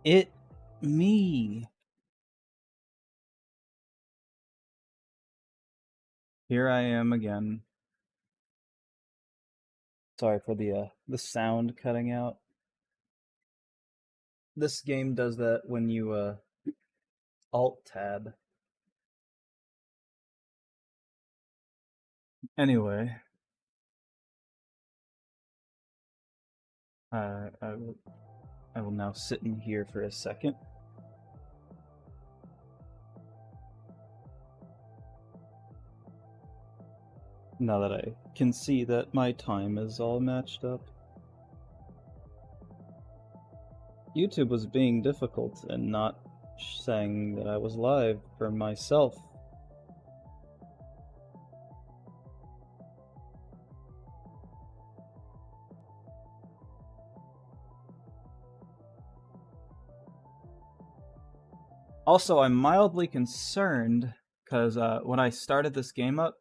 It me. Here I am again. Sorry for the sound cutting out. This game does that when you alt tab. Anyway, I will now sit in here for a second. Now that I can see that my time is all matched up. YouTube was being difficult and not saying that I was live for myself. Also, I'm mildly concerned because when I started this game up,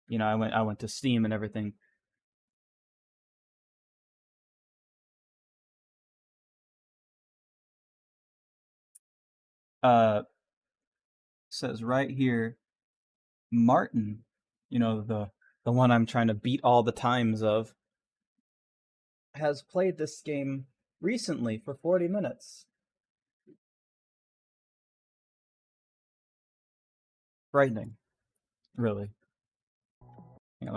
you know, I went to Steam and everything. Says right here, Martin, you know, the one I'm trying to beat all the times of, has played this game recently for 40 minutes. Frightening, really. Yeah,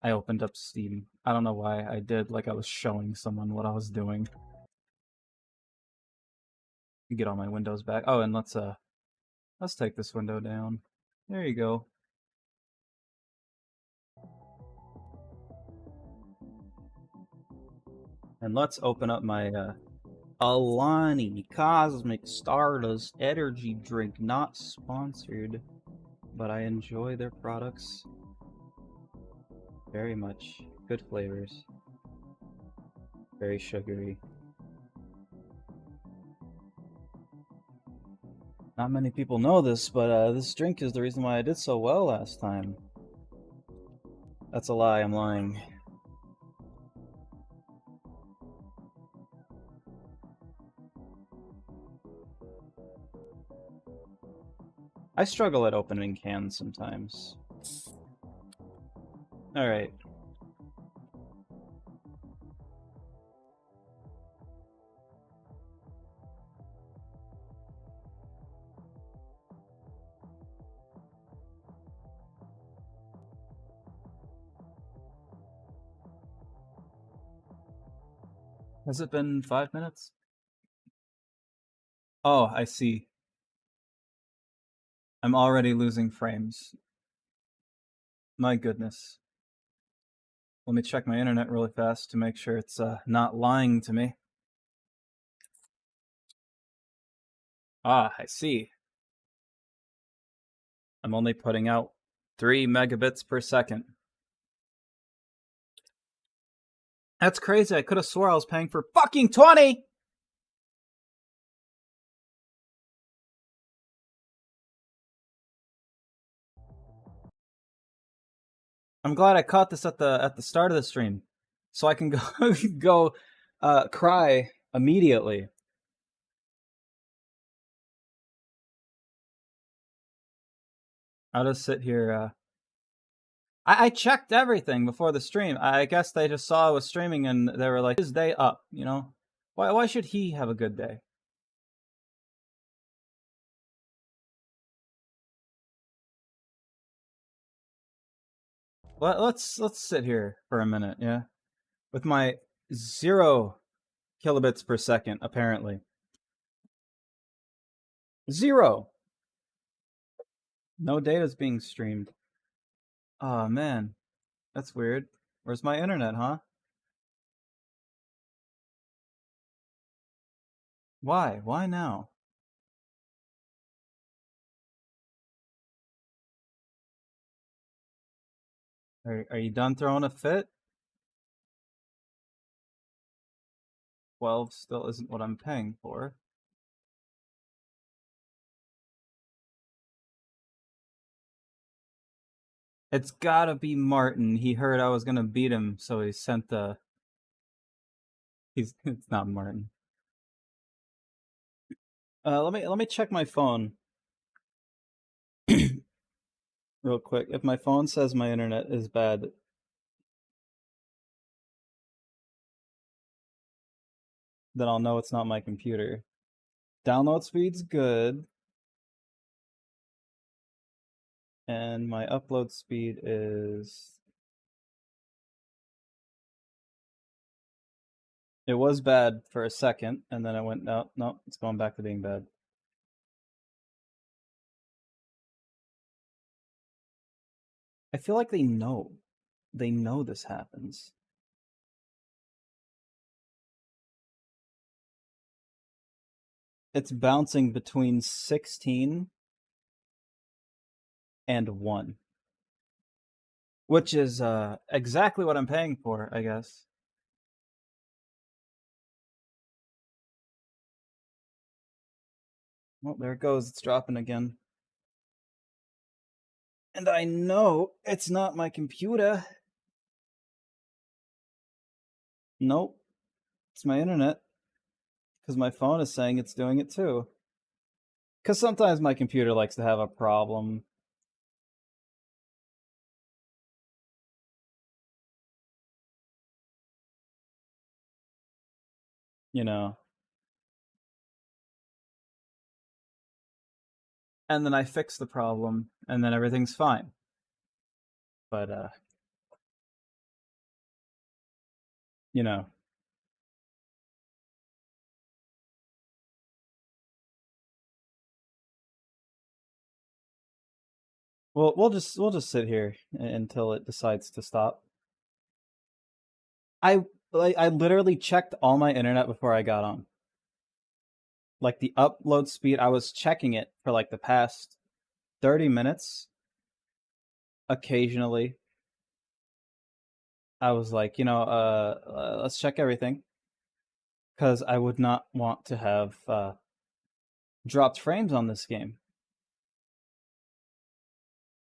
I opened up Steam. I don't know why I did, like I was showing someone what I was doing. Get all my windows back. Oh, and let's take this window down. There you go. And let's open up my Alani Cosmic Stardust Energy Drink. Not sponsored, but I enjoy their products very much. Good flavors. Very sugary. Not many people know this, but this drink is the reason why I did so well last time. That's a lie, I'm lying. I struggle at opening cans sometimes. Alright. Has it been 5 minutes? Oh, I see. I'm already losing frames. My goodness. Let me check my internet really fast to make sure it's not lying to me. Ah, I see. I'm only putting out 3 megabits per second. That's crazy. I could have swore I was paying for fucking 20! I'm glad I caught this at the start of the stream, so I can go cry immediately. I'll just sit here. I checked everything before the stream. I guess they just saw I was streaming and they were like, "His day up," you know. Why should he have a good day? Let's sit here for a minute, yeah, with my 0 kilobits per second apparently. 0. No data's being streamed. Oh man, that's weird. Where's my internet, huh? Why? Why now? Are you done throwing a fit? 12 still isn't what I'm paying for. It's gotta be Martin. He heard I was gonna beat him, so he sent the... It's not Martin. Let me check my phone real quick. If my phone says my internet is bad, then I'll know it's not my computer. Download speed's good, and my upload speed is... It was bad for a second, and then it went, no, no, it's going back to being bad. I feel like they know. They know this happens. It's bouncing between 16 and 1. Which is exactly what I'm paying for, I guess. Well, there it goes. It's dropping again. And I know it's not my computer. Nope. It's my internet. Because my phone is saying it's doing it too. Because sometimes my computer likes to have a problem. You know. And then I fix the problem, and then everything's fine. But, you know. Well, we'll just sit here until it decides to stop. I literally checked all my internet before I got on. Like the upload speed, I was checking it for like the past 30 minutes. Occasionally, I was like, let's check everything, because I would not want to have dropped frames on this game.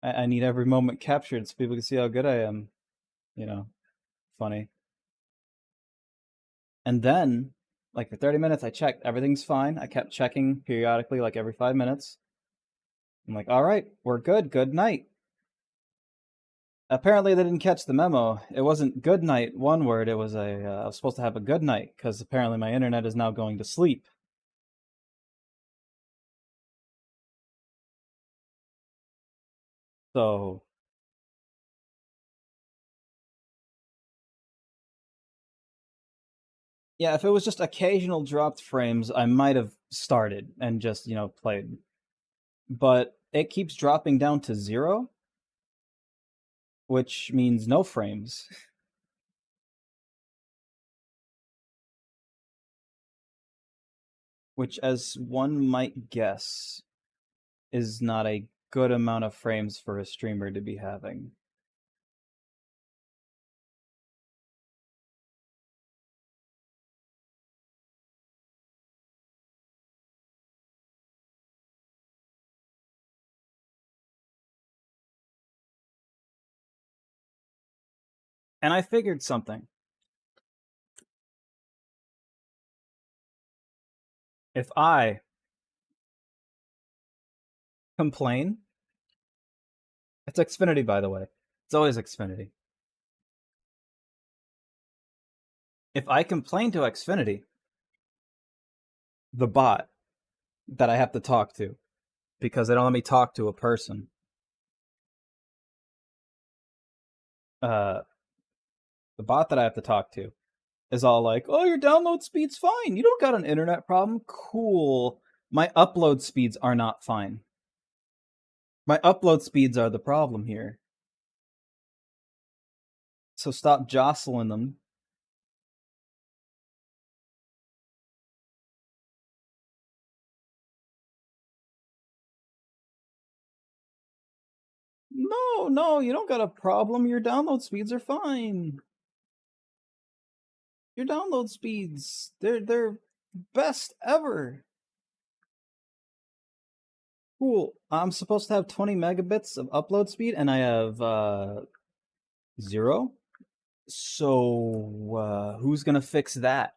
I need every moment captured so people can see how good I am. Funny. And then, like for 30 minutes, I checked. Everything's fine. I kept checking periodically, like every 5 minutes. I'm like, all right, we're good. Good night. Apparently, they didn't catch the memo. It wasn't good night, one word. It was I was supposed to have a good night, because apparently my internet is now going to sleep. So, yeah, if it was just occasional dropped frames, I might have started and just, played. But it keeps dropping down to 0, which means no frames. Which, as one might guess, is not a good amount of frames for a streamer to be having. And I figured something. If I complain, it's Xfinity, by the way. It's always Xfinity. If I complain to Xfinity, the bot that I have to talk to, because they don't let me talk to a person, the bot that I have to talk to is all like, oh, your download speed's fine. You don't got an internet problem. Cool. My upload speeds are not fine. My upload speeds are the problem here. So stop jostling them. No, you don't got a problem. Your download speeds are fine. Your download speeds, they're best ever. Cool. I'm supposed to have 20 megabits of upload speed, and I have 0. So who's gonna fix that?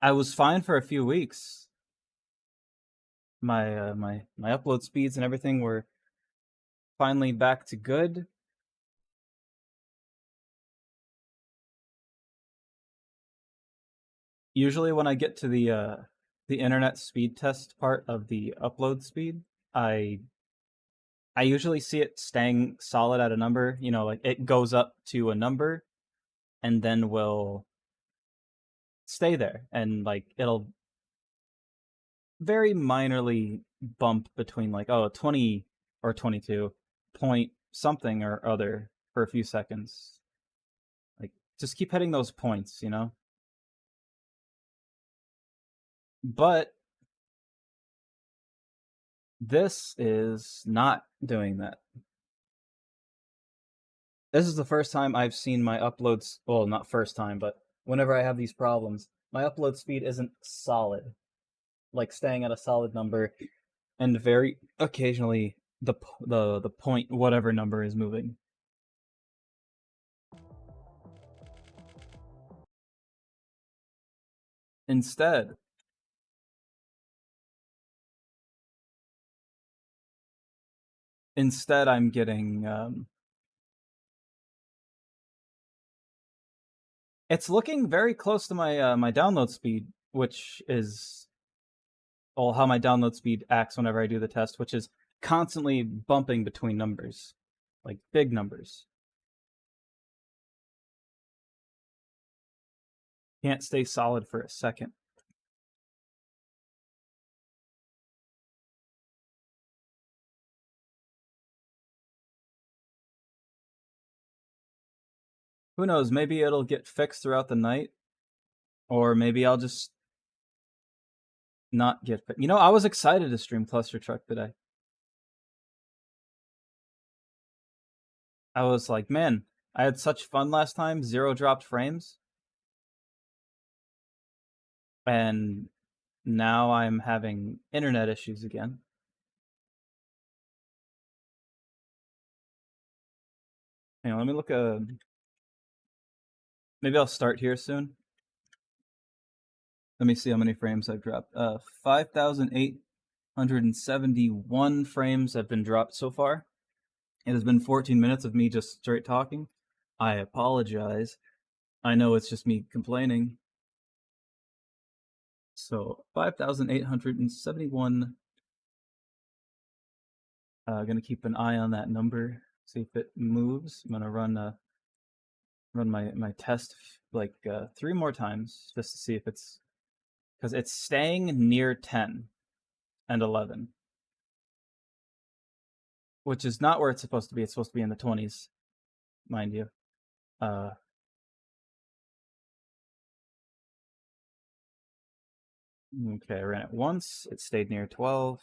I was fine for a few weeks. my upload speeds and everything were finally back to good. Usually when I get to the internet speed test part of the upload speed, I I usually see it staying solid at a number, you know, like it goes up to a number and then will stay there, and like it'll very minorly bump between like, oh, 20 or 22 point something or other for a few seconds. Like just keep hitting those points, you know? But this is not doing that. This is the first time I've seen my uploads, well, not first time, but whenever I have these problems, my upload speed isn't solid, like staying at a solid number, and very occasionally the point whatever number is moving. Instead, I'm getting it's looking very close to my download speed, which is, well, how my download speed acts whenever I do the test, which is constantly bumping between numbers, like big numbers. Can't stay solid for a second. Who knows? Maybe it'll get fixed throughout the night, or maybe I'll just not get fixed. You know, I was excited to stream Custertruck today. I was like, man, I had such fun last time, 0 dropped frames, and now I'm having internet issues again. Hang on, let me look at. Maybe I'll start here soon. Let me see how many frames I've dropped. 5,871 frames have been dropped so far. It has been 14 minutes of me just straight talking. I apologize. I know it's just me complaining. So 5,871. Gonna keep an eye on that number, see if it moves. I'm gonna run my test like 3 more times just to see if it's, because it's staying near 10 and 11, which is not where it's supposed to be. It's supposed to be in the 20s, mind you. Okay, I ran it once. It stayed near 12.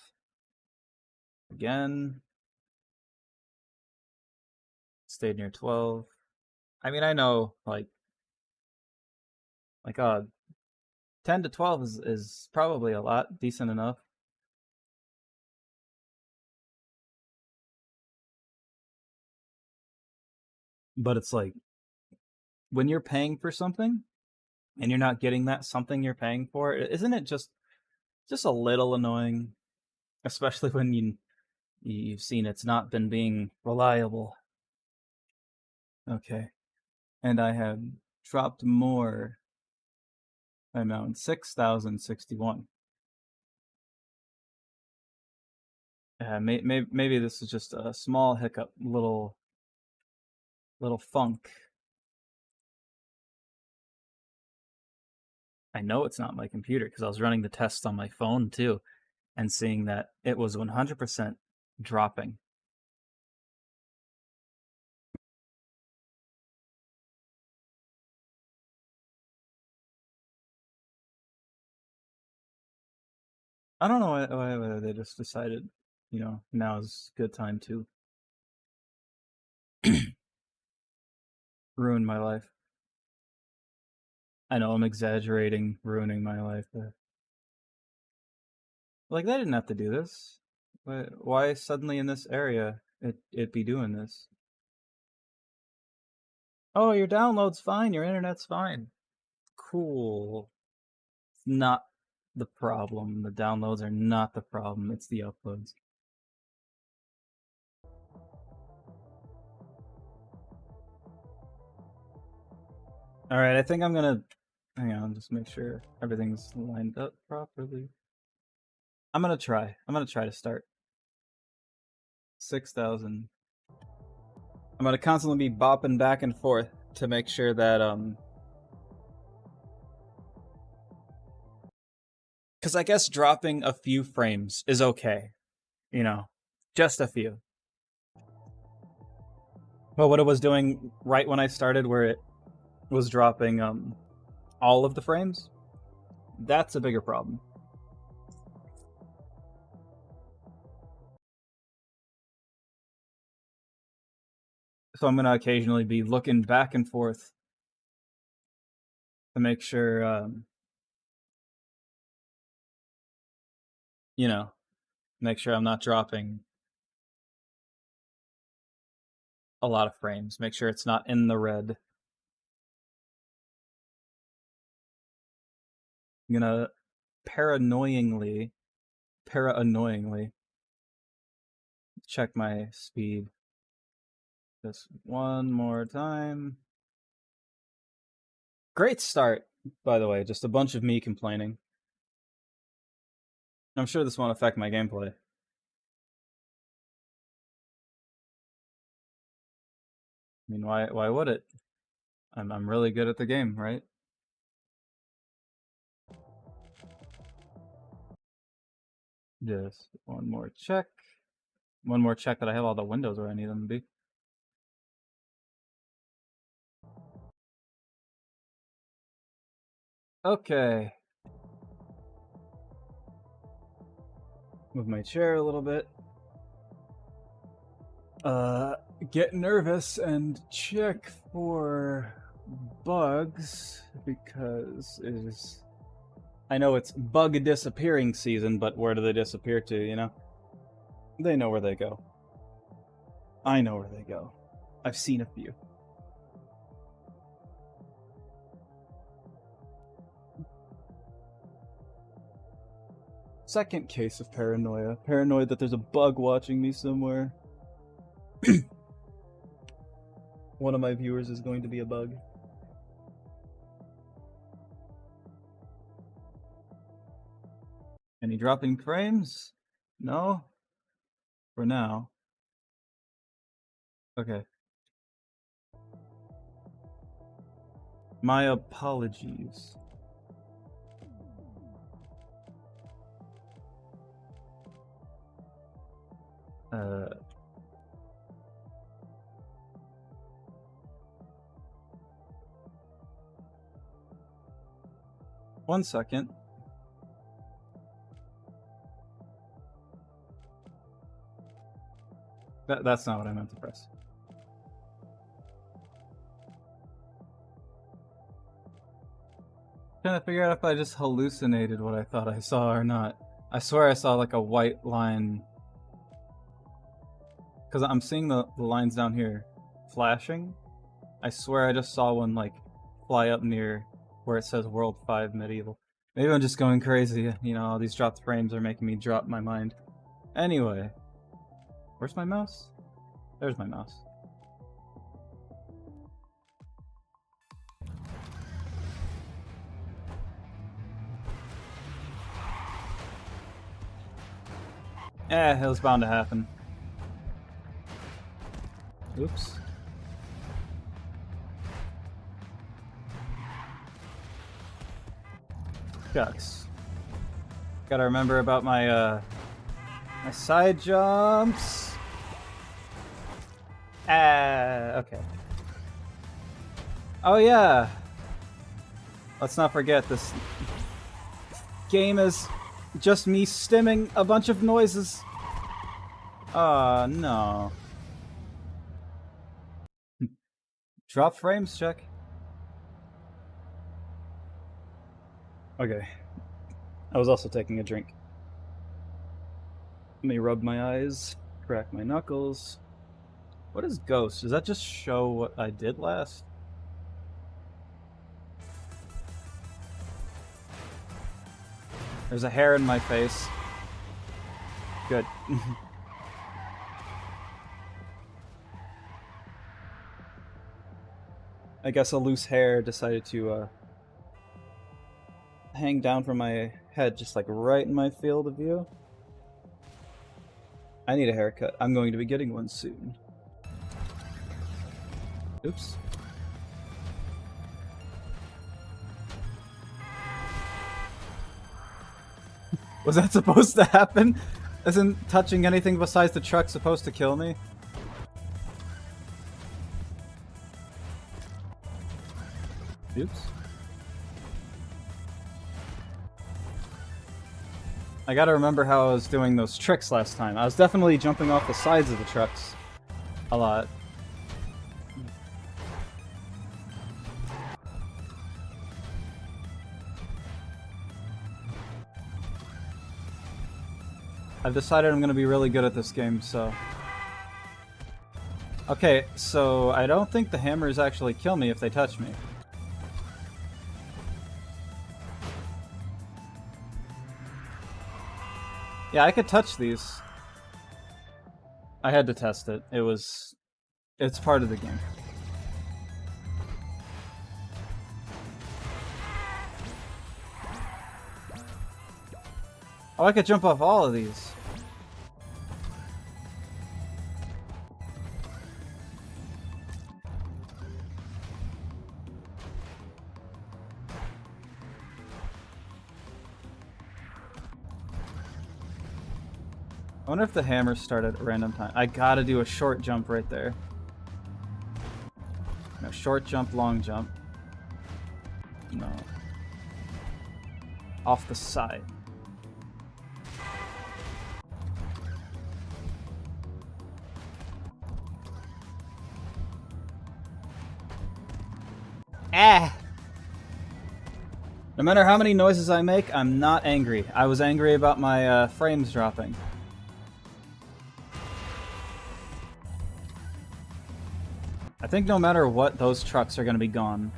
Again, stayed near 12. I mean, I know like 10 to 12 is probably a lot, decent enough. But it's like when you're paying for something and you're not getting that something you're paying for, isn't it just a little annoying, especially when you've seen it's not been being reliable. Okay, and I have dropped more. I'm now in 6,061. Maybe this is just a small hiccup, little funk. I know it's not my computer because I was running the test on my phone too, and seeing that it was 100% dropping. I don't know why they just decided, you know, now is a good time to ruin my life. I know I'm exaggerating, ruining my life, but like they didn't have to do this. Why suddenly in this area it be doing this? Oh, your download's fine, your internet's fine. Cool. Not the problem. The downloads are not the problem, it's the uploads. Alright, I think I'm gonna... Hang on, just make sure everything's lined up properly. I'm gonna try to start. 6,000. I'm gonna constantly be bopping back and forth to make sure that, because I guess dropping a few frames is okay. You know, just a few. But what it was doing right when I started, where it was dropping all of the frames, that's a bigger problem. So I'm gonna occasionally be looking back and forth to make sure, you know, make sure I'm not dropping a lot of frames. Make sure it's not in the red. I'm gonna para-annoyingly check my speed just one more time. Great start, by the way. Just a bunch of me complaining. I'm sure this won't affect my gameplay. I mean, why would it? I'm really good at the game, right? Just one more check. One more check that I have all the windows where I need them to be. Okay. Move my chair a little bit. Get nervous and check for bugs, because it is... I know it's bug disappearing season, but where do they disappear to, you know? They know where they go. I know where they go. I've seen a few. Second case of paranoia. Paranoid that there's a bug watching me somewhere. One of my viewers is going to be a bug. Any dropping frames? No? For now. Okay. My apologies. One second. That's not what I meant to press. Trying to figure out if I just hallucinated what I thought I saw or not. I swear I saw like a white line. Because I'm seeing the lines down here flashing. I swear I just saw one like fly up near where it says World 5 Medieval. Maybe I'm just going crazy. You know, all these dropped frames are making me drop my mind. Anyway. Where's my mouse? There's my mouse. It was bound to happen. Oops. Shucks. Gotta remember about my my side jumps. Okay. Oh yeah. Let's not forget this game is just me stimming a bunch of noises. Oh no. Drop frames check. Okay. I was also taking a drink. Let me rub my eyes, crack my knuckles. What is ghost? Does that just show what I did last? There's a hair in my face. Good. I guess a loose hair decided to hang down from my head, just like right in my field of view. I need a haircut. I'm going to be getting one soon. Oops. Was that supposed to happen? Isn't touching anything besides the truck supposed to kill me? Oops. I gotta remember how I was doing those tricks last time. I was definitely jumping off the sides of the trucks a lot. I've decided I'm gonna be really good at this game, so... Okay, so I don't think the hammers actually kill me if they touch me. Yeah, I could touch these. I had to test it. It's part of the game. Oh, I could jump off all of these. I wonder if the hammers start at a random time. I gotta do a short jump right there. No, short jump, long jump. No. Off the side. Ah! No matter how many noises I make, I'm not angry. I was angry about my frames dropping. I think no matter what, those trucks are going to be gone.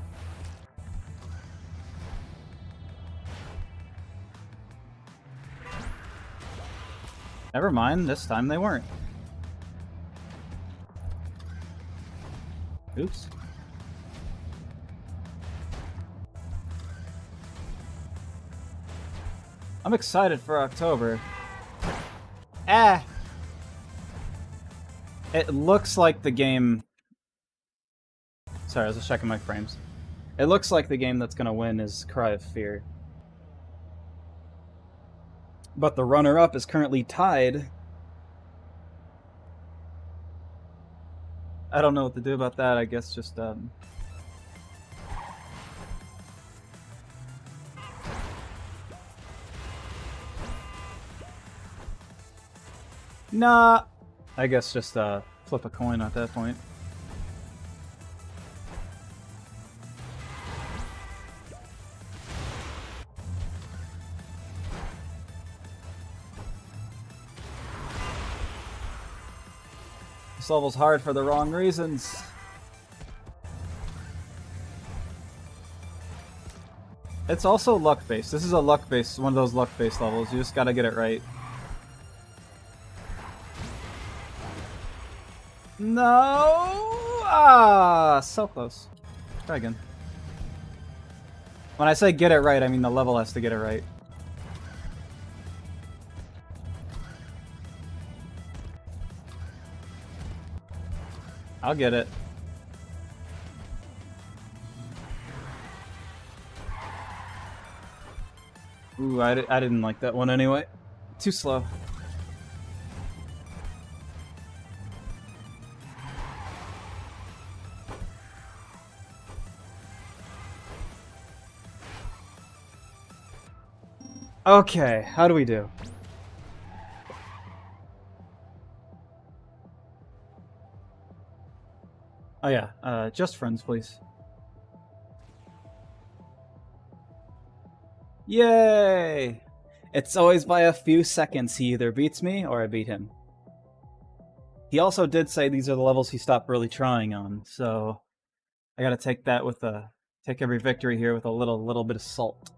Never mind, this time they weren't. Oops. I'm excited for October. Ah! It looks like the game... Sorry, I was just checking my frames. It looks like the game that's gonna win is Cry of Fear. But the runner-up is currently tied. I don't know what to do about that, I guess just, Nah! I guess just, flip a coin at that point. This level's hard for the wrong reasons. It's also luck-based. This is a luck-based, one of those luck-based levels. You just gotta get it right. No! Ah, so close. Try again. When I say get it right, I mean the level has to get it right. I'll get it. Ooh, I didn't like that one anyway. Too slow. Okay, how do we do? Oh yeah, just friends, please. Yay! It's always by a few seconds. He either beats me or I beat him. He also did say these are the levels he stopped really trying on, so I gotta take that with take every victory here with a little bit of salt.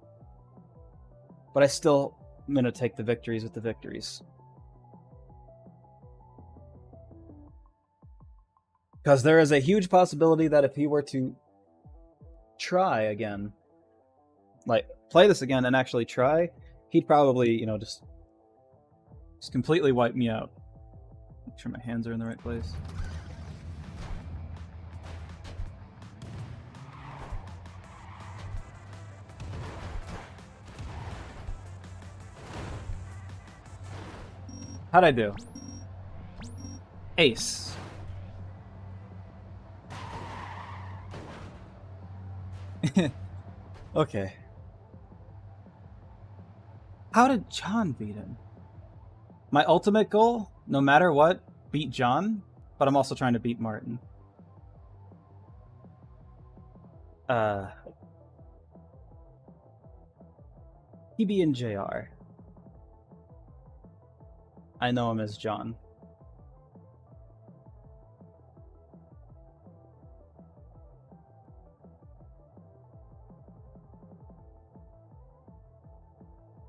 But I still I'm gonna take the victories with the victories. Because there is a huge possibility that if he were to try again, like play this again and actually try, he'd probably, you know, just completely wipe me out. Make sure my hands are in the right place. How'd I do? Ace. Okay. How did John beat him? My ultimate goal, no matter what, beat John, but I'm also trying to beat Martin. PB and JR. I know him as John.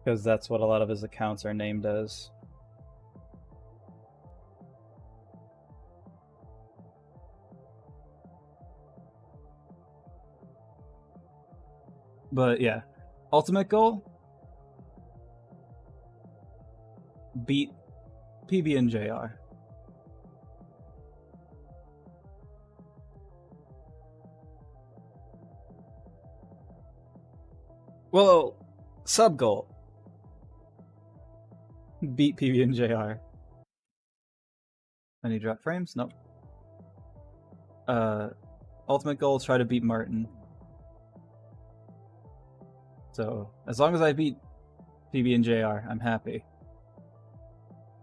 Because that's what a lot of his accounts are named as. But yeah, ultimate goal, beat PB and JR. Well, sub goal, beat PB and JR. Any drop frames? Nope. Ultimate goal is try to beat Martin. So as long as I beat PB and JR, I'm happy.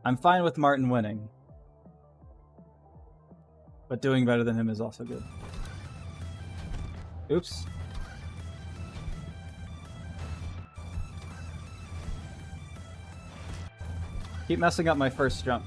I'm fine with Martin winning, but doing better than him is also good. Oops. Keep messing up my first jump.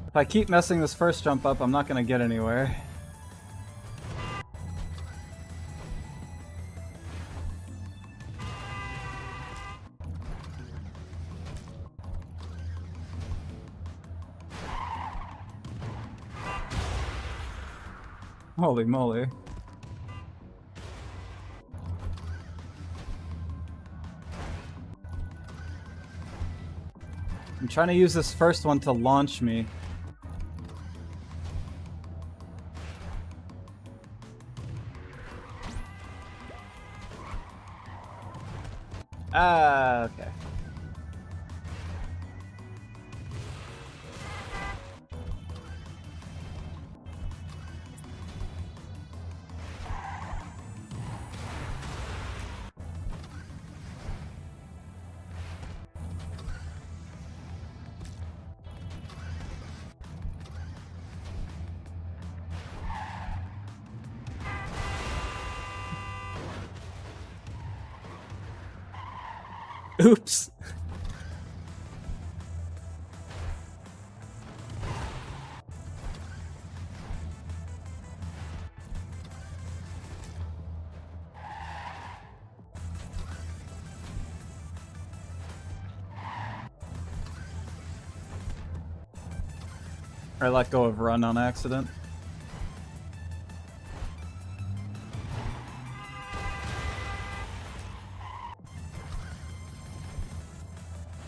If I keep messing this first jump up, I'm not gonna get anywhere. Holy moly. I'm trying to use this first one to launch me. Ah, okay. Oops. I let go of run on accident.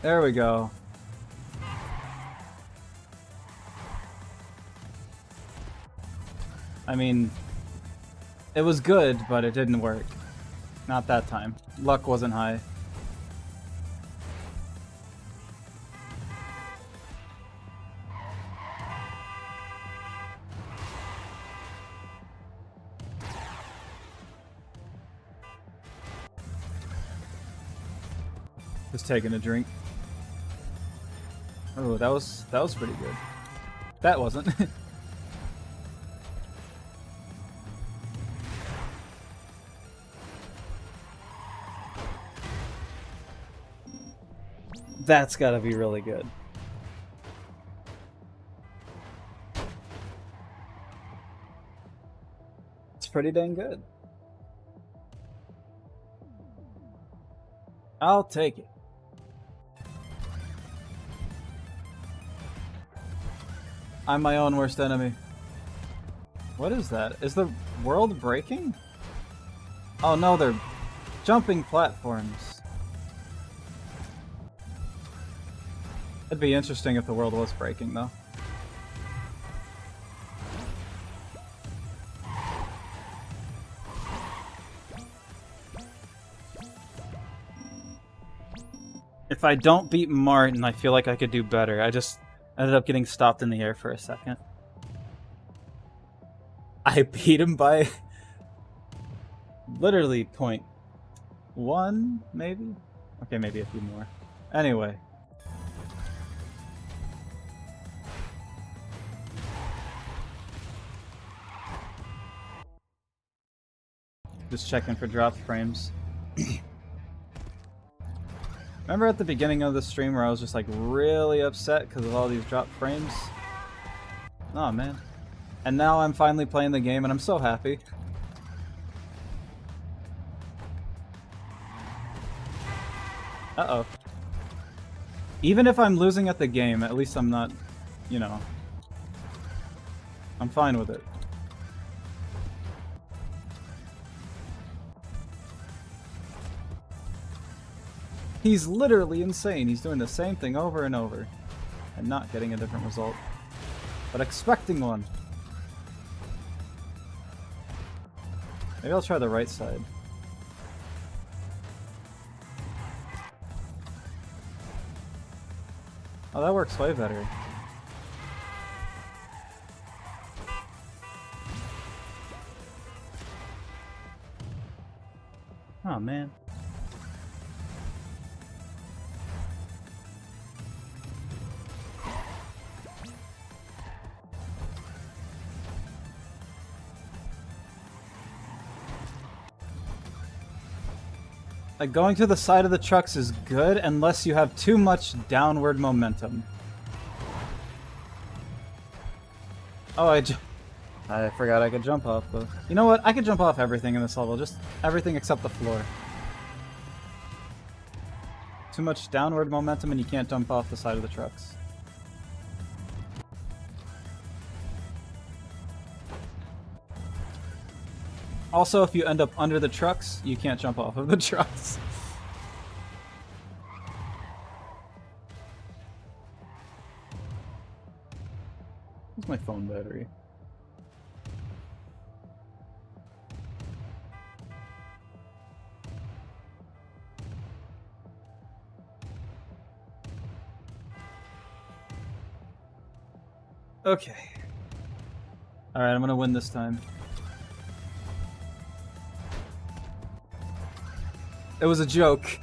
There we go. I mean, it was good, but it didn't work. Not that time. Luck wasn't high. Just taking a drink. Oh, that was pretty good. That wasn't. That's gotta be really good. It's pretty dang good. I'll take it. I'm my own worst enemy. What is that? Is the world breaking? Oh no, they're jumping platforms. It'd be interesting if the world was breaking, though. If I don't beat Martin, I feel like I could do better. I just ended up getting stopped in the air for a second. I beat him by literally 0.1, maybe? Okay, maybe a few more. Anyway. Just checking for drop frames. Remember at the beginning of the stream where I was just like really upset because of all these drop frames? Oh man. And now I'm finally playing the game and I'm so happy. Uh-oh. Even if I'm losing at the game, at least I'm not, you know, I'm fine with it. He's literally insane. He's doing the same thing over and over and not getting a different result, but expecting one. Maybe I'll try the right side. Oh, that works way better. Oh, man. Like, going to the side of the trucks is good unless you have too much downward momentum. Oh, I forgot I could jump off, but... You know what? I could jump off everything in this level. Just everything except the floor. Too much downward momentum and you can't jump off the side of the trucks. Also, if you end up under the trucks, you can't jump off of the trucks. Where's my phone battery? Okay. Alright, I'm gonna win this time. It was a joke.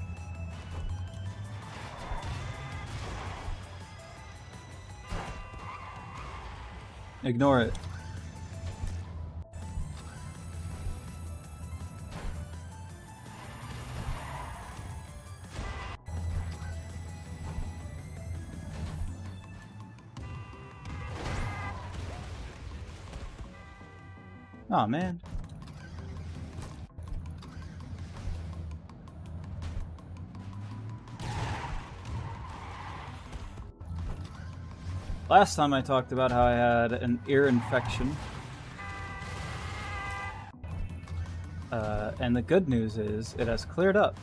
Ignore it. Oh man. Last time I talked about how I had an ear infection. And the good news is, it has cleared up.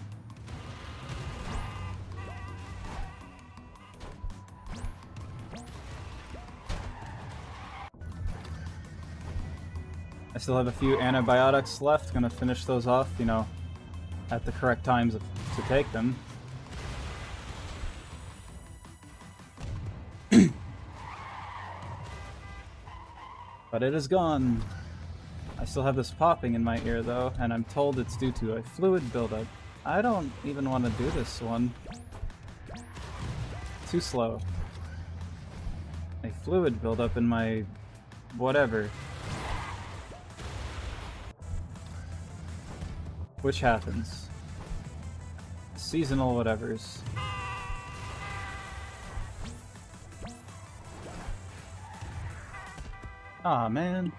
I still have a few antibiotics left, gonna finish those off, you know, at the correct times to take them. But it is gone. I still have this popping in my ear though, and I'm told it's due to a fluid buildup. I don't even want to do this one. Too slow. A fluid buildup in my... whatever. Which happens. Seasonal whatevers. Aw, man.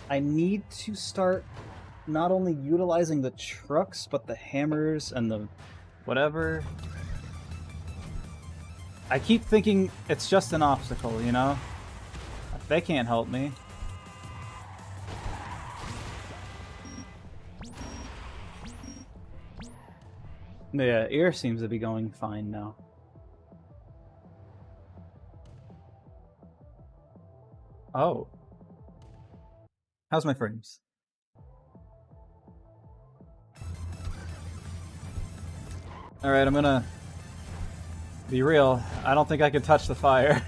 I need to start not only utilizing the trucks, but the hammers and the whatever. I keep thinking it's just an obstacle, you know? They can't help me. Yeah, ear seems to be going fine now. Oh. How's my frames? Alright, I'm gonna be real. I don't think I can touch the fire.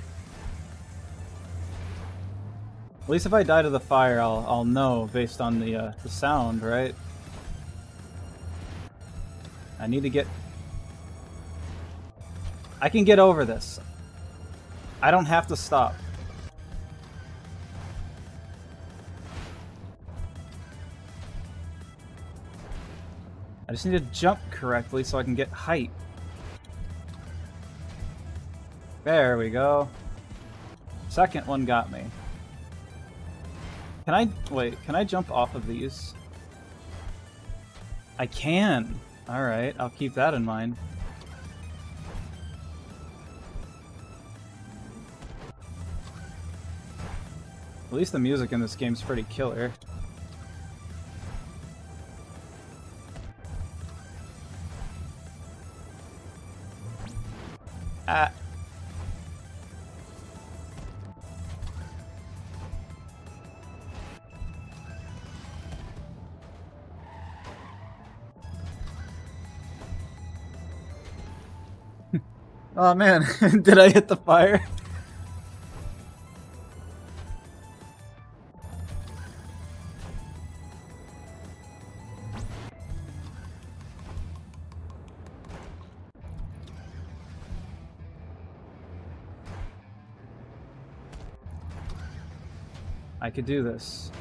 At least if I die to the fire, I'll know based on the sound, right? I need to get... I can get over this. I don't have to stop. I just need to jump correctly so I can get height. There we go. Second one got me. Can I... wait, can I jump off of these? I can! Alright, I'll keep that in mind. At least the music in this game's pretty killer. Ah. Oh man, did I hit the fire? I could do this.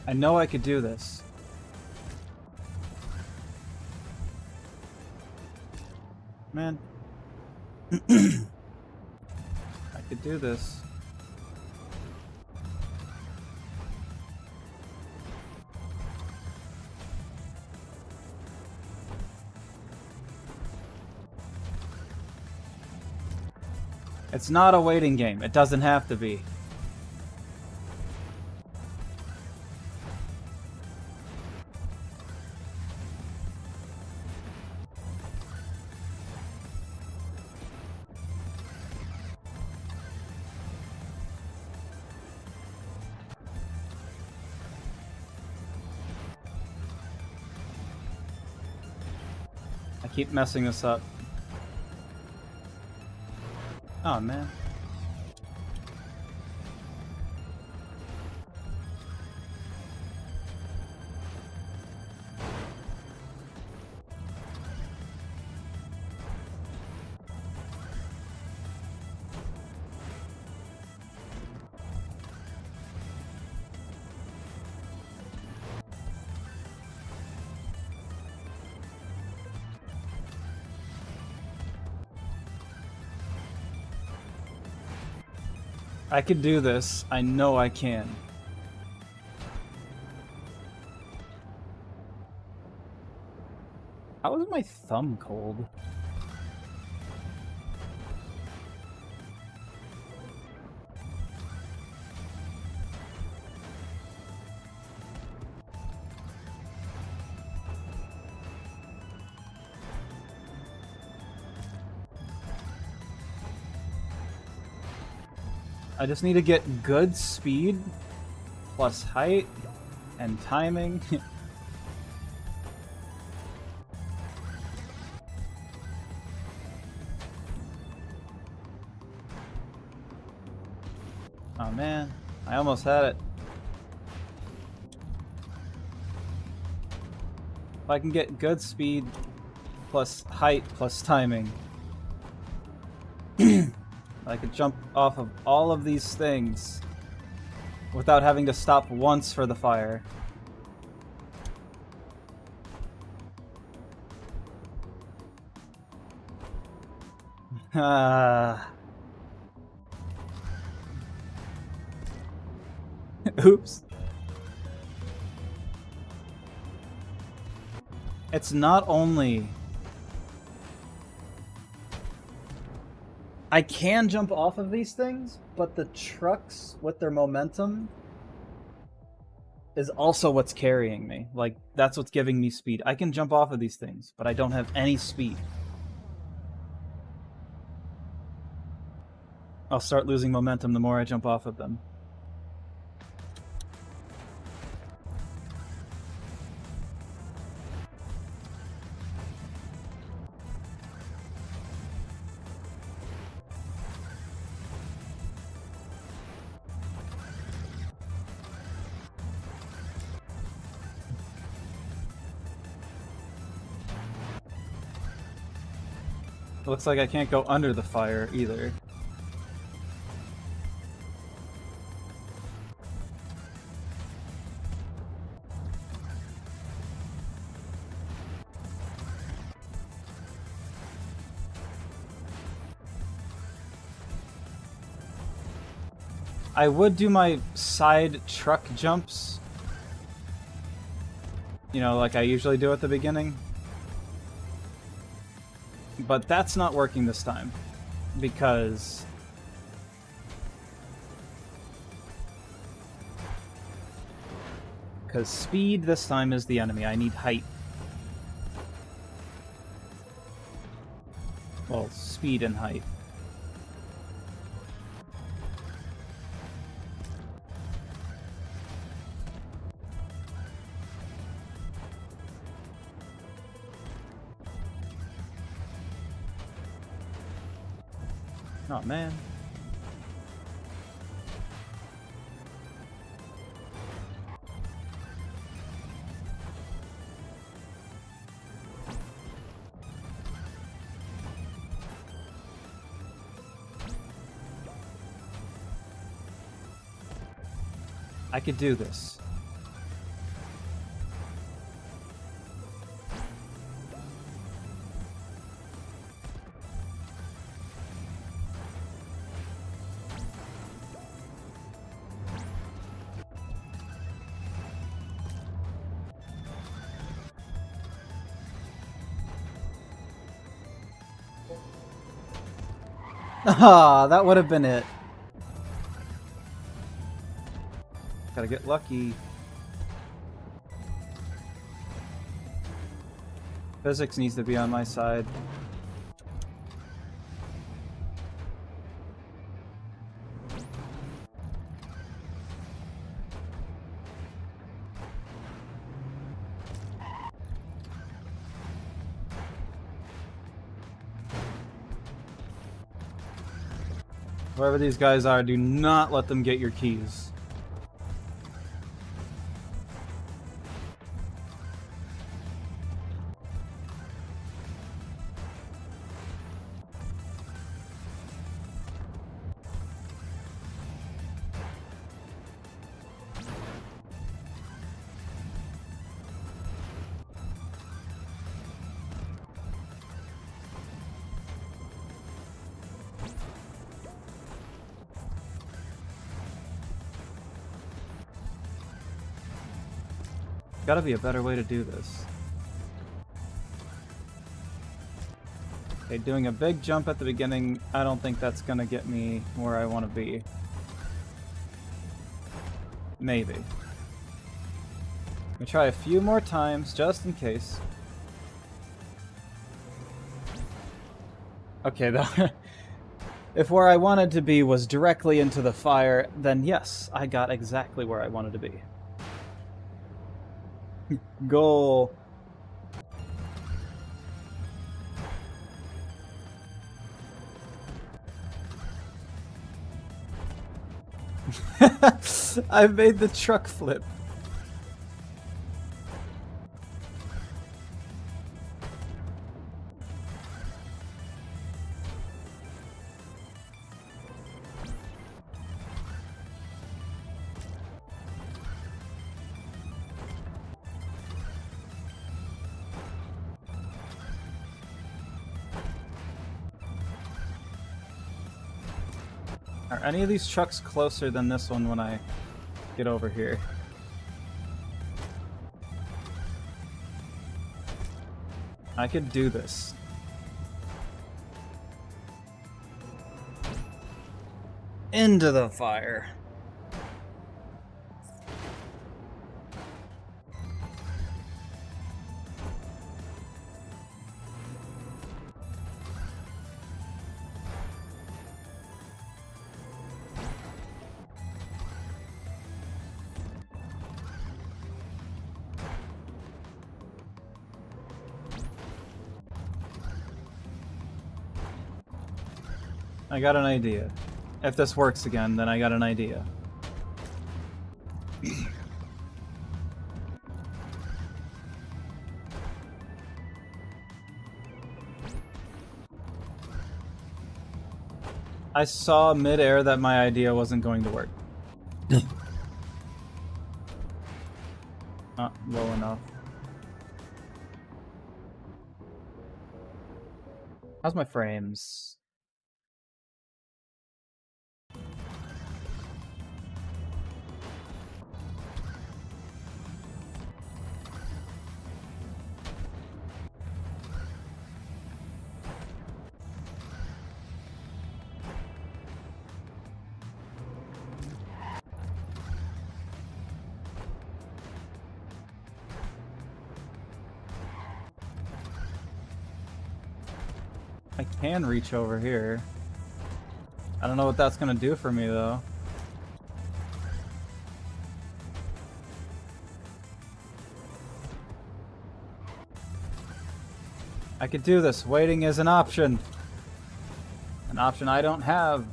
I know I could do this. Man. I could do this. It's not a waiting game. It doesn't have to be. I keep messing this up. Oh man. I could do this. I know I can. How is my thumb cold? I just need to get good speed, plus height, and timing. Oh man, I almost had it. If I can get good speed, plus height plus timing. I could jump off of all of these things without having to stop once for the fire. Oops. It's not only... I can jump off of these things, but the trucks with their momentum is also what's carrying me. Like, that's what's giving me speed. I can jump off of these things, but I don't have any speed. I'll start losing momentum the more I jump off of them. It looks like I can't go under the fire either. I would do my side truck jumps, you know, like I usually do at the beginning. But that's not working this time, because speed this time is the enemy. I need height. Well, speed and height. Oh, man. I could do this. Ah, that would have been it. Gotta get lucky. Physics needs to be on my side. Whoever these guys are, do not let them get your keys. Gotta be a better way to do this. Okay, doing a big jump at the beginning, I don't think that's gonna get me where I want to be. Maybe. Let me try a few more times, just in case. Okay, though. If where I wanted to be was directly into the fire, then yes, I got exactly where I wanted to be. Goal. I made the truck flip. Are any of these trucks closer than this one when I get over here? I could do this. Into the fire. I got an idea. If this works again, then I got an idea. I saw mid-air that my idea wasn't going to work. Not low enough. How's my frames? I can reach over here. I don't know what that's gonna do for me though. I could do this. Waiting is an option. An option I don't have.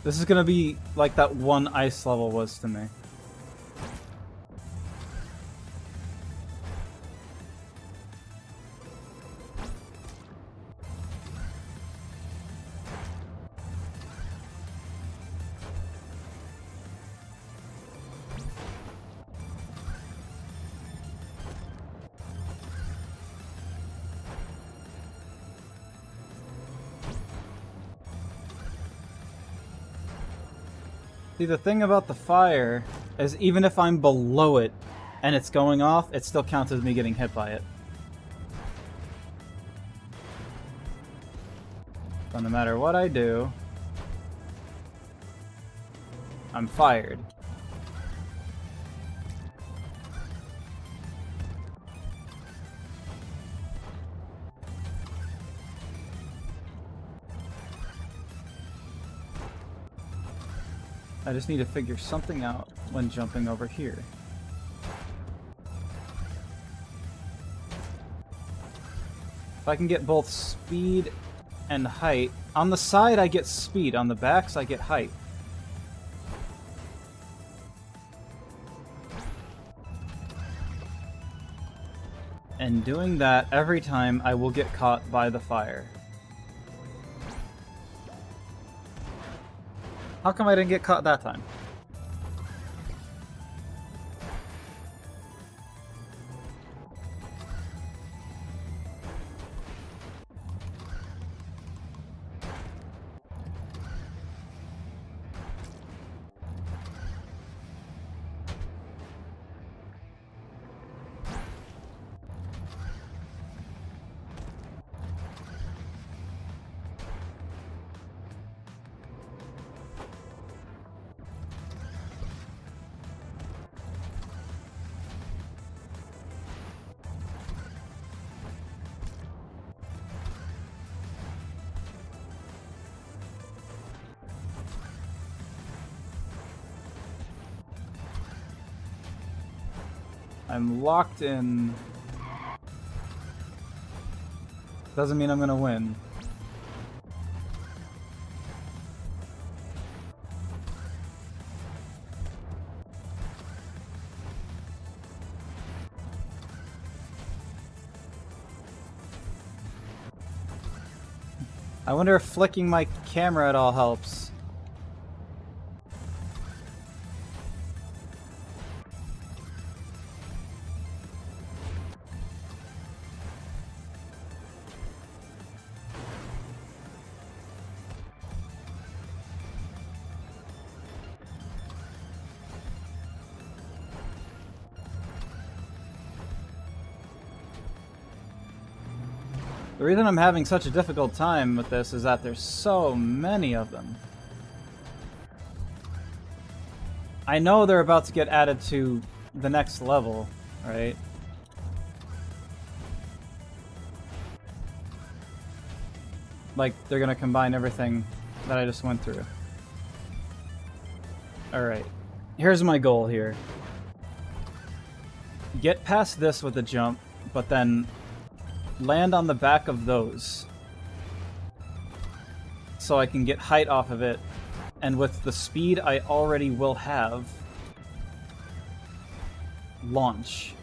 This is gonna be like that one ice level was to me. See, the thing about the fire is even if I'm below it and it's going off, it still counts as me getting hit by it. So no matter what I do, I'm fired. I just need to figure something out when jumping over here. If I can get both speed and height. On the side I get speed, on the backs I get height. And doing that every time I will get caught by the fire. How come I didn't get caught that time? I'm locked in. Doesn't mean I'm gonna win. I wonder if flicking my camera at all helps. The reason I'm having such a difficult time with this is that there's so many of them. I know they're about to get added to the next level, right? Like, they're gonna combine everything that I just went through. Alright. Here's my goal here. Get past this with a jump, but then land on the back of those so I can get height off of it, and with the speed I already will have, launch.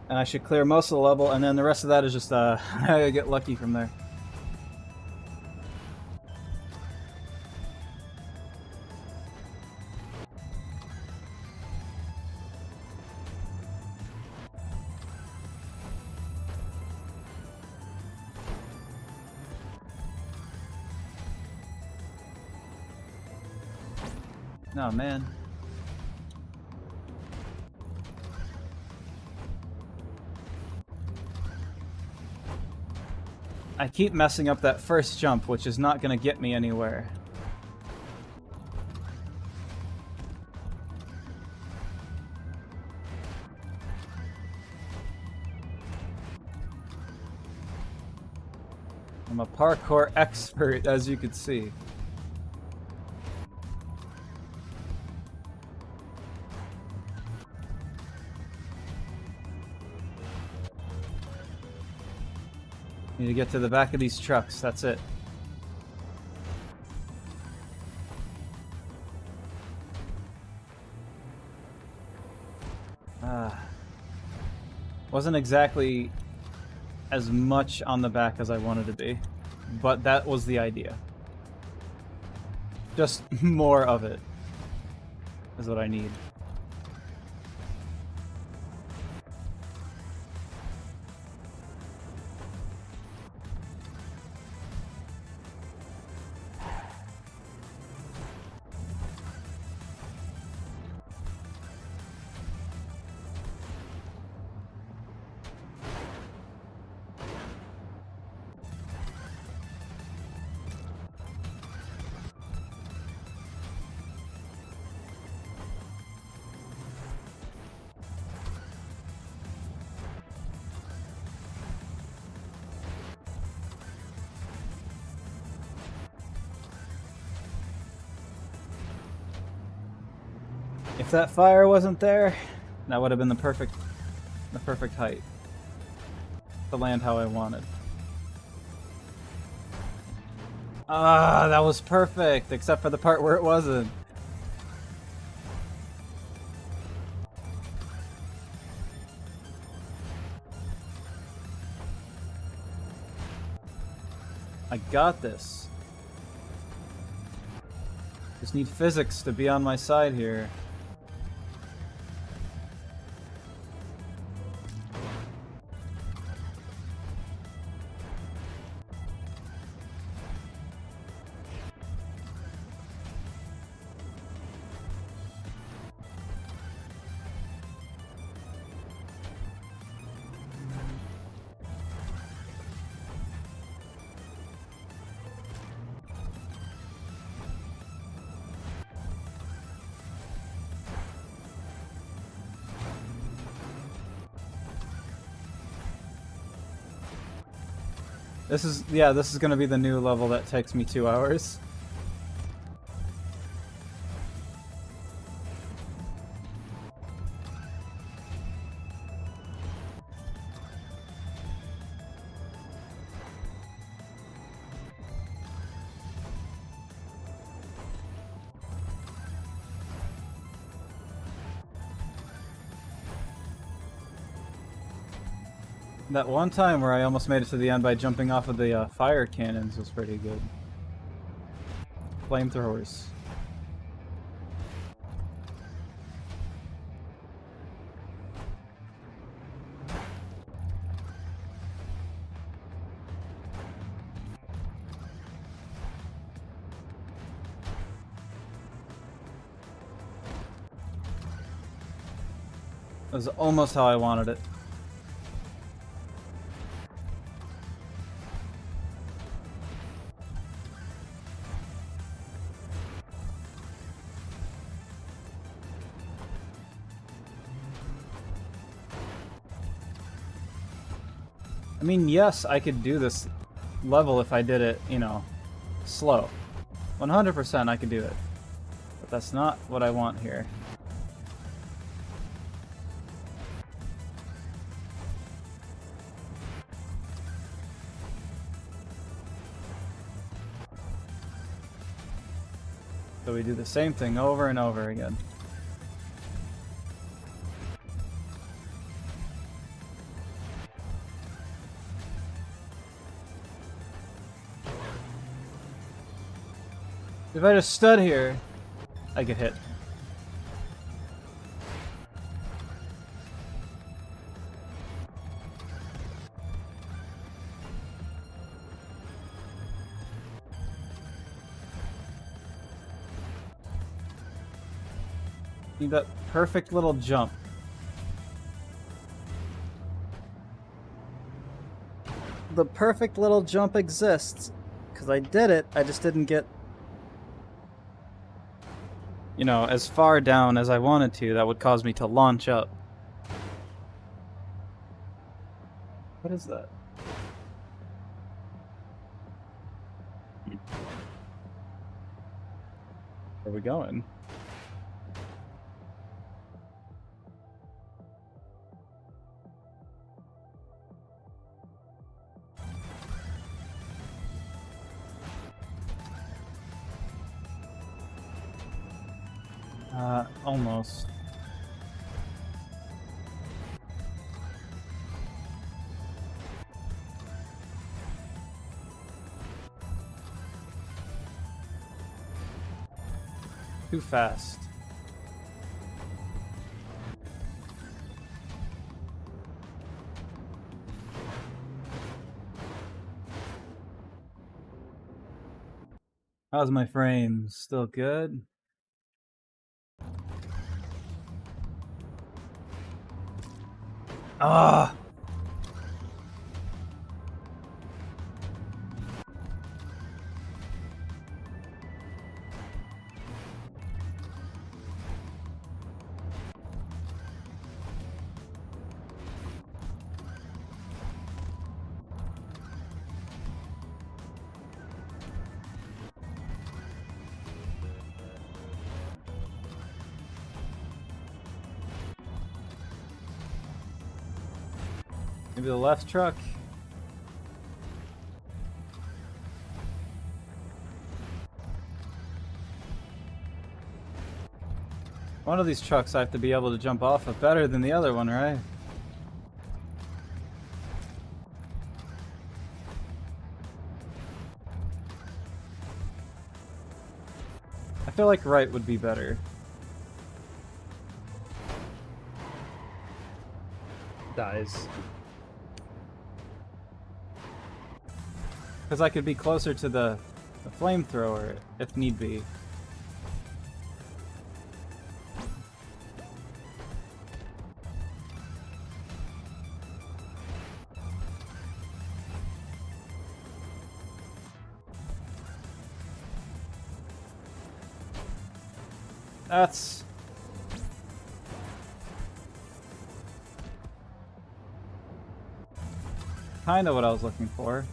And I should clear most of the level, and then the rest of that is just I get lucky from there. Oh, man. I keep messing up that first jump, which is not going to get me anywhere. I'm a parkour expert, as you can see. Need to get to the back of these trucks, that's it. Wasn't exactly as much on the back as I wanted to be, but that was the idea. Just more of it is what I need. If that fire wasn't there, that would have been the perfect height to land how I wanted. Ah, that was perfect, except for the part where it wasn't. I got this. Just need physics to be on my side here. This is gonna be the new level that takes me 2 hours. That one time where I almost made it to the end by jumping off of the fire cannons was pretty good. Flamethrowers. That was almost how I wanted it. I mean, yes, I could do this level if I did it, you know, slow. 100% I could do it. But that's not what I want here. So we do the same thing over and over again. If I just stood here, I could hit. Need that perfect little jump. The perfect little jump exists. Because I did it, I just didn't get, you know, as far down as I wanted to. That would cause me to launch up. What is that? Where are we going? Almost. Too fast. How's my frame? Still good? Ah! Maybe the left truck? One of these trucks I have to be able to jump off of better than the other one, right? I feel like right would be better. Dies. Because I could be closer to the flamethrower if need be. That's... kind of what I was looking for.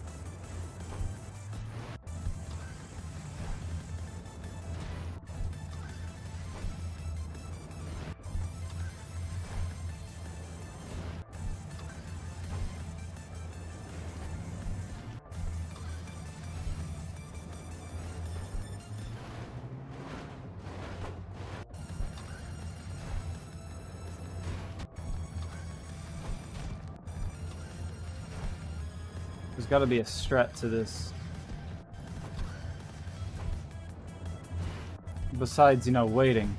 There's got to be a strat to this. Besides, you know, waiting.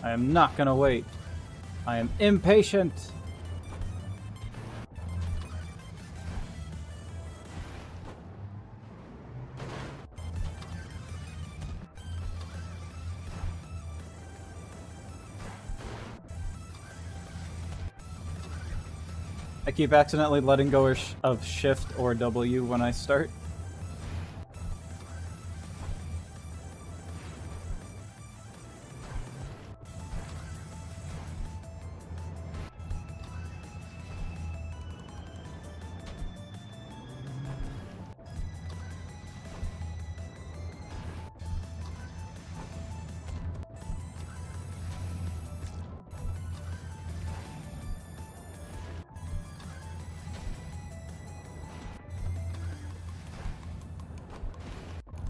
I am not gonna wait. I am impatient. I keep accidentally letting go of Shift or W when I start.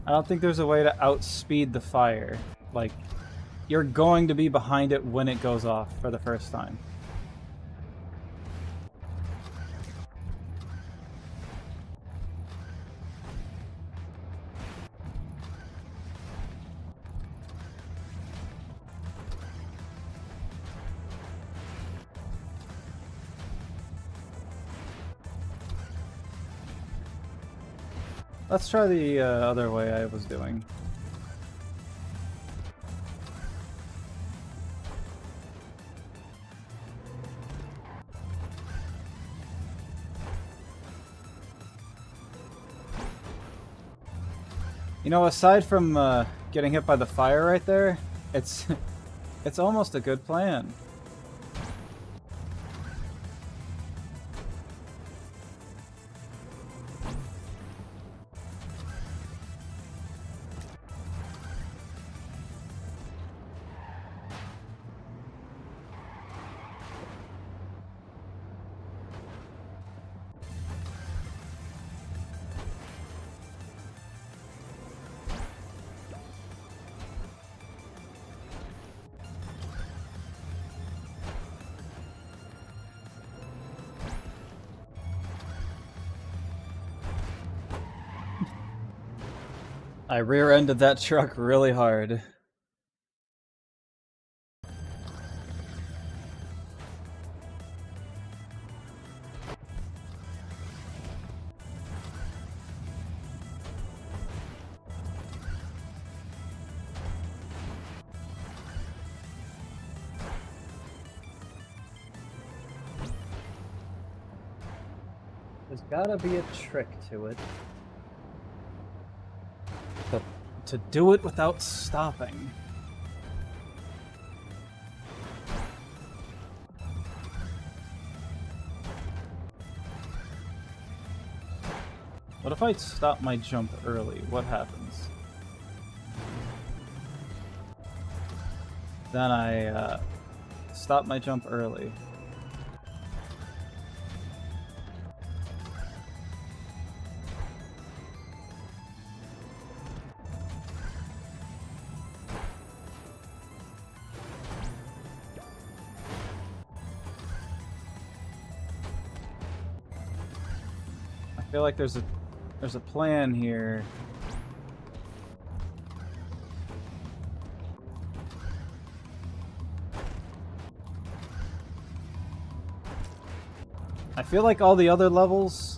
I don't think there's a way to outspeed the fire. Like, you're going to be behind it when it goes off for the first time. Let's try the other way I was doing. You know, aside from getting hit by the fire right there, it's almost a good plan. I rear-ended that truck really hard. There's gotta be a trick to it. To do it without stopping. What if I stop my jump early? What happens? Then I stop my jump early. I feel like there's a plan here. I feel like all the other levels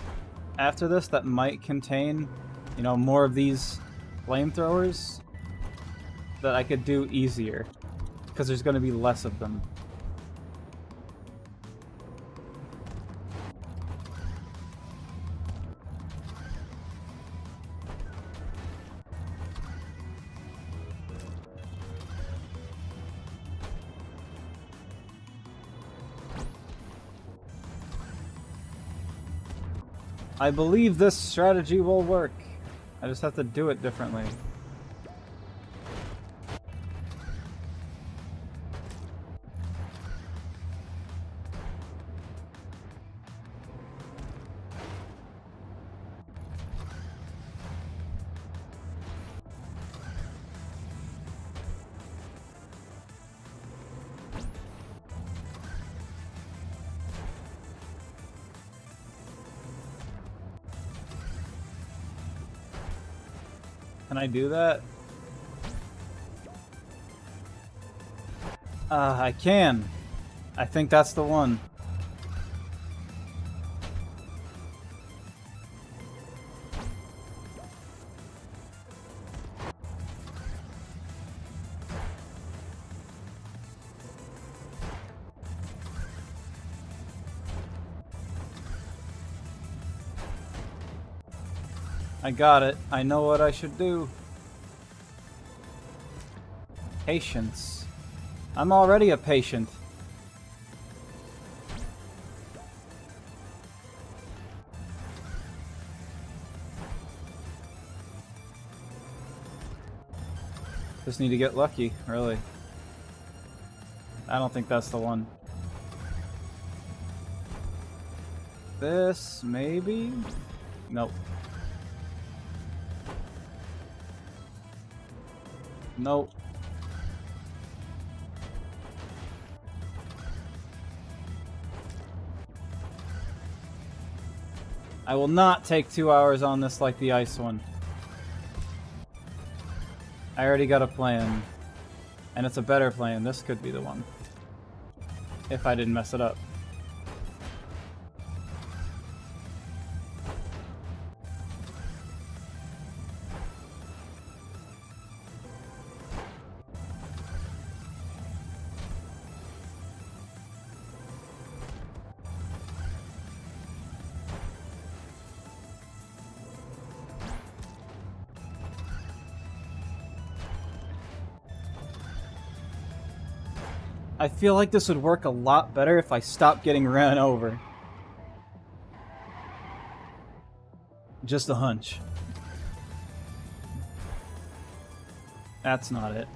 after this that might contain, you know, more of these flamethrowers that I could do easier because there's going to be less of them. I believe this strategy will work. I just have to do it differently. Can I do that? I can. I think that's the one. I got it. I know what I should do. Patience. I'm already a patient. Just need to get lucky, really. I don't think that's the one. This, maybe? Nope. Nope. I will not take 2 hours on this like the ice one. I already got a plan. And it's a better plan. This could be the one. If I didn't mess it up. I feel like this would work a lot better if I stopped getting ran over. Just a hunch. That's not it.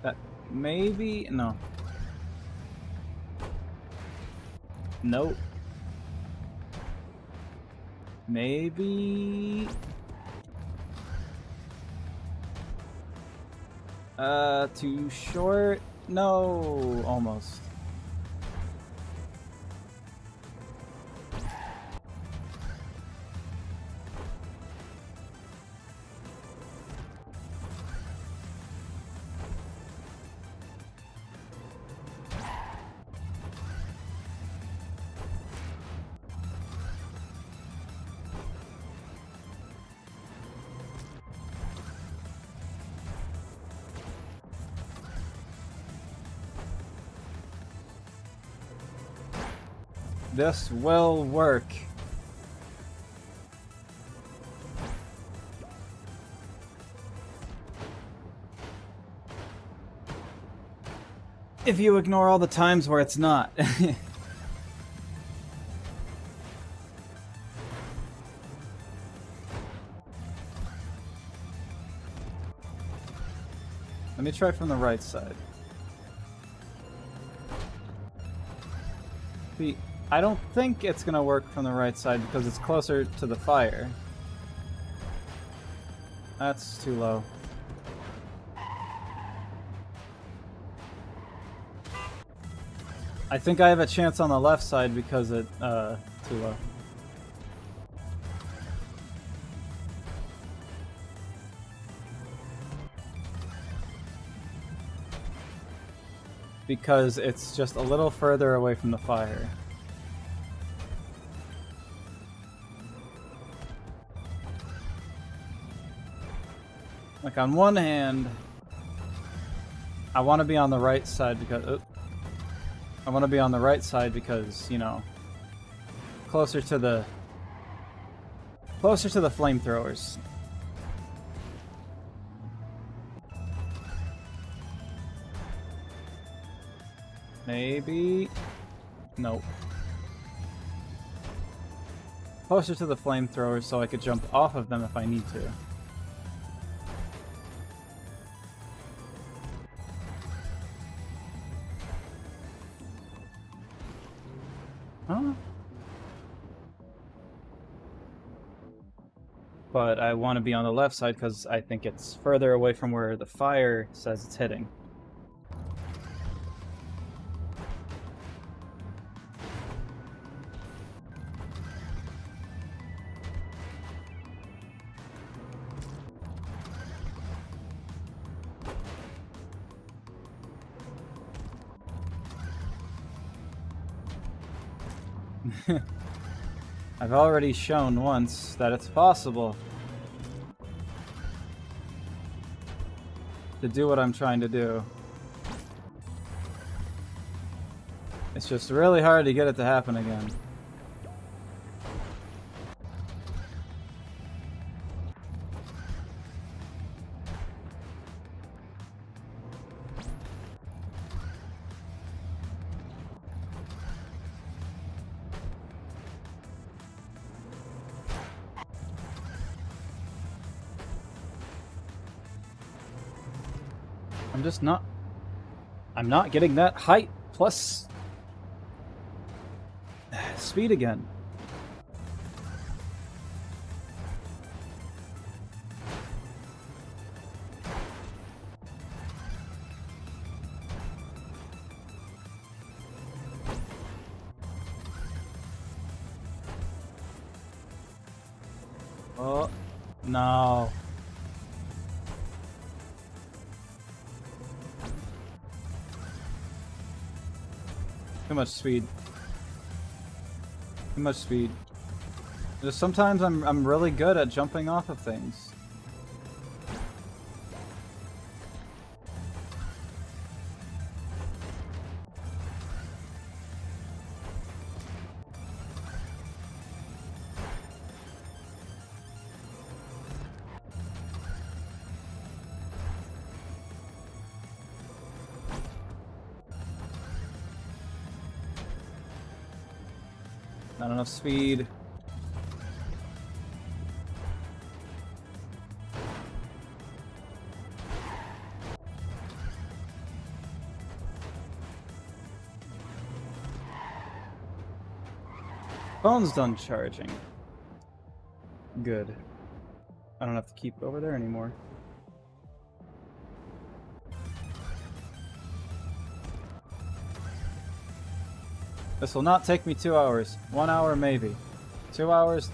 That maybe? No. Nope. Maybe... too short? No, almost. This will work. If you ignore all the times where it's not. Let me try from the right side. See, I don't think it's gonna work from the right side because it's closer to the fire. That's too low. I think I have a chance on the left side because it, too low. Because it's just a little further away from the fire. Like on one hand, I want to be on the right side because I want to be on the right side because, you know, closer to the flamethrowers. Maybe. Nope. Closer to the flamethrowers so I could jump off of them if I need to. Huh? But I want to be on the left side because I think it's further away from where the fire says it's hitting. I've already shown once that it's possible to do what I'm trying to do. It's just really hard to get it to happen again. I'm not getting that height plus speed again. Oh, no. Too much speed. Too much speed. Just sometimes I'm really good at jumping off of things. Not enough speed. Phone's done charging. Good. I don't have to keep over there anymore. This will not take me 2 hours. 1 hour maybe. 2 hours?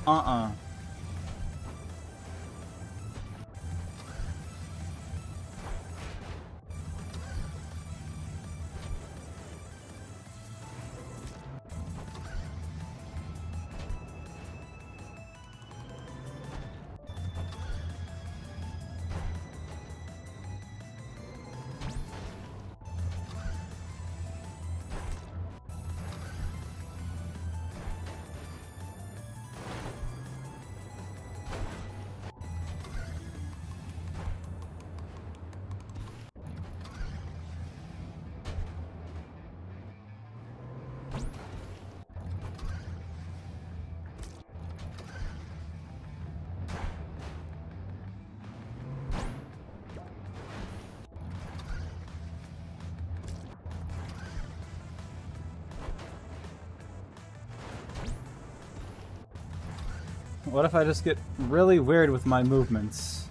What if I just get really weird with my movements?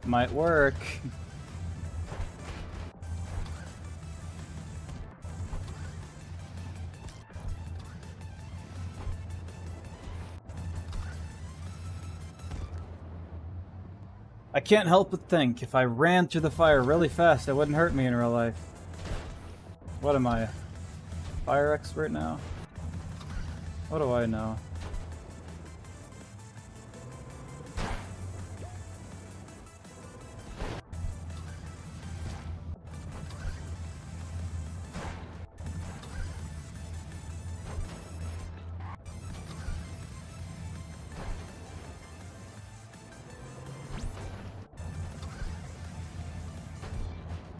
Might work. I can't help but think if I ran through the fire really fast, it wouldn't hurt me in real life. What am I? Fire expert now? What do I know?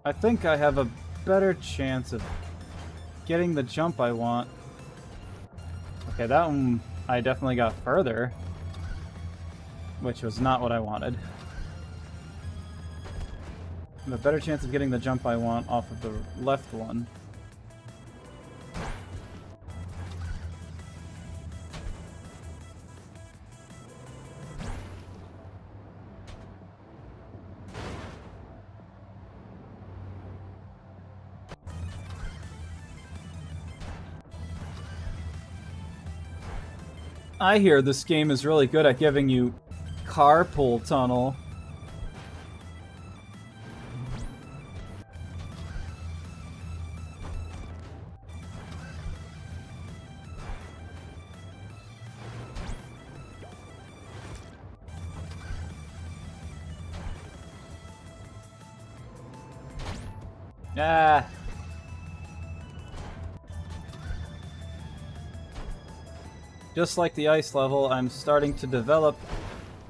I think I have a better chance of getting the jump I want. Okay, that one I definitely got further, which was not what I wanted. I have a better chance of getting the jump I want off of the left one. I hear this game is really good at giving you carpool tunnel. Ah! Just like the ice level, I'm starting to develop...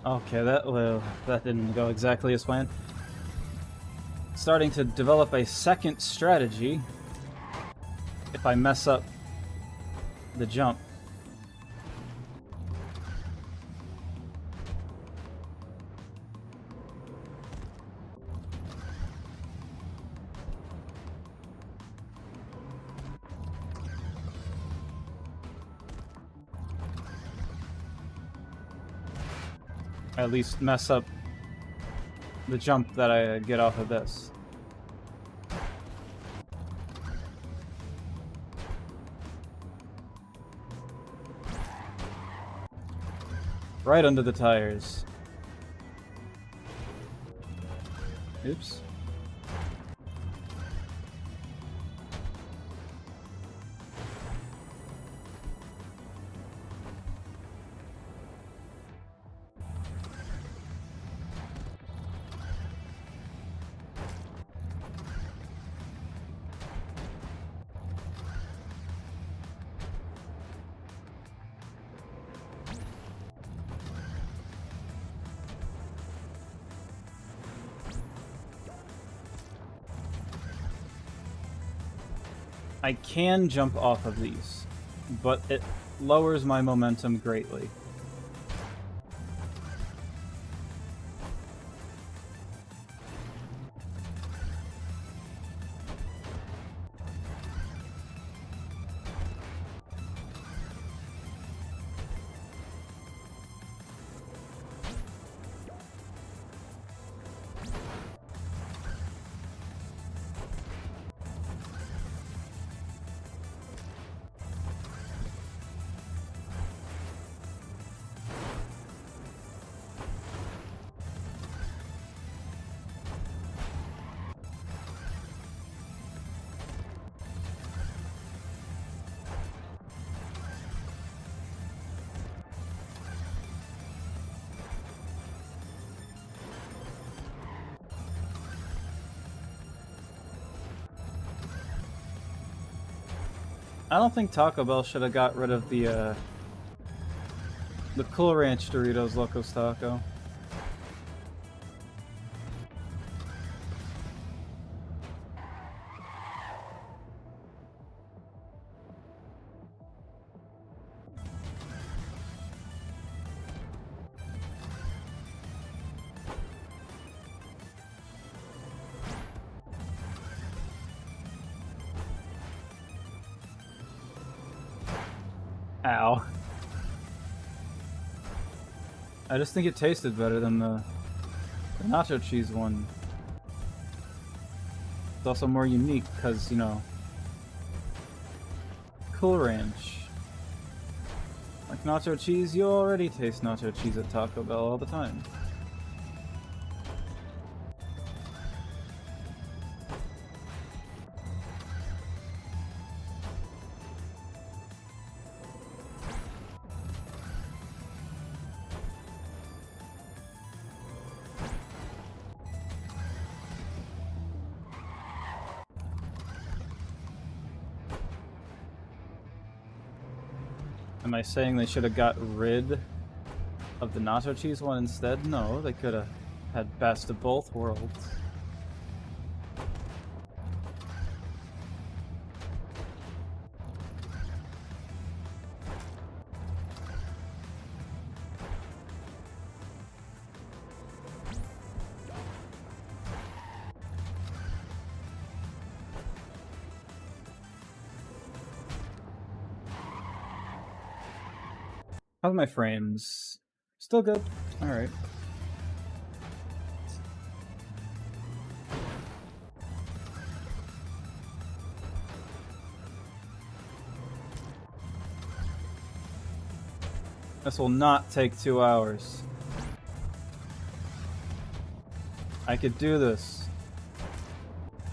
Okay, that didn't go exactly as planned. Starting to develop a second strategy if I mess up the jump. At least mess up the jump that I get off of this. Right under the tires. Oops. I can jump off of these, but it lowers my momentum greatly. I don't think Taco Bell should have got rid of the Cool Ranch Doritos Locos Taco. Ow. I just think it tasted better than the nacho cheese one. It's also more unique because, you know, Cool Ranch. Like nacho cheese, you already taste nacho cheese at Taco Bell all the time. Am I saying they should have got rid of the nacho cheese one instead? No, they could have had best of both worlds. How's my frames? Still good. Alright. This will not take 2 hours. I could do this.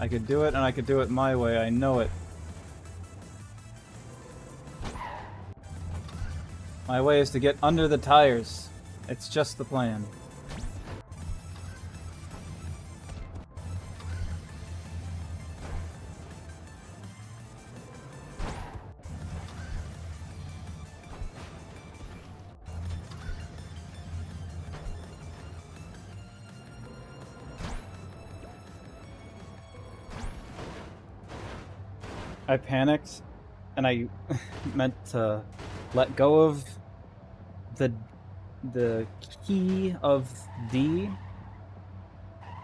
I could do it, and I could do it my way. I know it. My way is to get under the tires. It's just the plan. I panicked, and I meant to let go of the key of D,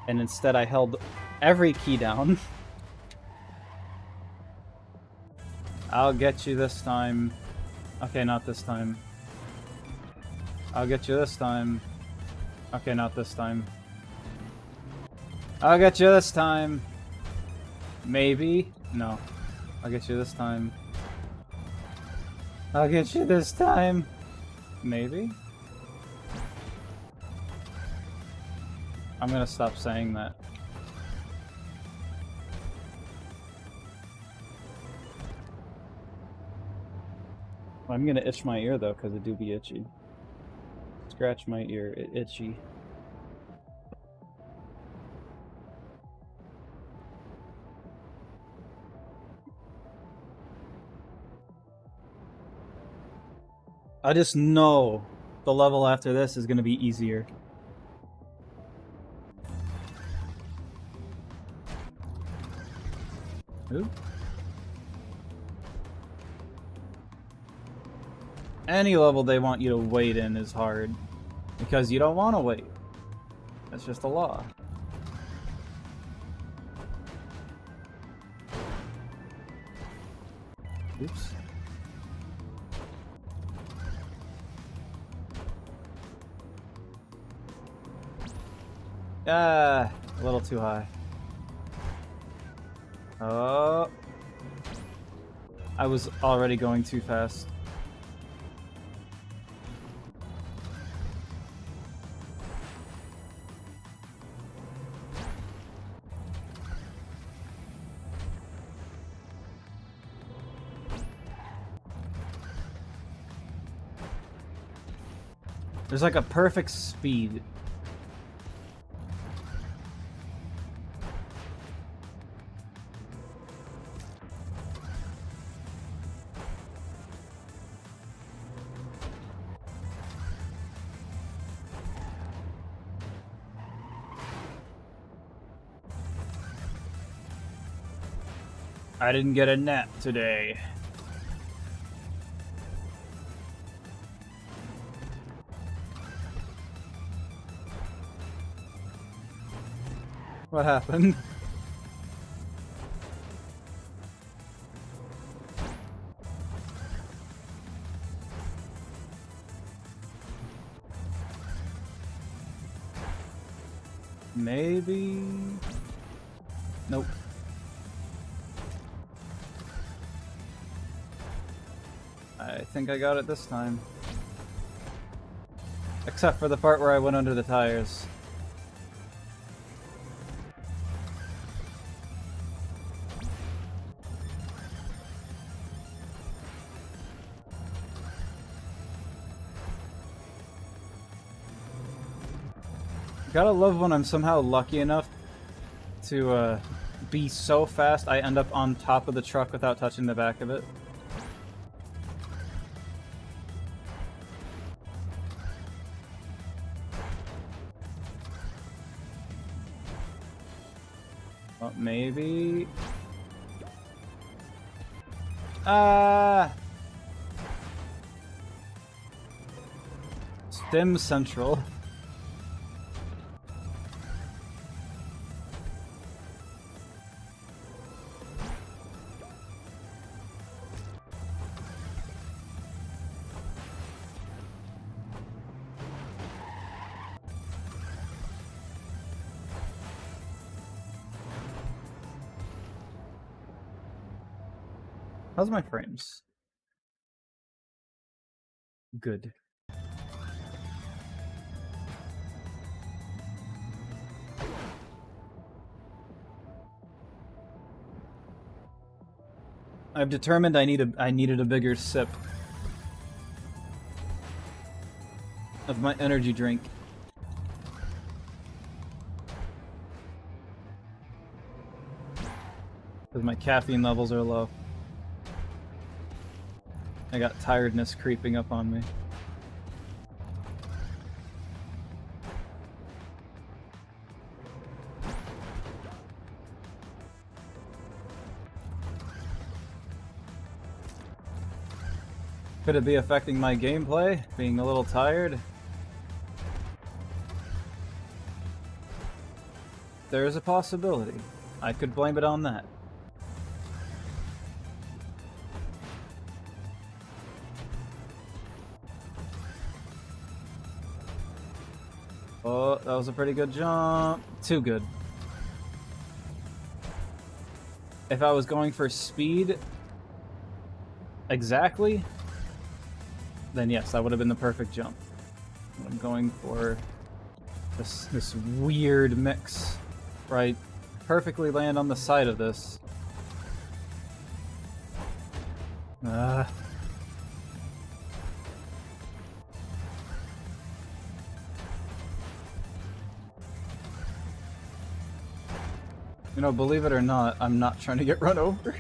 and instead I held every key down. I'll get you this time. Okay, not this time. I'll get you this time. Okay, not this time. I'll get you this time. Maybe? No. I'll get you this time. I'll get you this time. Maybe? I'm gonna stop saying that. I'm gonna itch my ear though, because it do be itchy. Scratch my ear, itchy. I just know the level after this is gonna be easier. Who? Any level they want you to wait in is hard. Because you don't want to wait. That's just a law. Oops. Ah, a little too high. Oh. I was already going too fast. There's like a perfect speed. I didn't get a nap today. What happened? Maybe... Nope. I think I got it this time. Except for the part where I went under the tires. Gotta love when I'm somehow lucky enough to be so fast I end up on top of the truck without touching the back of it. Well, maybe... Stim Central. How's my frames? Good. I've determined I needed a bigger sip of my energy drink. Because my caffeine levels are low. I got tiredness creeping up on me. Could it be affecting my gameplay? Being a little tired? There is a possibility. I could blame it on that. Oh, that was a pretty good jump. Too good. If I was going for speed exactly, then yes, that would have been the perfect jump. I'm going for this weird mix, right? Perfectly land on the side of this. You know, believe it or not, I'm not trying to get run over.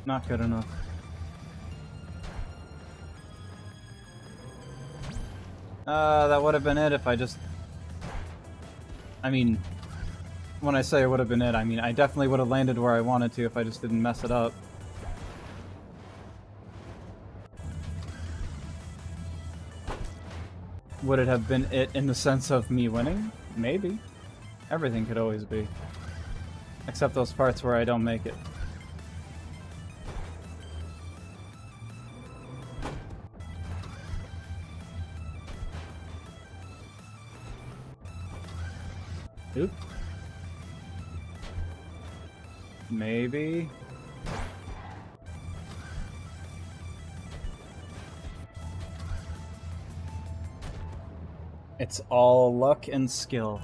Not good enough. That would have been it if I just... I mean, when I say it would have been it, I mean I definitely would have landed where I wanted to if I just didn't mess it up. Would it have been it in the sense of me winning? Maybe. Everything could always be. Except those parts where I don't make it. Oop. Maybe. It's all luck and skill.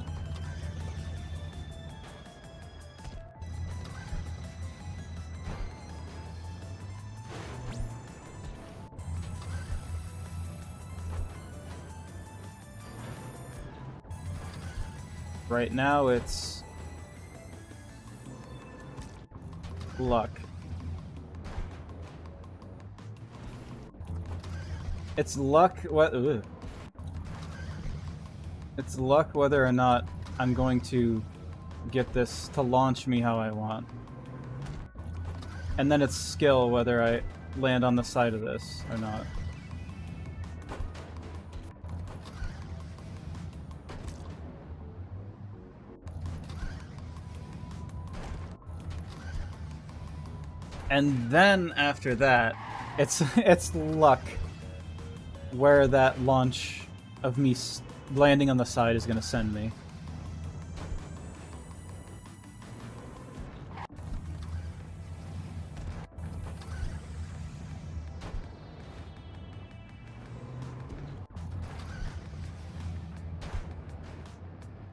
Right now it's luck. It's luck what It's luck whether or not I'm going to get this to launch me how I want. And then it's skill whether I land on the side of this or not. And then after that, it's luck where that launch of me landing on the side is gonna send me.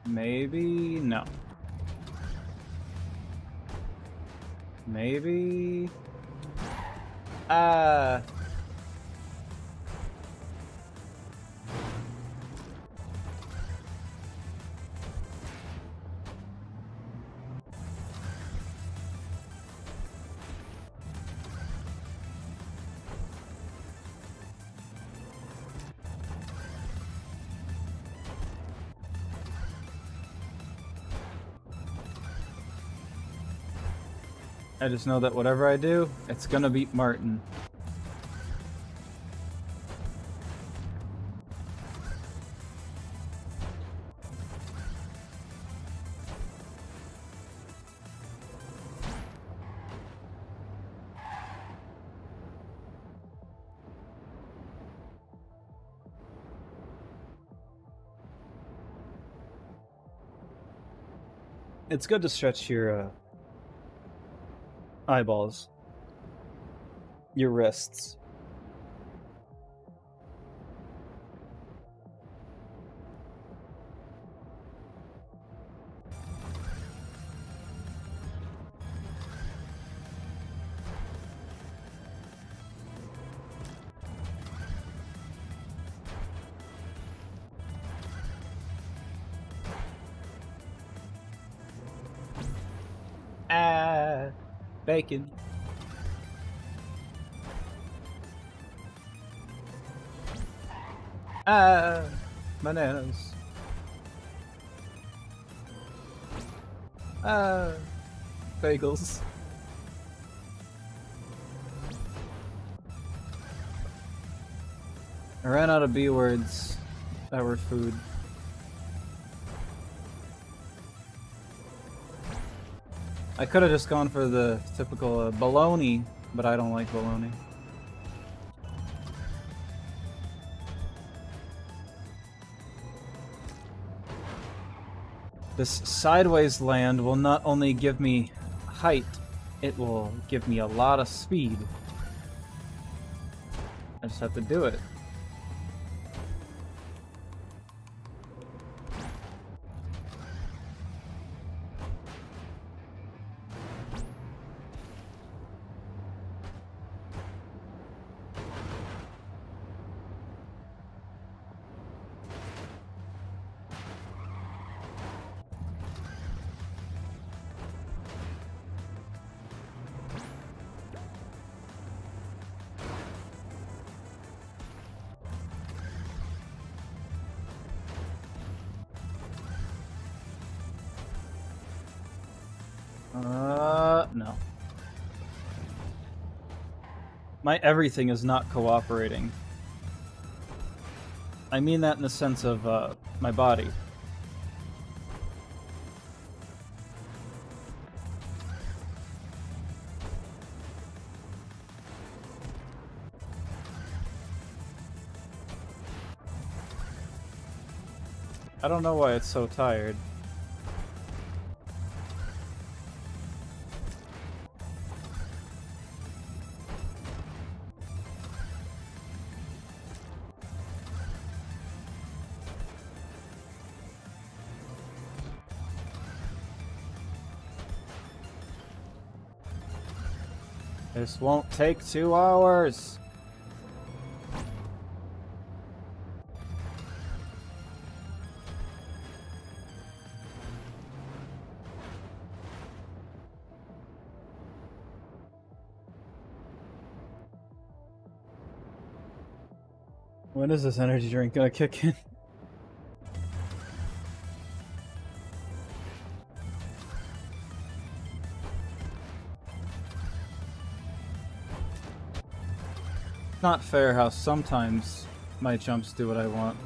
Maybe no. Maybe I just know that whatever I do, it's gonna beat Martin. It's good to stretch your eyeballs, your wrists. Bacon. Bananas. Bagels. I ran out of B words that were food. I could have just gone for the typical bologna, but I don't like bologna. This sideways land will not only give me height, it will give me a lot of speed. I just have to do it. No. My everything is not cooperating. I mean that in the sense of, my body. I don't know why it's so tired. This won't take 2 hours. When is this energy drink gonna kick in? Not fair how sometimes my jumps do what I want.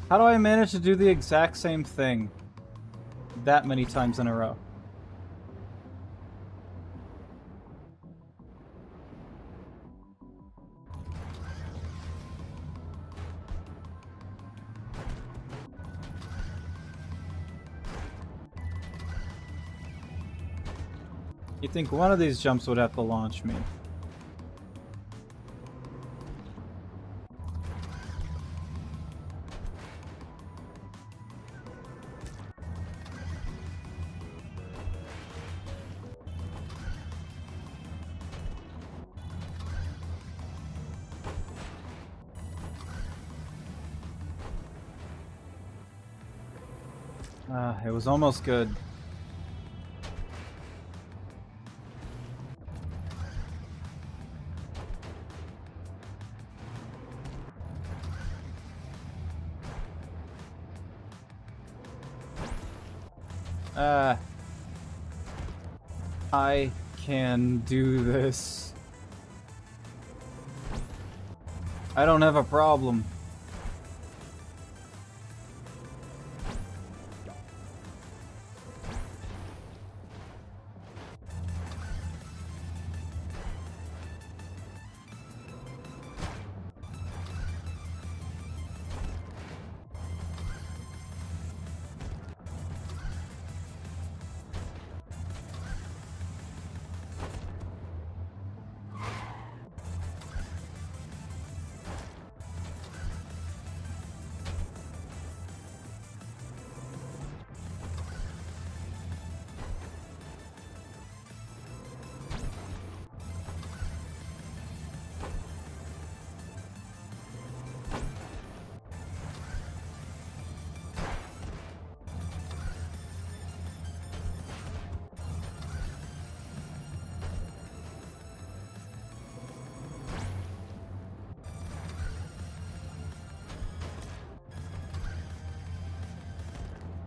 How do I manage to do the exact same thing that many times in a row? You'd think one of these jumps would have to launch me. It was almost good. I can do this. I don't have a problem.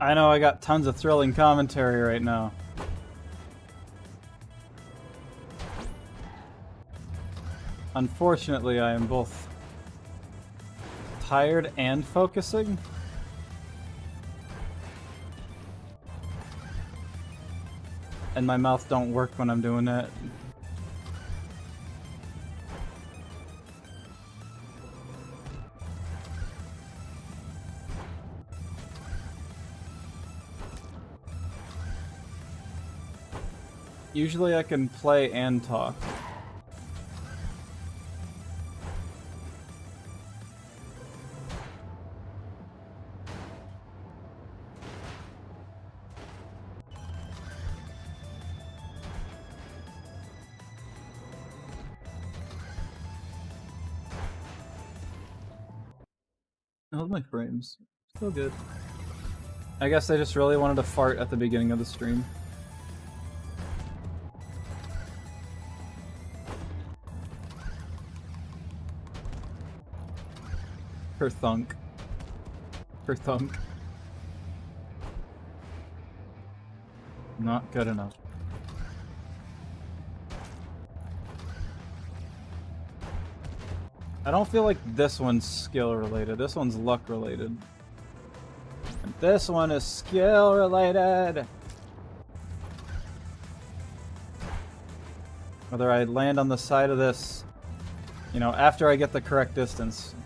I know I got tons of thrilling commentary right now. Unfortunately, I am both tired and focusing. And my mouth don't work when I'm doing that. Usually I can play and talk. I love my frames. So good. I guess I just really wanted to fart at the beginning of the stream. Kerthunk. Kerthunk. Not good enough. I don't feel like this one's skill related. This one's luck related. And this one is skill related. Whether I land on the side of this, you know, after I get the correct distance.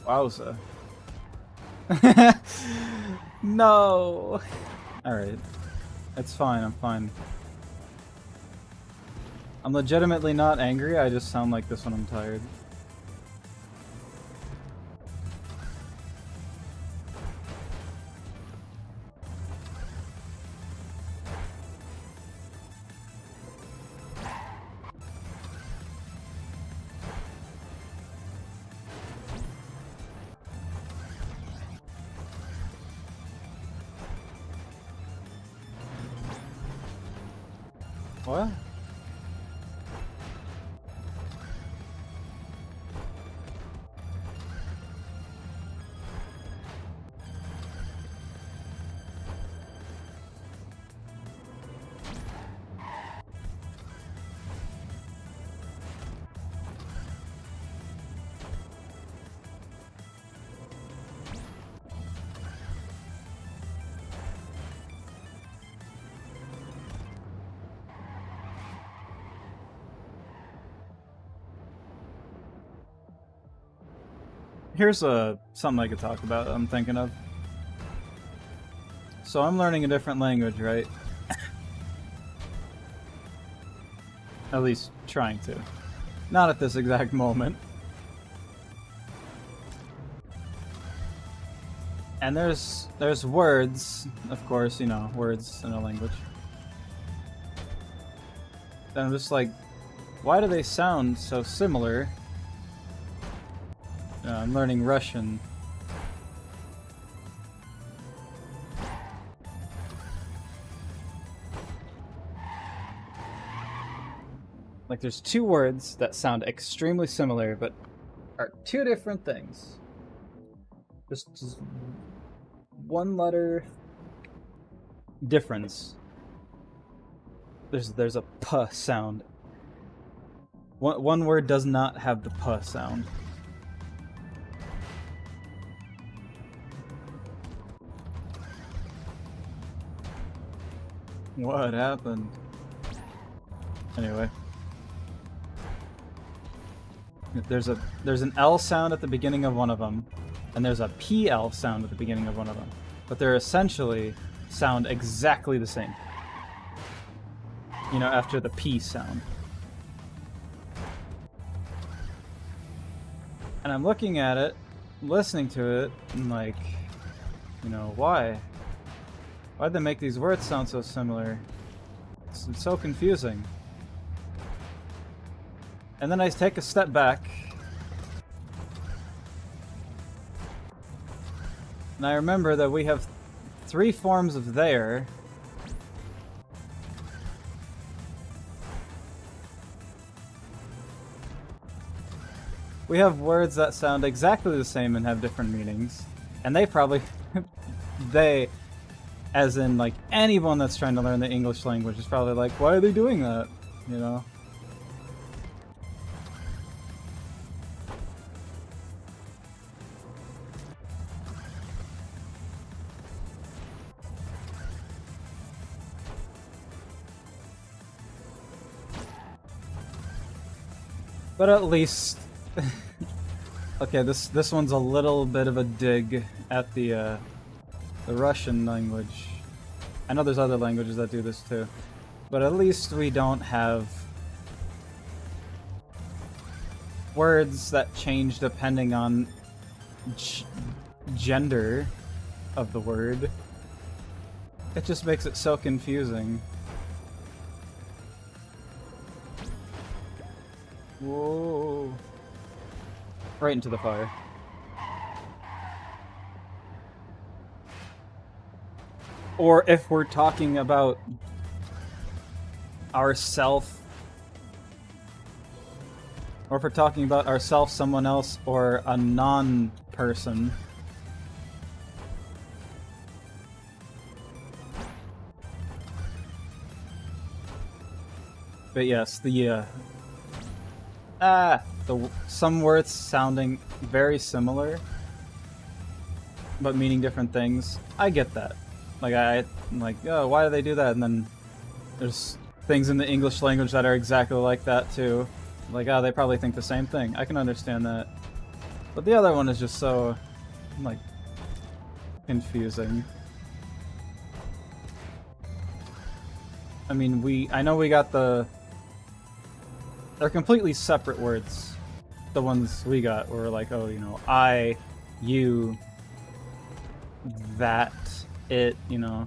Wowza. No. Alright. It's fine, I'm fine. I'm legitimately not angry, I just sound like this when I'm tired. What? Here's something I could talk about I'm thinking of. So I'm learning a different language, right? At least trying to. Not at this exact moment. And there's words, of course, you know, words in a language. And I'm just like, why do they sound so similar? I'm learning Russian. Like, there's two words that sound extremely similar, but are two different things. Just one letter difference. There's a p sound. One word does not have the p sound. What happened? Anyway. There's an L sound at the beginning of one of them, and there's a PL sound at the beginning of one of them. But they're essentially sound exactly the same. You know, after the P sound. And I'm looking at it, listening to it, and like, you know, why? Why'd they make these words sound so similar? It's so confusing. And then I take a step back. And I remember that we have three forms of there. We have words that sound exactly the same and have different meanings. And they probably... they, as in, like, anyone that's trying to learn the English language is probably like, why are they doing that? You know? But at least... okay, this one's a little bit of a dig at the Russian language. I know there's other languages that do this too. But at least we don't have words that change depending on gender of the word. It just makes it so confusing. Whoa. Right into the fire. Or if we're talking about ourself, or if we're talking about ourself, someone else, or a non-person. But yes, some words sounding very similar, but meaning different things. I get that. Like, I'm like, oh, why do they do that? And then there's things in the English language that are exactly like that, too. Like, oh, they probably think the same thing. I can understand that. But the other one is just so, like, confusing. I mean, I know we got they're completely separate words. The ones we got were like, oh, you know, I, you, that, it, you know.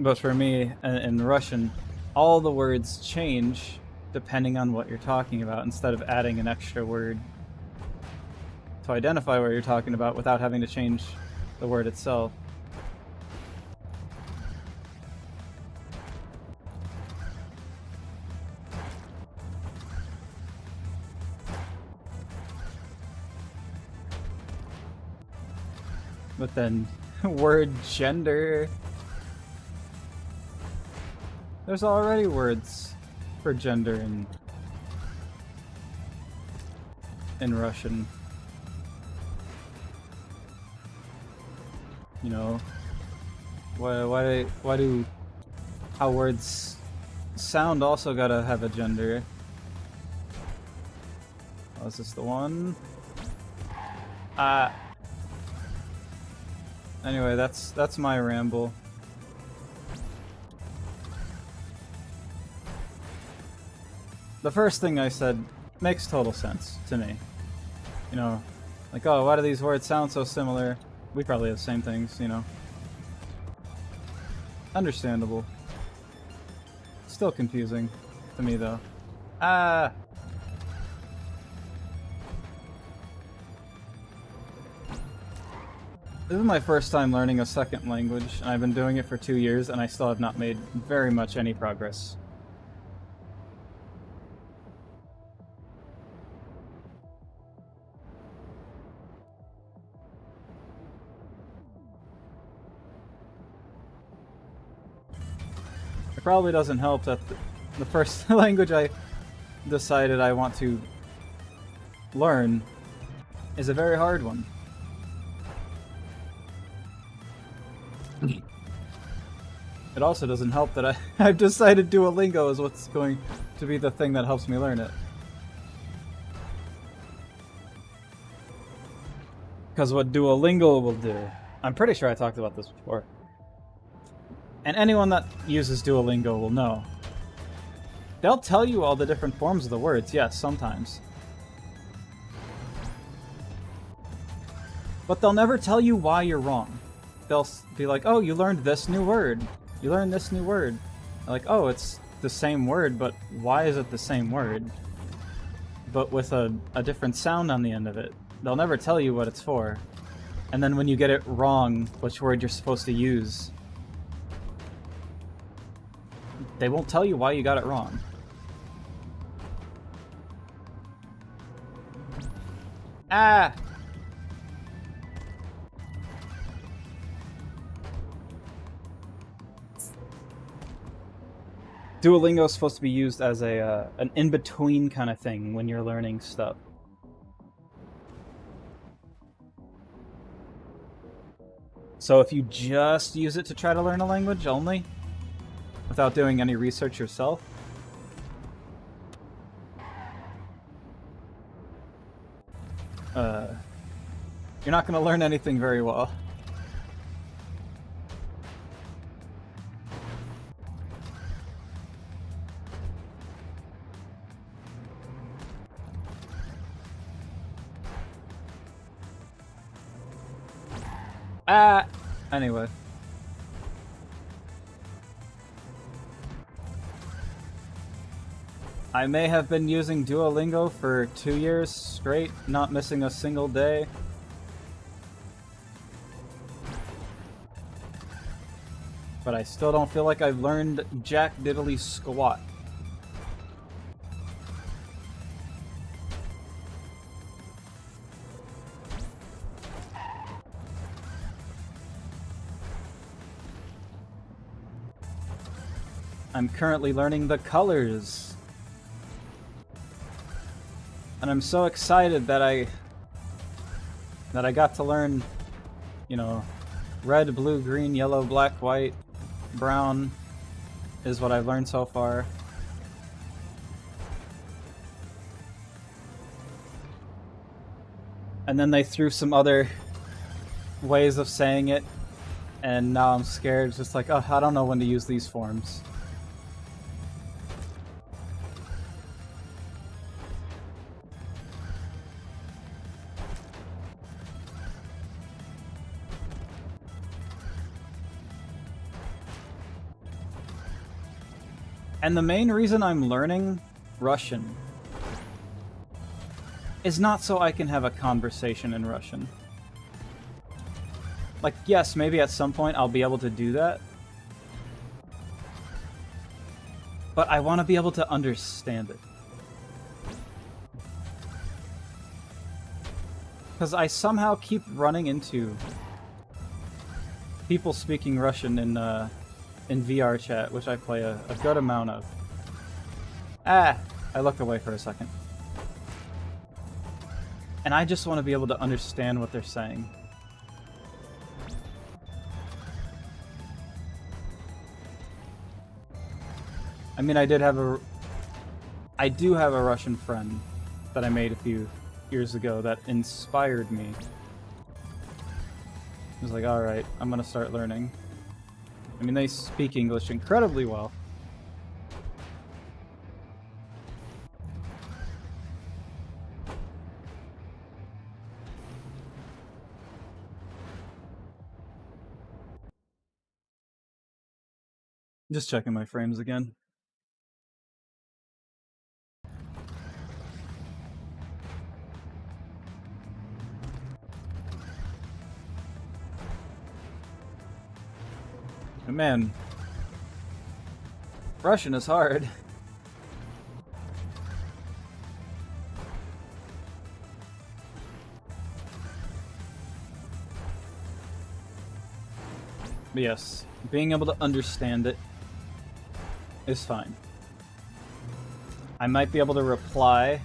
But for me, in Russian, all the words change depending on what you're talking about, instead of adding an extra word to identify what you're talking about without having to change the word itself. But then, word gender. There's already words for gender in Russian. You know, why do how words sound also gotta have a gender? Oh, is this the one? Anyway, that's my ramble. The first thing I said makes total sense to me. You know, like, oh, why do these words sound so similar? We probably have the same things, you know. Understandable. Still confusing to me, though. This is my first time learning a second language, and I've been doing it for 2 years, and I still have not made very much any progress. It probably doesn't help that the first language I decided I want to learn is a very hard one. It also doesn't help that I've decided Duolingo is what's going to be the thing that helps me learn it. Because what Duolingo will do... I'm pretty sure I talked about this before. And anyone that uses Duolingo will know. They'll tell you all the different forms of the words, yes, sometimes. But they'll never tell you why you're wrong. They'll be like, oh, you learned this new word. You learned this new word. Like, oh, it's the same word, but why is it the same word? But with a different sound on the end of it. They'll never tell you what it's for. And then when you get it wrong, which word you're supposed to use, they won't tell you why you got it wrong. Ah! Duolingo is supposed to be used as a an in-between kind of thing when you're learning stuff. So if you just use it to try to learn a language only, without doing any research yourself, you're not going to learn anything very well. Anyway. I may have been using Duolingo for 2 years straight, not missing a single day. But I still don't feel like I've learned jack diddly squat. I'm currently learning the colors. And I'm so excited that I got to learn, you know, red, blue, green, yellow, black, white, brown is what I've learned so far. And then they threw some other ways of saying it, and now I'm scared, just like, oh, I don't know when to use these forms. And the main reason I'm learning Russian is not so I can have a conversation in Russian. Like, yes, maybe at some point I'll be able to do that. But I want to be able to understand it. Because I somehow keep running into people speaking Russian in VR chat, which I play a good amount of. I looked away for a second. And I just want to be able to understand what they're saying. I mean, I do have a Russian friend that I made a few years ago that inspired me. I was like, alright, I'm gonna start learning. I mean, they speak English incredibly well. Just checking my frames again. Man, Russian is hard. But yes, being able to understand it is fine. I might be able to reply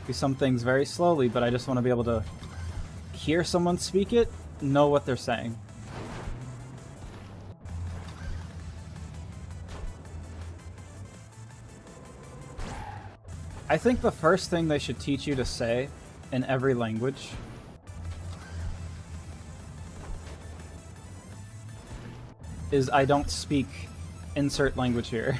to some things very slowly, but I just want to be able to hear someone speak it, know what they're saying. I think the first thing they should teach you to say in every language is I don't speak insert language here.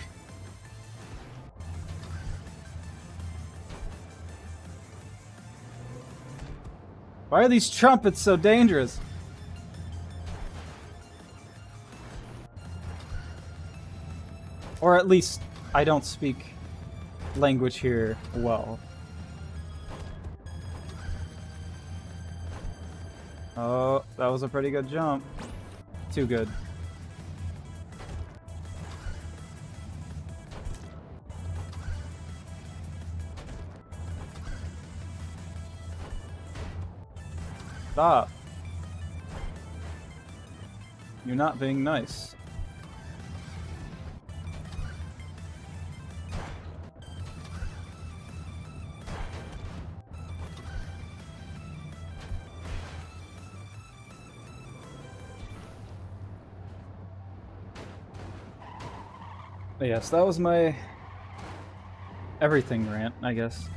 Why are these trumpets so dangerous? Or at least I don't speak language here well. Oh, that was a pretty good jump. Too good. Stop. You're not being nice. But yes, that was my everything rant, I guess.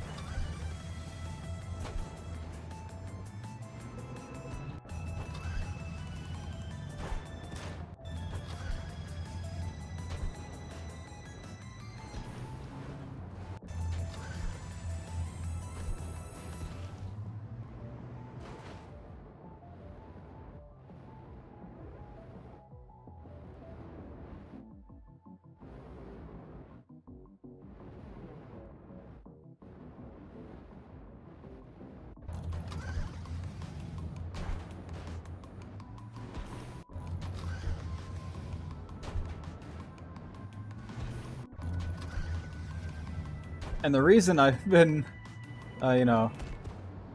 And the reason I've been, you know,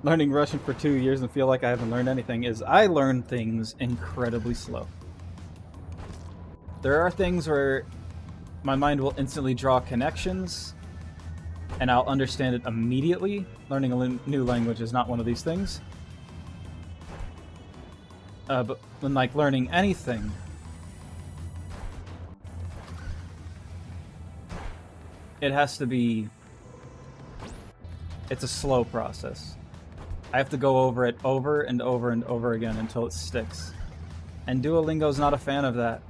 learning Russian for 2 years and feel like I haven't learned anything is I learn things incredibly slow. There are things where my mind will instantly draw connections and I'll understand it immediately. Learning a new language is not one of these things. But when like learning anything, it has to be... It's a slow process. I have to go over it over and over and over again until it sticks. And Duolingo's not a fan of that.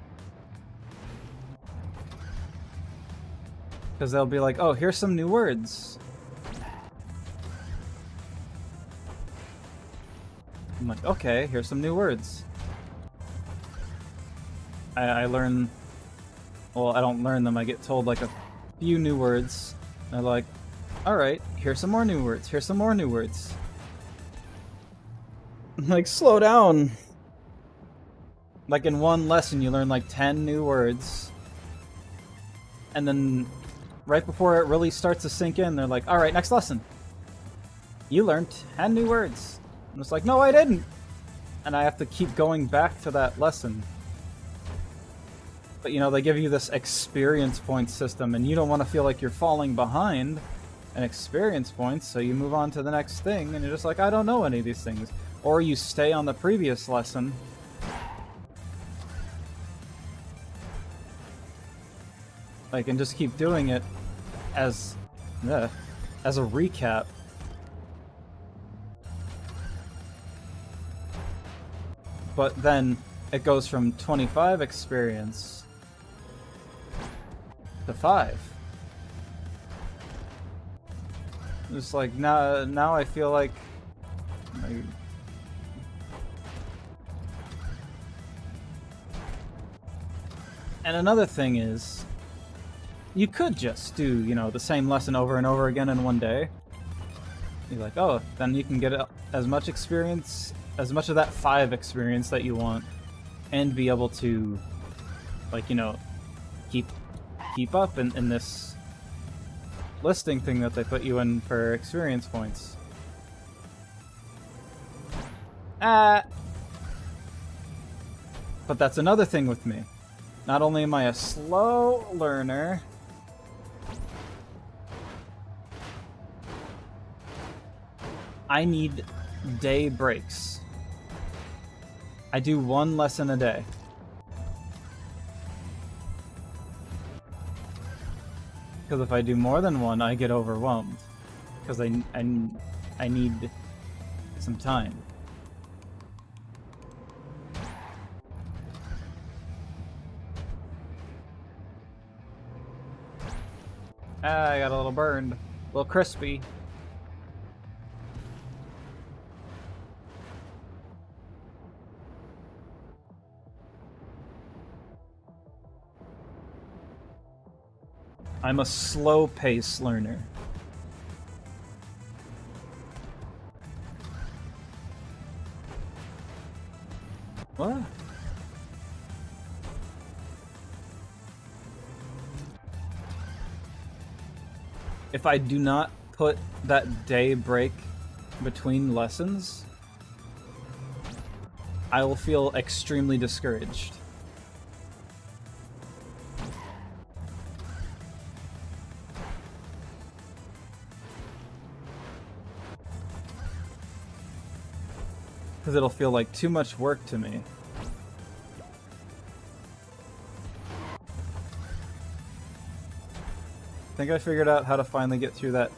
Because they'll be like, oh, here's some new words. I'm like, okay, here's some new words. I learn... Well, I don't learn them, I get told like a few new words. And I'm like, alright, here's some more new words, here's some more new words. Like, slow down. Like, in one lesson you learn like 10 new words. And then, right before it really starts to sink in, they're like, alright, next lesson. You learned 10 new words. And it's like, no, I didn't! And I have to keep going back to that lesson. But, you know, they give you this experience point system, and you don't want to feel like you're falling behind in experience points, so you move on to the next thing, and you're just like, I don't know any of these things. Or you stay on the previous lesson. Like, and just keep doing it as a recap. But then it goes from 25 experience to 5. Just like now I feel like and another thing is you could just do, you know, the same lesson over and over again in one day. You're like, oh, then you can get as much experience, as much of that 5 experience that you want, and be able to, like, you know, keep up in this listing thing that they put you in for experience points. But that's another thing with me. Not only am I a slow learner, I need day breaks. I do 1 lesson a day. Because if I do more than 1, I get overwhelmed. Because I need some time. I got a little burned. A little crispy. I'm a slow pace learner. What? If I do not put that day break between lessons, I will feel extremely discouraged. Because it'll feel like too much work to me. I think I figured out how to finally get through that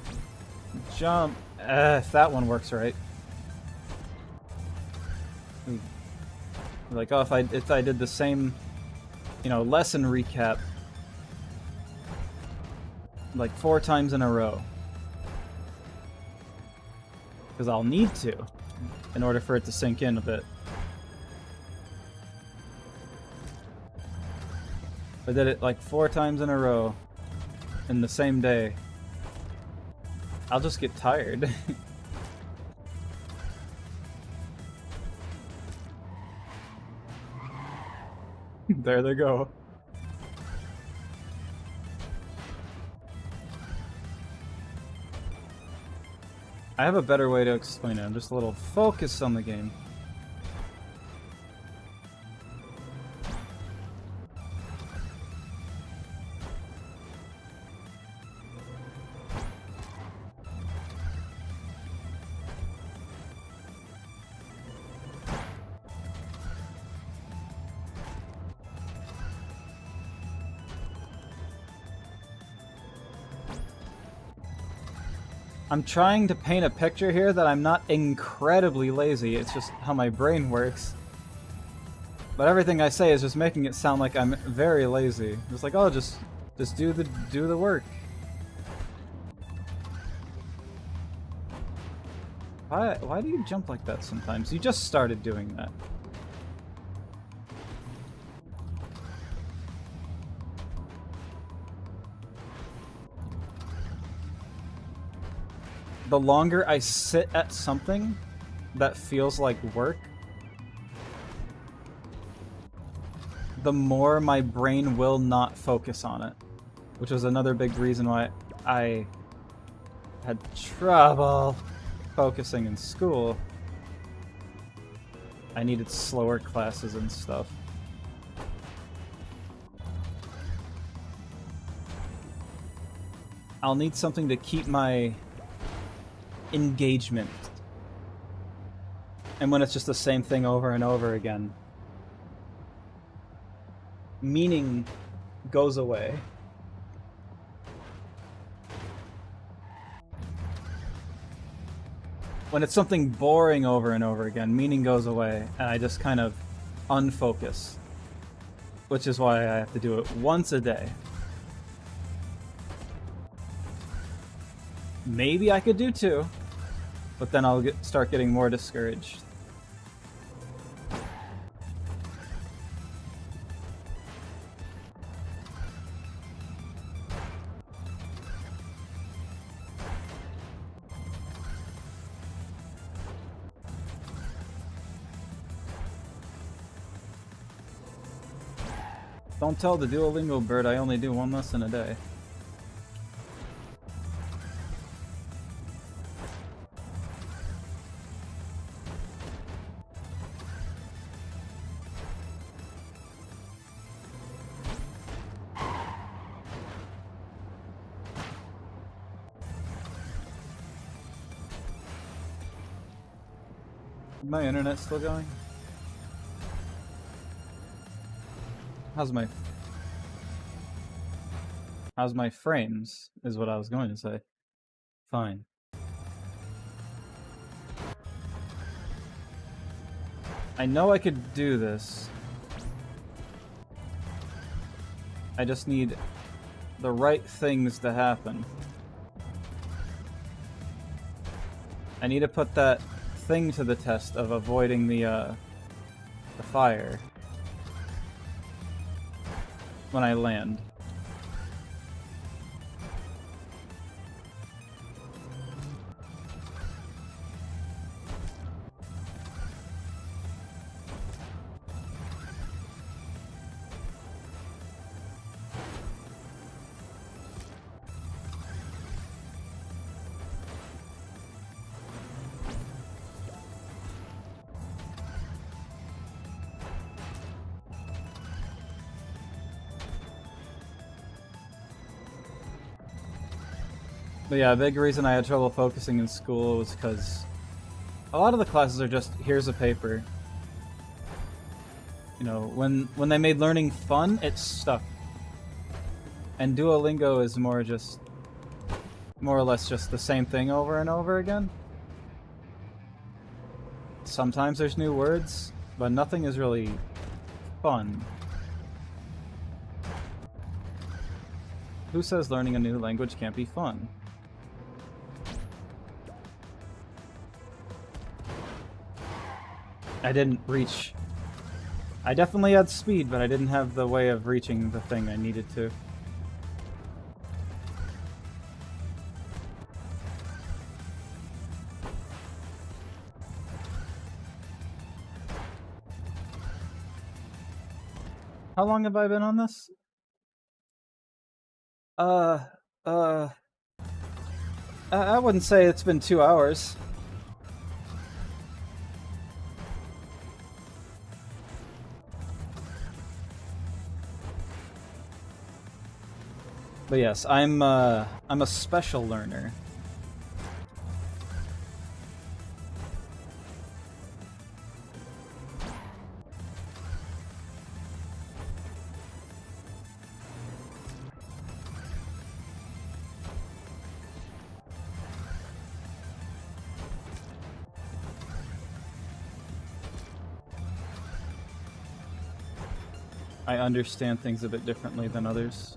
jump. If that one works right. Like, oh, if I did the same, you know, lesson recap like 4 times in a row. Because I'll need to in order for it to sink in a bit. I did it like 4 times in a row in the same day. I'll just get tired. There they go. I have a better way to explain it. I'm just a little focused on the game. I'm trying to paint a picture here that I'm not incredibly lazy, it's just how my brain works. But everything I say is just making it sound like I'm very lazy. It's like, oh, just do the work. Why do you jump like that sometimes? You just started doing that. The longer I sit at something that feels like work, the more my brain will not focus on it. Which was another big reason why I had trouble focusing in school. I needed slower classes and stuff. I'll need something to keep my engagement. And when it's just the same thing over and over again, meaning goes away. When it's something boring over and over again, meaning goes away, and I just kind of unfocus. Which is why I have to do it once a day. Maybe I could do 2, but then I'll start getting more discouraged. Don't tell the Duolingo bird I only do 1 lesson a day. My internet still going? How's my frames, is what I was going to say. Fine. I know I could do this. I just need the right things to happen. I need to put that thing to the test of avoiding the fire when I land. But yeah, a big reason I had trouble focusing in school was because a lot of the classes are just, here's a paper. You know, when they made learning fun, it stuck. And Duolingo is more or less just the same thing over and over again. Sometimes there's new words, but nothing is really fun. Who says learning a new language can't be fun? I didn't reach... I definitely had speed, but I didn't have the way of reaching the thing I needed to. How long have I been on this? I wouldn't say it's been 2 hours. But yes, I'm a special learner. I understand things a bit differently than others.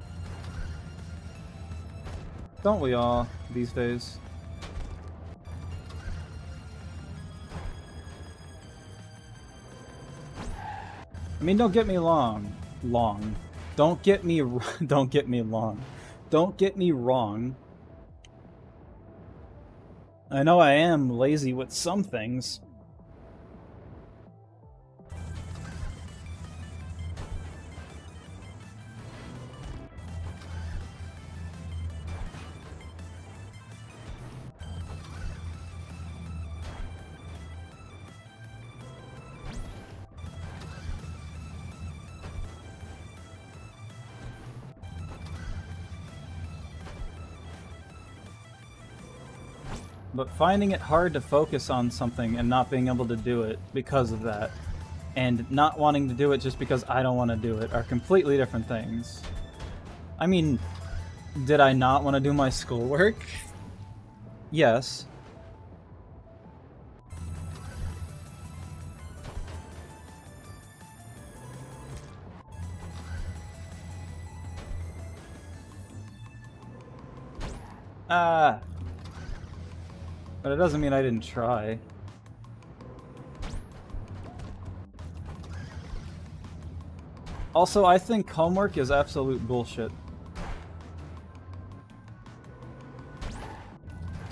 Don't we all, these days? I mean, don't get me wrong. Don't get me don't get me wrong. Don't get me wrong. I know I am lazy with some things. But finding it hard to focus on something and not being able to do it because of that, and not wanting to do it just because I don't want to do it, are completely different things. I mean, did I not want to do my schoolwork? Yes. But it doesn't mean I didn't try. Also, I think homework is absolute bullshit.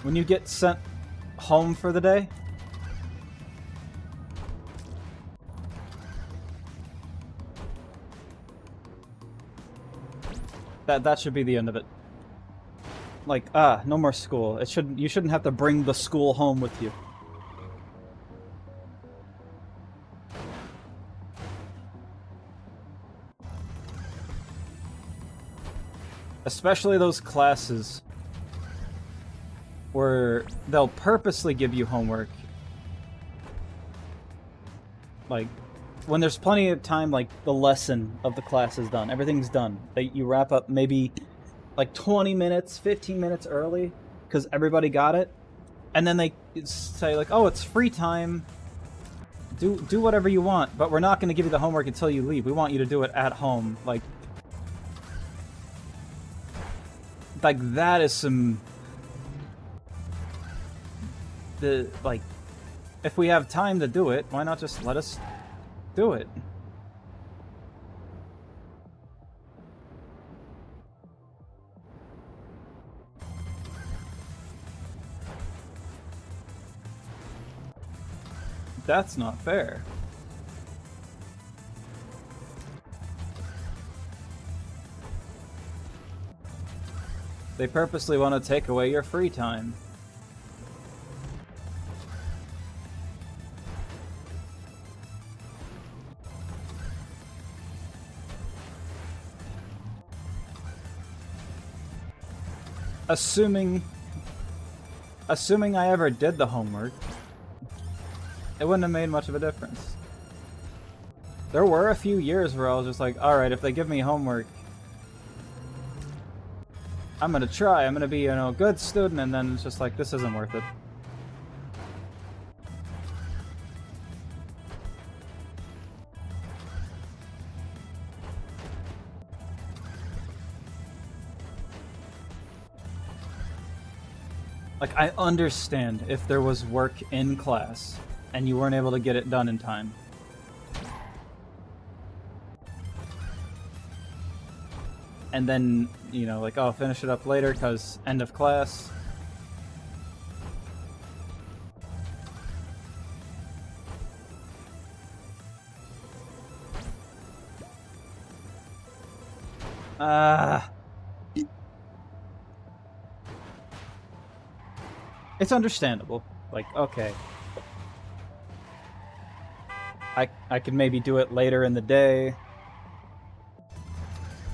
When you get sent home for the day, that should be the end of it. Like, no more school. You shouldn't have to bring the school home with you. Especially those classes where they'll purposely give you homework. Like, when there's plenty of time, like, the lesson of the class is done. Everything's done. You wrap up maybe like 20 minutes, 15 minutes early, because everybody got it. And then they say, like, oh, it's free time. Do whatever you want, but we're not going to give you the homework until you leave. We want you to do it at home. Like that is some... Like, if we have time to do it, why not just let us do it? That's not fair. They purposely want to take away your free time. Assuming assuming I ever did the homework, it wouldn't have made much of a difference. There were a few years where I was just like, alright, if they give me homework, I'm gonna try, I'm gonna be, a good student, and then it's just like, this isn't worth it. Like, I understand if there was work in class and you weren't able to get it done in time. And then, like, oh, finish it up later because end of class. It's understandable. Like, okay. I could maybe do it later in the day.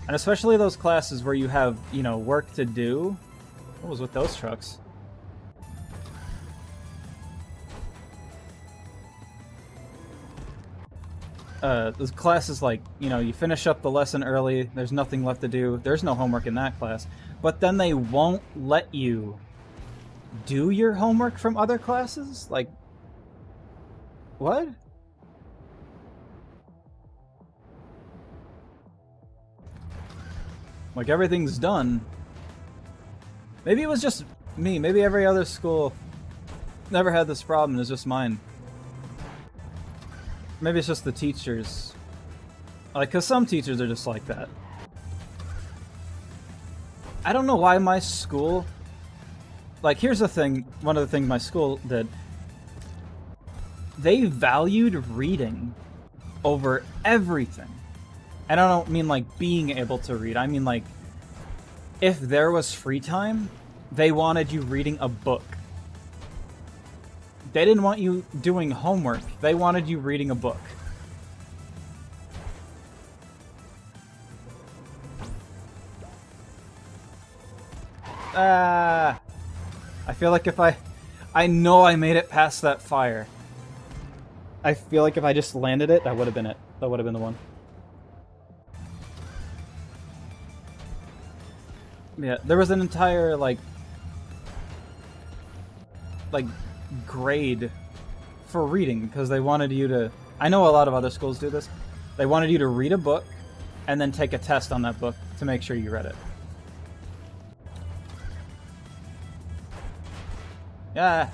And especially those classes where you have, work to do. What was with those trucks? Those classes like, you finish up the lesson early, there's nothing left to do, there's no homework in that class. But then they won't let you do your homework from other classes? Like, what? Like, everything's done. Maybe it was just me. Maybe every other school never had this problem. It's just mine. Maybe it's just the teachers. Like, because some teachers are just like that. I don't know why my school... Like, here's the thing. One of the things my school did. They valued reading over everything. And I don't mean, like, being able to read. I mean, like, if there was free time, they wanted you reading a book. They didn't want you doing homework. They wanted you reading a book. I feel like if I know I made it past that fire. I feel like if I just landed it, that would have been it. That would have been the one. Yeah, there was an entire, like grade for reading, because they wanted you to... I know a lot of other schools do this. They wanted you to read a book, and then take a test on that book to make sure you read it. Yeah.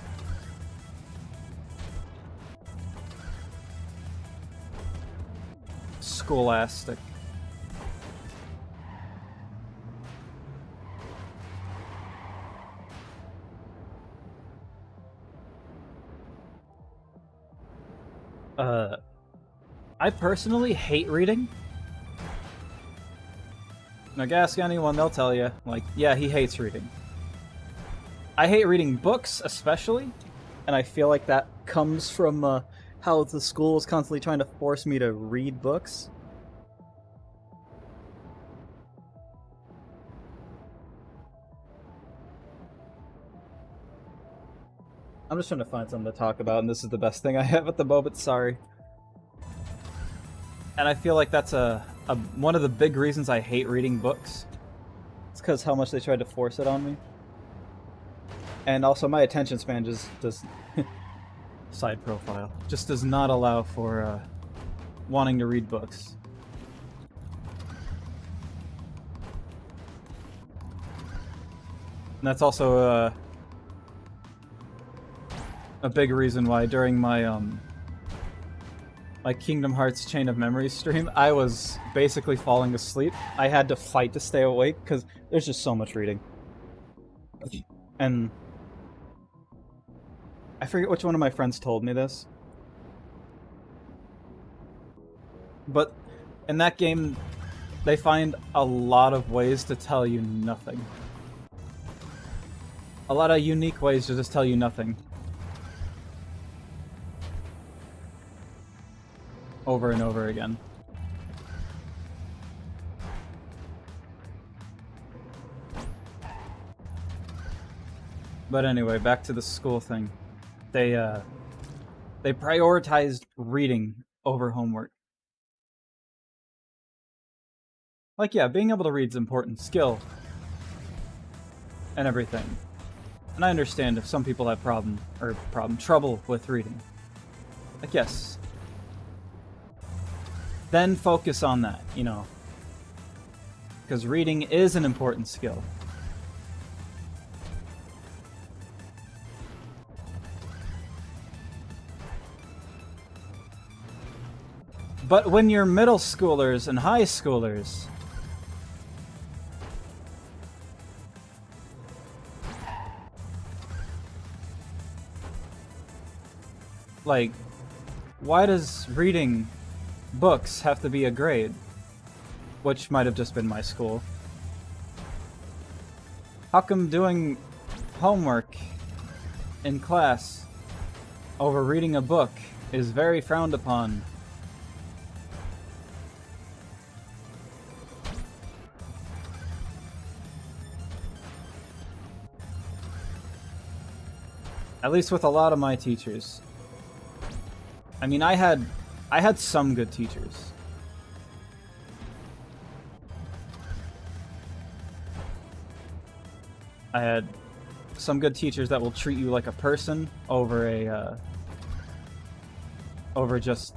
Scholastic. I personally hate reading. Like, ask anyone, they'll tell you, like, yeah, he hates reading. I hate reading books, especially, and I feel like that comes from how the school is constantly trying to force me to read books. I'm just trying to find something to talk about, and this is the best thing I have at the moment, sorry. And I feel like that's one of the big reasons I hate reading books. It's because how much they tried to force it on me. And also my attention span just does... side profile. Just does not allow for wanting to read books. And that's also a big reason why during my my Kingdom Hearts Chain of Memories stream, I was basically falling asleep. I had to fight to stay awake because there's just so much reading. And I forget which one of my friends told me this. But in that game, they find a lot of ways to tell you nothing. A lot of unique ways to just tell you nothing. Over and over again. But anyway, back to the school thing. They prioritized reading over homework. Like, yeah, being able to read is important skill and everything. And I understand if some people have trouble with reading. Like, yes. Then focus on that, you know. Because reading is an important skill. But when you're middle schoolers and high schoolers, like, why does reading books have to be a grade? Which might have just been my school. How come doing homework in class over reading a book is very frowned upon? At least with a lot of my teachers. I mean, I had some good teachers. I had some good teachers that will treat you like a person over over just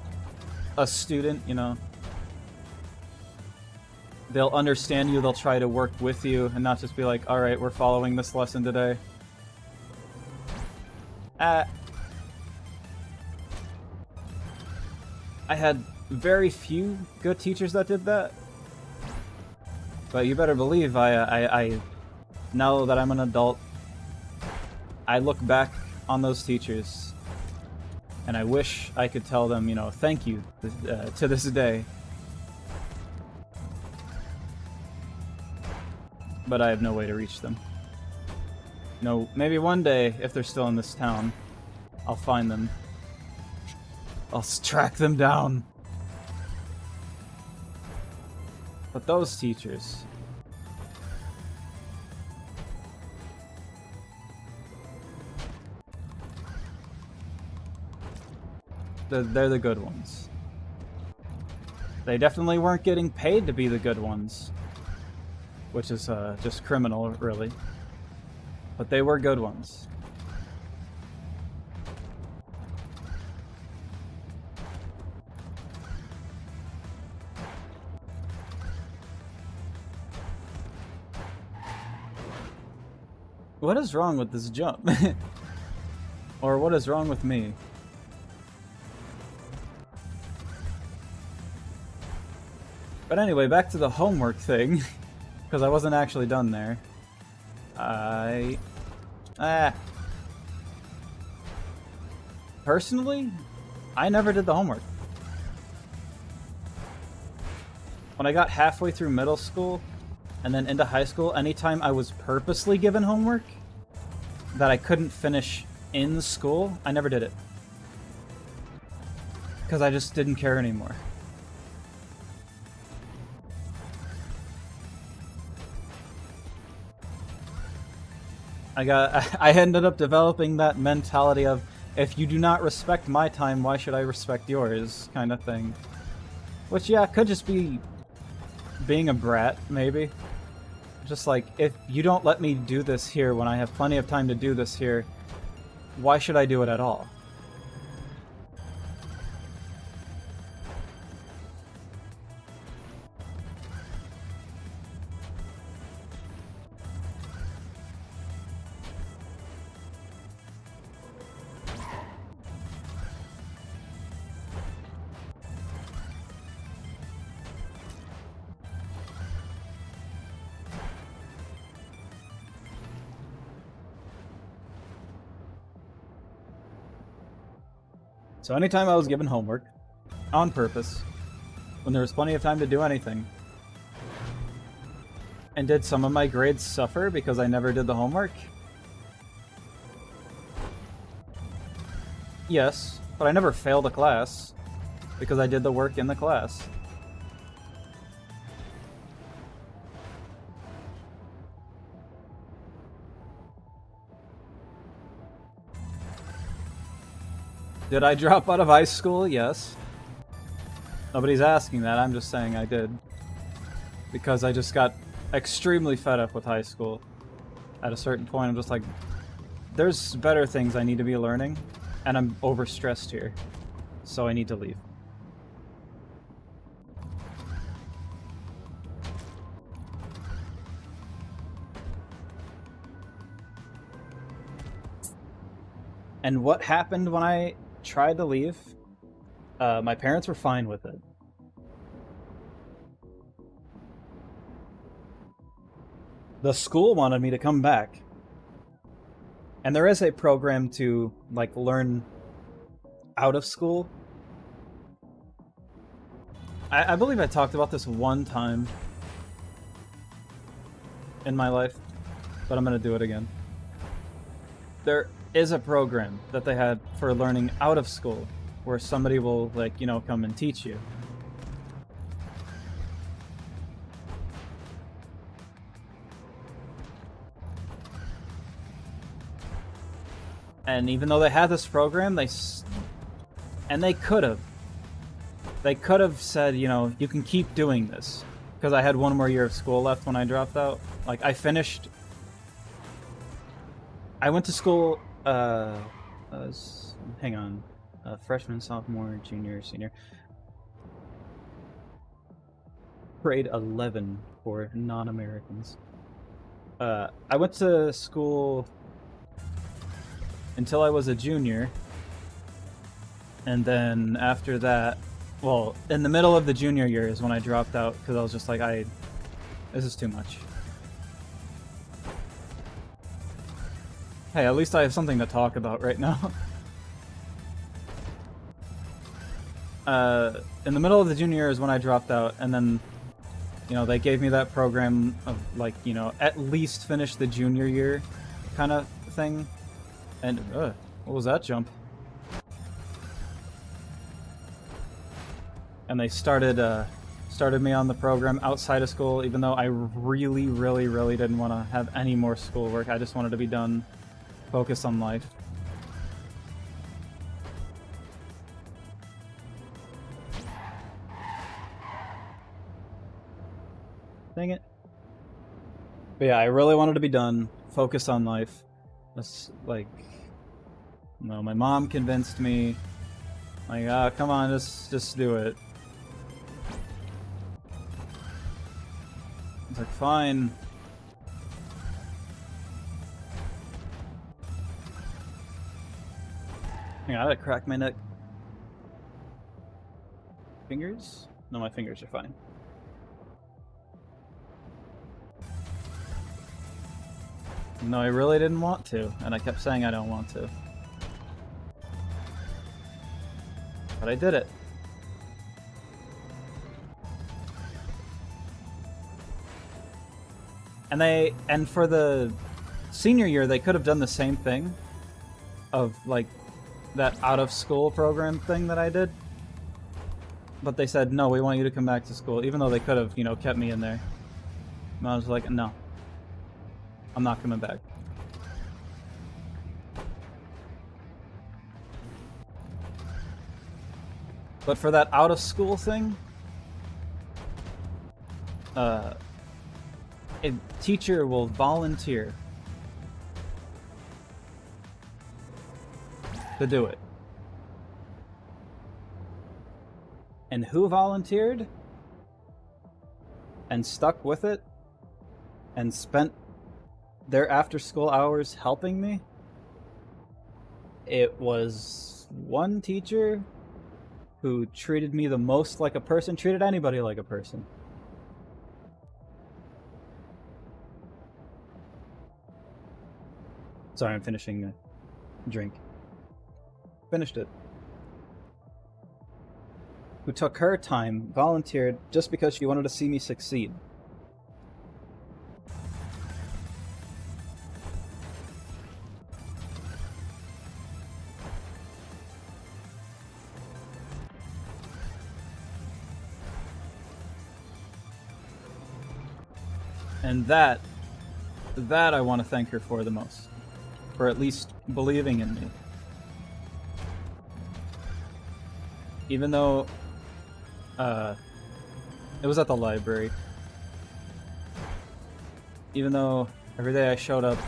a student, you know. They'll understand you, they'll try to work with you, and not just be like, alright, we're following this lesson today. I had very few good teachers that did that. But you better believe I now that I'm an adult, I look back on those teachers and I wish I could tell them, you know, thank you to this day. But I have no way to reach them. No, maybe one day, if they're still in this town, I'll find them. I'll track them down. But those teachers... They're the good ones. They definitely weren't getting paid to be the good ones. Which is just criminal, really. But they were good ones. What is wrong with this jump? Or what is wrong with me? But anyway, back to the homework thing. Because I wasn't actually done there. Personally, I never did the homework. When I got halfway through middle school and then into high school, anytime I was purposely given homework that I couldn't finish in school, I never did it. Because I just didn't care anymore. I ended up developing that mentality of, if you do not respect my time, why should I respect yours, kind of thing. Which, yeah, could just be being a brat, maybe. Just like, if you don't let me do this here when I have plenty of time to do this here, why should I do it at all? So anytime I was given homework, on purpose, when there was plenty of time to do anything, and did some of my grades suffer because I never did the homework? Yes, but I never failed a class, because I did the work in the class. Did I drop out of high school? Yes. Nobody's asking that, I'm just saying I did. Because I just got extremely fed up with high school. At a certain point, I'm just like, there's better things I need to be learning, and I'm overstressed here. So I need to leave. And what happened when I tried to leave? My parents were fine with it. The school wanted me to come back. And there is a program to, like, learn out of school. I believe I talked about this one time in my life, but I'm gonna do it again. There is a program that they had for learning out of school, where somebody will, like, you know, come and teach you. And even though they had this program, they could have said, you know, you can keep doing this. Because I had one more year of school left when I dropped out. Like, I went to school, hang on, freshman, sophomore, junior, senior. Grade 11 for non-Americans. I went to school until I was a junior, and then after that, well, in the middle of the junior year is when I dropped out, because I was just like, this is too much. Hey, at least I have something to talk about right now. In the middle of the junior year is when I dropped out, and then, you know, they gave me that program of, like, you know, at least finish the junior year kind of thing. And, what was that jump? And they started me on the program outside of school, even though I really, really, really didn't want to have any more schoolwork. I just wanted to be done, focus on life. Dang it. But yeah, I really wanted to be done, focus on life. That's like, no, my mom convinced me, like, come on, just do it. It's like, fine. Hang on, I gotta crack my neck. Fingers? No, my fingers are fine. No, I really didn't want to, and I kept saying I don't want to. But I did it. And for the senior year, they could have done the same thing of, like, that out-of-school program thing that I did. But they said, no, we want you to come back to school, even though they could have, you know, kept me in there. And I was like, no. I'm not coming back. But for that out-of-school thing, a teacher will volunteer to do it. And who volunteered and stuck with it and spent their after-school hours helping me? It was one teacher who treated me the most like a person, treated anybody like a person. Sorry, I'm finishing a drink. Finished it. Who took her time, volunteered, just because she wanted to see me succeed. And that I want to thank her for the most. For at least believing in me. even though it was at the library, even though every day I showed up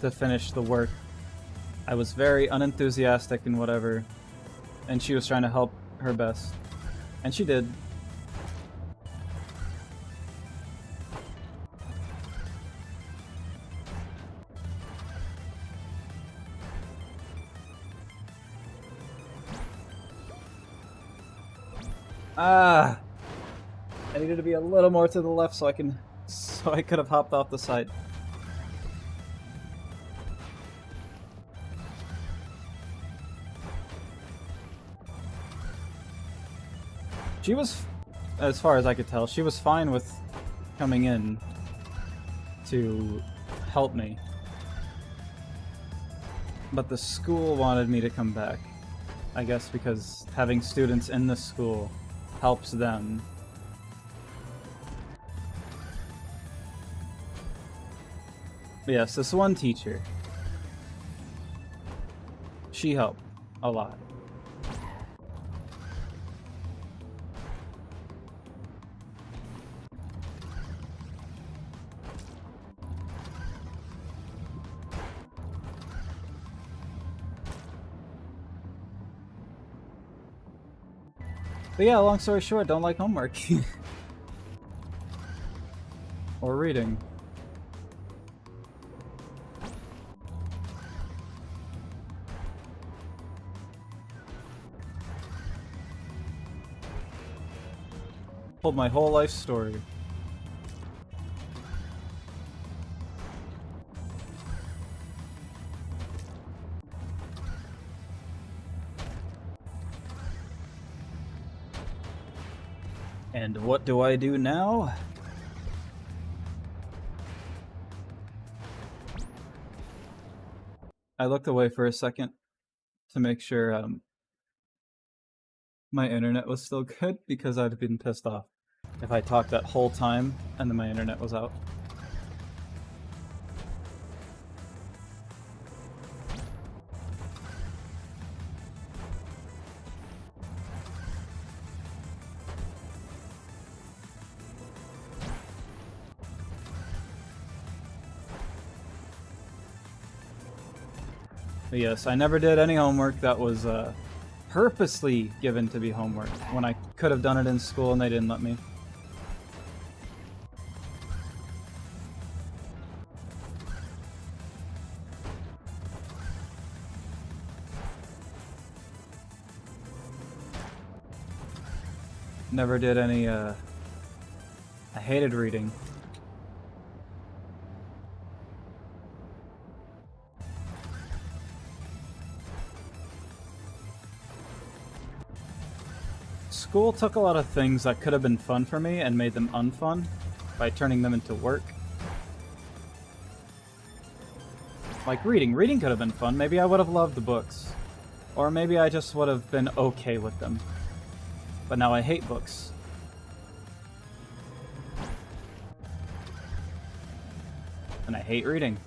to finish the work, I was very unenthusiastic and whatever, and she was trying to help her best, and she did. Ah, I needed to be a little more to the left so I could have hopped off the side. She was, as far as I could tell, she was fine with coming in to help me. But the school wanted me to come back. I guess because having students in the school helps them. But yes, this one teacher, she helped a lot. But yeah, long story short, don't like homework. Or reading. Told my whole life story. And what do I do now? I looked away for a second to make sure my internet was still good, because I'd have been pissed off if I talked that whole time and then my internet was out. But yes, I never did any homework that was purposely given to be homework, when I could have done it in school and they didn't let me. Never did any, I hated reading. School took a lot of things that could have been fun for me and made them unfun by turning them into work. Like reading. Reading could have been fun. Maybe I would have loved the books. Or maybe I just would have been okay with them. But now I hate books. And I hate reading.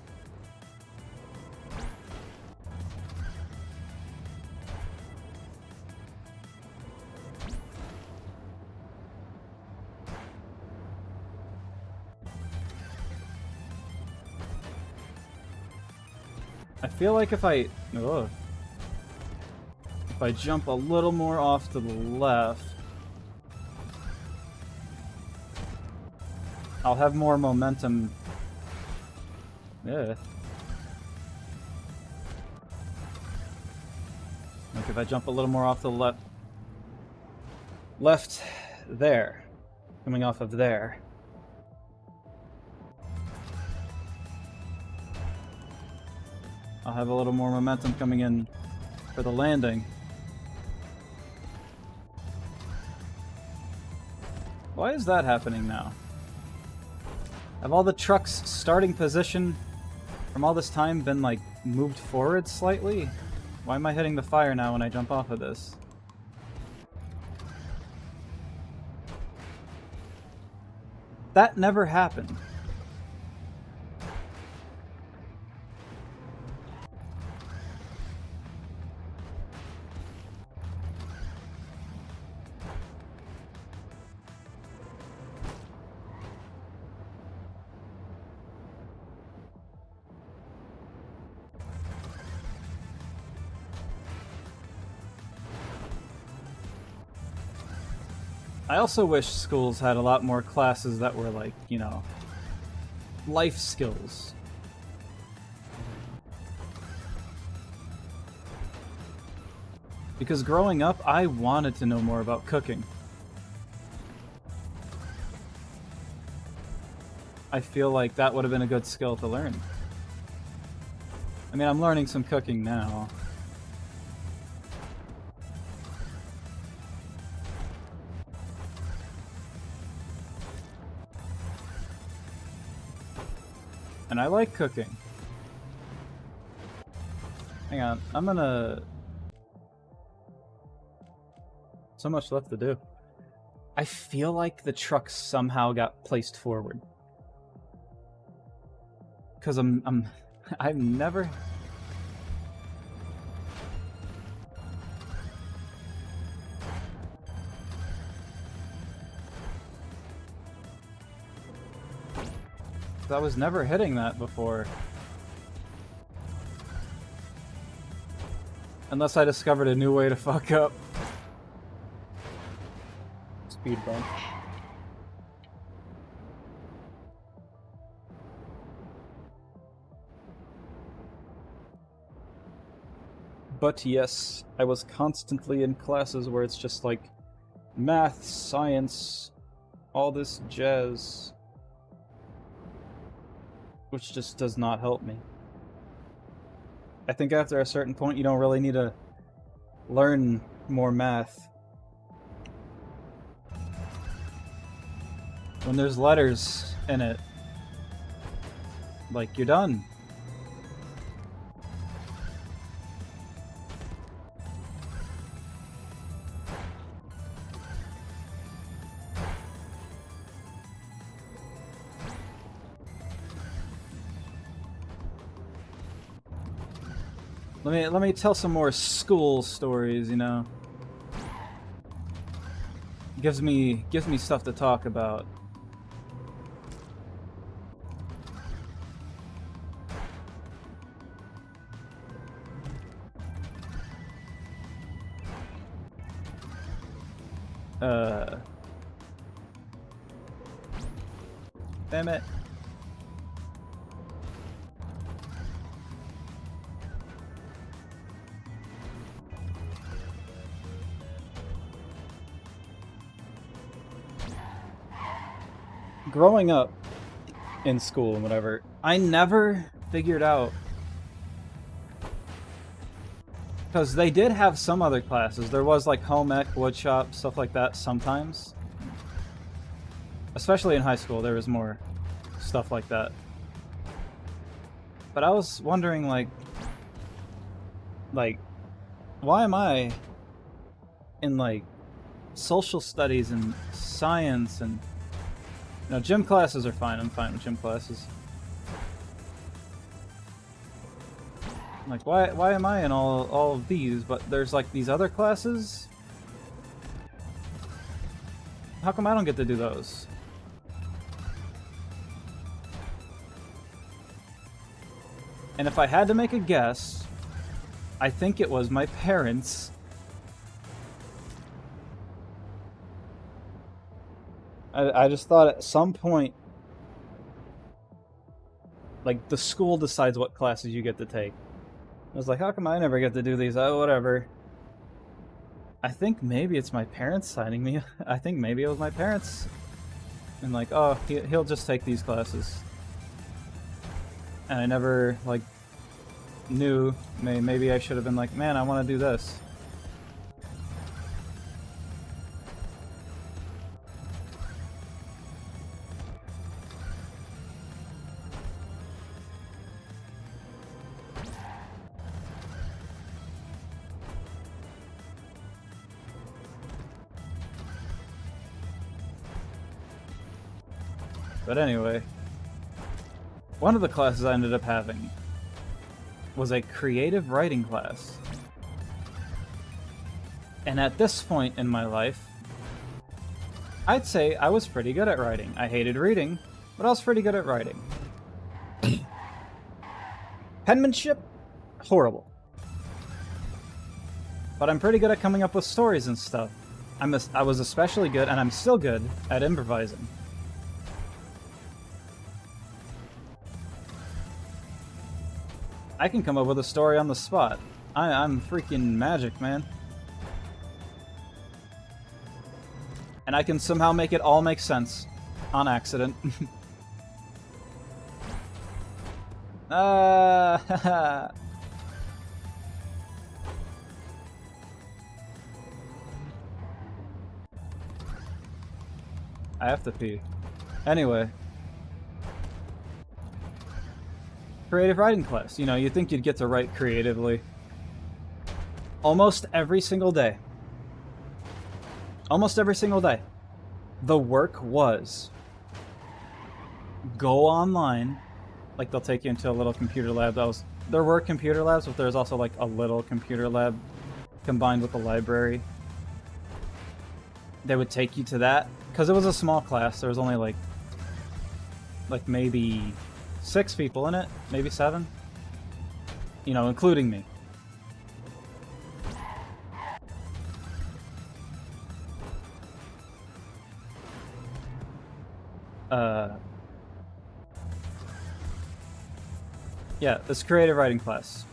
I feel like if I jump a little more off to the left, I'll have more momentum. Yeah. Like if I jump a little more off the left there, coming off of there. I'll have a little more momentum coming in for the landing. Why is that happening now? Have all the trucks' starting position from all this time been, like, moved forward slightly? Why am I hitting the fire now when I jump off of this? That never happened. I also wish schools had a lot more classes that were like, you know, life skills. Because growing up, I wanted to know more about cooking. I feel like that would have been a good skill to learn. I mean, I'm learning some cooking now. And I like cooking. Hang on, I'm gonna... So much left to do. I feel like the truck somehow got placed forward. Because I've never... I was never hitting that before. Unless I discovered a new way to fuck up. Speed bump. But yes, I was constantly in classes where it's just like math, science, all this jazz. Which just does not help me. I think after a certain point you don't really need to learn more math. When there's letters in it, like, you're done. Let me tell some more school stories, you know. Gives me stuff to talk about. Damn it. Growing up in school and whatever, I never figured out, because they did have some other classes. There was like home ec, woodshop, stuff like that sometimes. Especially in high school, there was more stuff like that. But I was wondering, like, why am I in, like, social studies and science and... You know, gym classes are fine. I'm fine with gym classes. Like, why am I in all of these, but there's, like, these other classes? How come I don't get to do those? And if I had to make a guess, I think it was my parents. I just thought at some point, like, the school decides what classes you get to take. I was like, how come I never get to do these? Oh, whatever. I think maybe it's my parents signing me. I think maybe it was my parents. And like, oh, he'll just take these classes. And I never, like, knew. Maybe I should have been like, man, I want to do this. But anyway, one of the classes I ended up having was a creative writing class. And at this point in my life, I'd say I was pretty good at writing. I hated reading, but I was pretty good at writing. Penmanship? Horrible. But I'm pretty good at coming up with stories and stuff. I was especially good, and I'm still good, at improvising. I can come up with a story on the spot. I'm freaking magic, man. And I can somehow make it all make sense. On accident. I have to pee. Anyway. Creative writing class. You know, you'd think you'd get to write creatively. Almost every single day. Almost every single day. The work was go online. Like, they'll take you into a little computer lab. There were computer labs, but there's also like a little computer lab combined with the library. They would take you to that because it was a small class. There was only like maybe 6 people in it, maybe 7. You know, including me. Yeah, this creative writing class.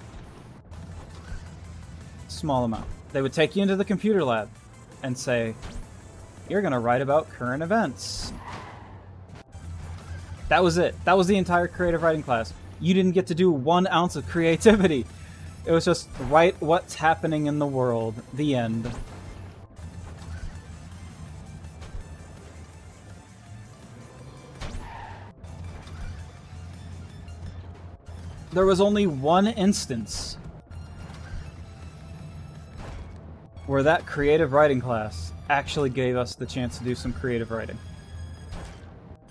Small amount. They would take you into the computer lab and say, you're gonna write about current events. That was it. That was the entire creative writing class. You didn't get to do 1 ounce of creativity. It was just write what's happening in the world. The end. There was only 1 instance where that creative writing class actually gave us the chance to do some creative writing.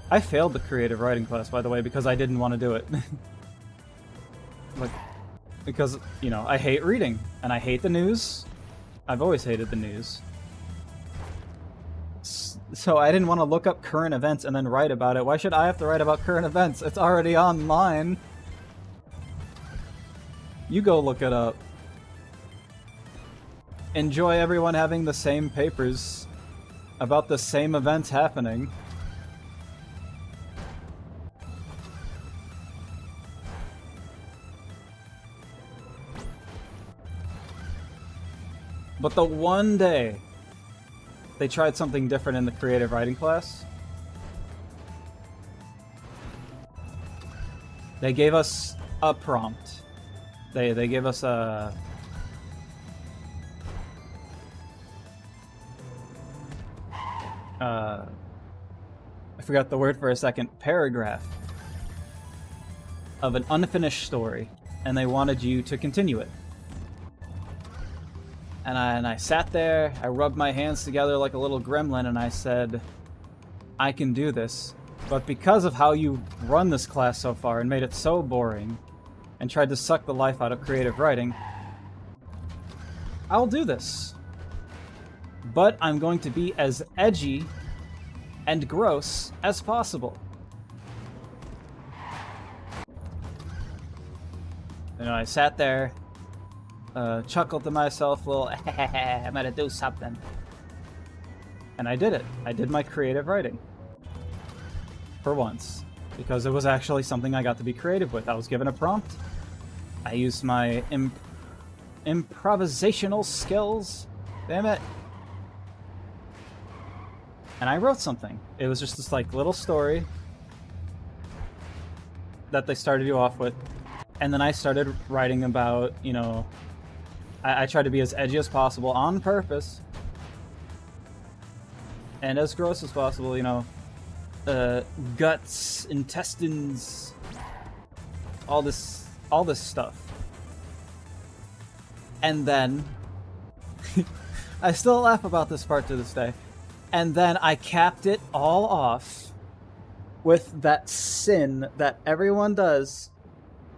I failed the creative writing class, by the way, because I didn't want to do it. Like, because, you know, I hate reading, and I hate the news. I've always hated the news. So I didn't want to look up current events and then write about it. Why should I have to write about current events? It's already online. You go look it up. Enjoy everyone having the same papers about the same events happening. But the one day they tried something different in the creative writing class, they gave us a prompt. They gave us a... I forgot the word for a second. Paragraph of an unfinished story, and they wanted you to continue it. And I sat there, I rubbed my hands together like a little gremlin, and I said, I can do this. But because of how you run this class so far and made it so boring, and tried to suck the life out of creative writing, I'll do this. But I'm going to be as edgy and gross as possible. You know, I sat there, chuckled to myself, a little, I'm gonna do something. And I did it. I did my creative writing. For once. Because it was actually something I got to be creative with. I was given a prompt. I used my improvisational skills. Damn it. And I wrote something. It was just this like little story that they started you off with. And then I started writing about, you know, I tried to be as edgy as possible on purpose. And as gross as possible, you know. Guts, intestines, all this stuff. And then I still laugh about this part to this day. And then I capped it all off with that sin that everyone does,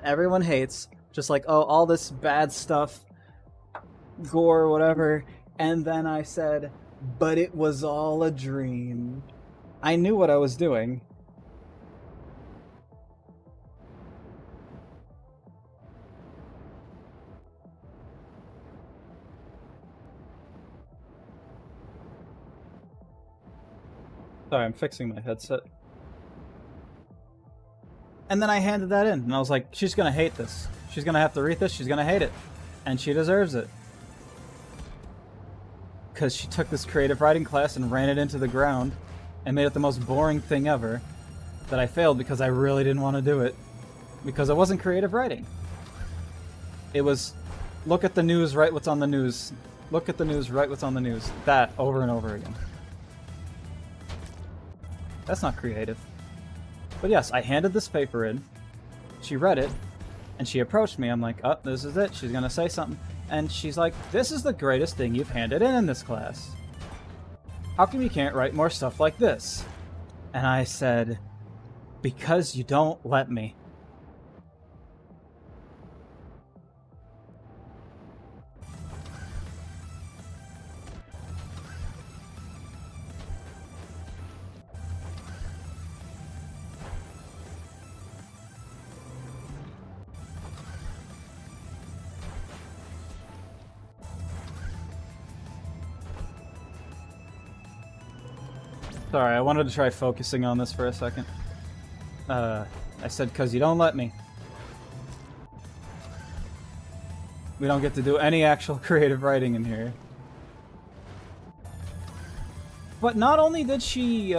everyone hates, just like, oh, all this bad stuff, gore, whatever. And then I said, but it was all a dream. I knew what I was doing. Sorry, I'm fixing my headset. And then I handed that in, and I was like, she's gonna hate this. She's gonna have to read this, she's gonna hate it. And she deserves it. Because she took this creative writing class and ran it into the ground and made it the most boring thing ever that I failed because I really didn't want to do it. Because it wasn't creative writing. It was, look at the news, write what's on the news. Look at the news, write what's on the news. That, over and over again. That's not creative. But yes, I handed this paper in. She read it. And she approached me. I'm like, oh, this is it. She's going to say something. And she's like, this is the greatest thing you've handed in this class. How come you can't write more stuff like this? And I said, because you don't let me. Sorry, I wanted to try focusing on this for a second. I said, because you don't let me. We don't get to do any actual creative writing in here. But not only did she, you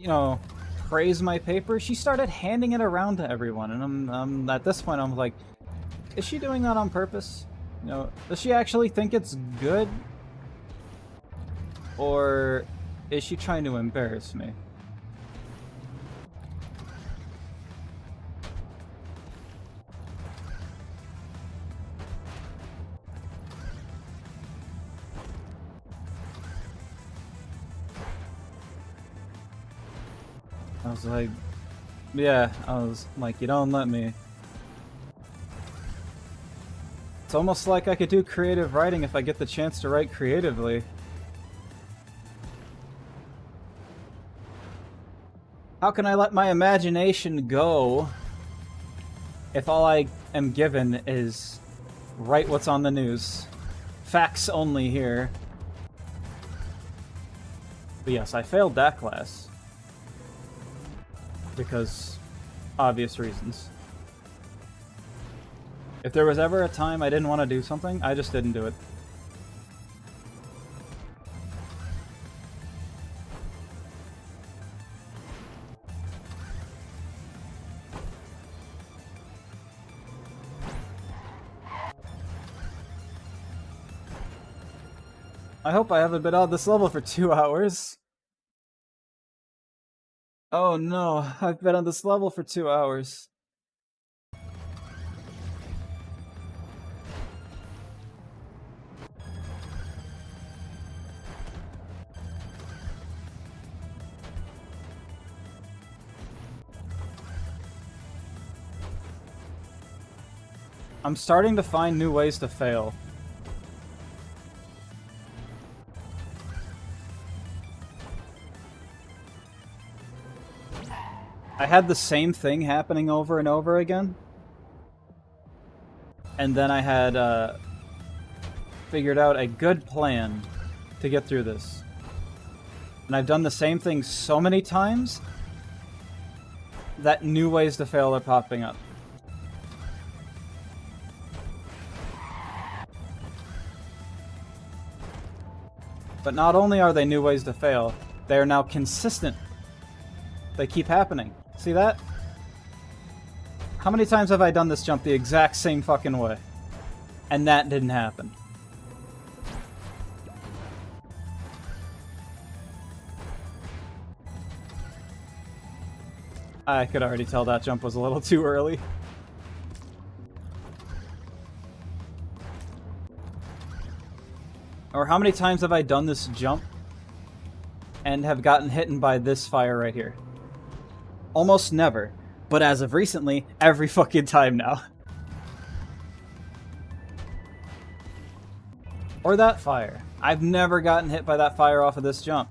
know, praise my paper, she started handing it around to everyone. And I'm at this point, I'm like, is she doing that on purpose? You know, does she actually think it's good? Or is she trying to embarrass me? I was like, yeah, I was like, you don't let me. It's almost like I could do creative writing if I get the chance to write creatively. How can I let my imagination go if all I am given is write what's on the news? Facts only here. But yes, I failed that class. Because obvious reasons. If there was ever a time I didn't want to do something, I just didn't do it. I hope I haven't been on this level for 2 hours. Oh no, I've been on this level for 2 hours. I'm starting to find new ways to fail. I had the same thing happening over and over again. And then I had figured out a good plan to get through this. And I've done the same thing so many times that new ways to fail are popping up. But not only are they new ways to fail, they are now consistent. They keep happening. See that? How many times have I done this jump the exact same fucking way? And that didn't happen. I could already tell that jump was a little too early. Or how many times have I done this jump and have gotten hit by this fire right here? Almost never. But as of recently, every fucking time now. Or that fire. I've never gotten hit by that fire off of this jump.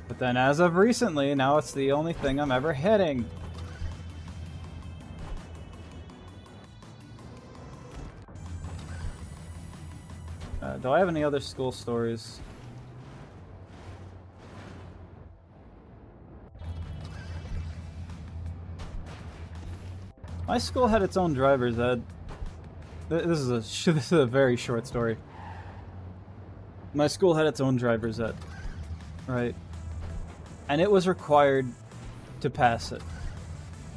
But then as of recently, now it's the only thing I'm ever hitting. Do I have any other school stories? My school had its own driver's ed. This is a very short story. My school had its own driver's ed, right? And it was required to pass it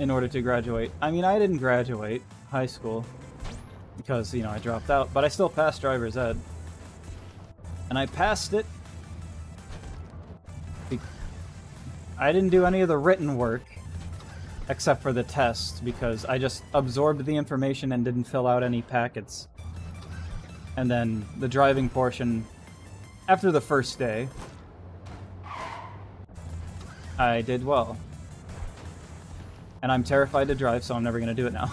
in order to graduate. I mean, I didn't graduate high school because, you know, I dropped out, but I still passed driver's ed. And I passed it. I didn't do any of the written work except for the test because I just absorbed the information and didn't fill out any packets. And then the driving portion, after the first day, I did well. And I'm terrified to drive, so I'm never going to do it now.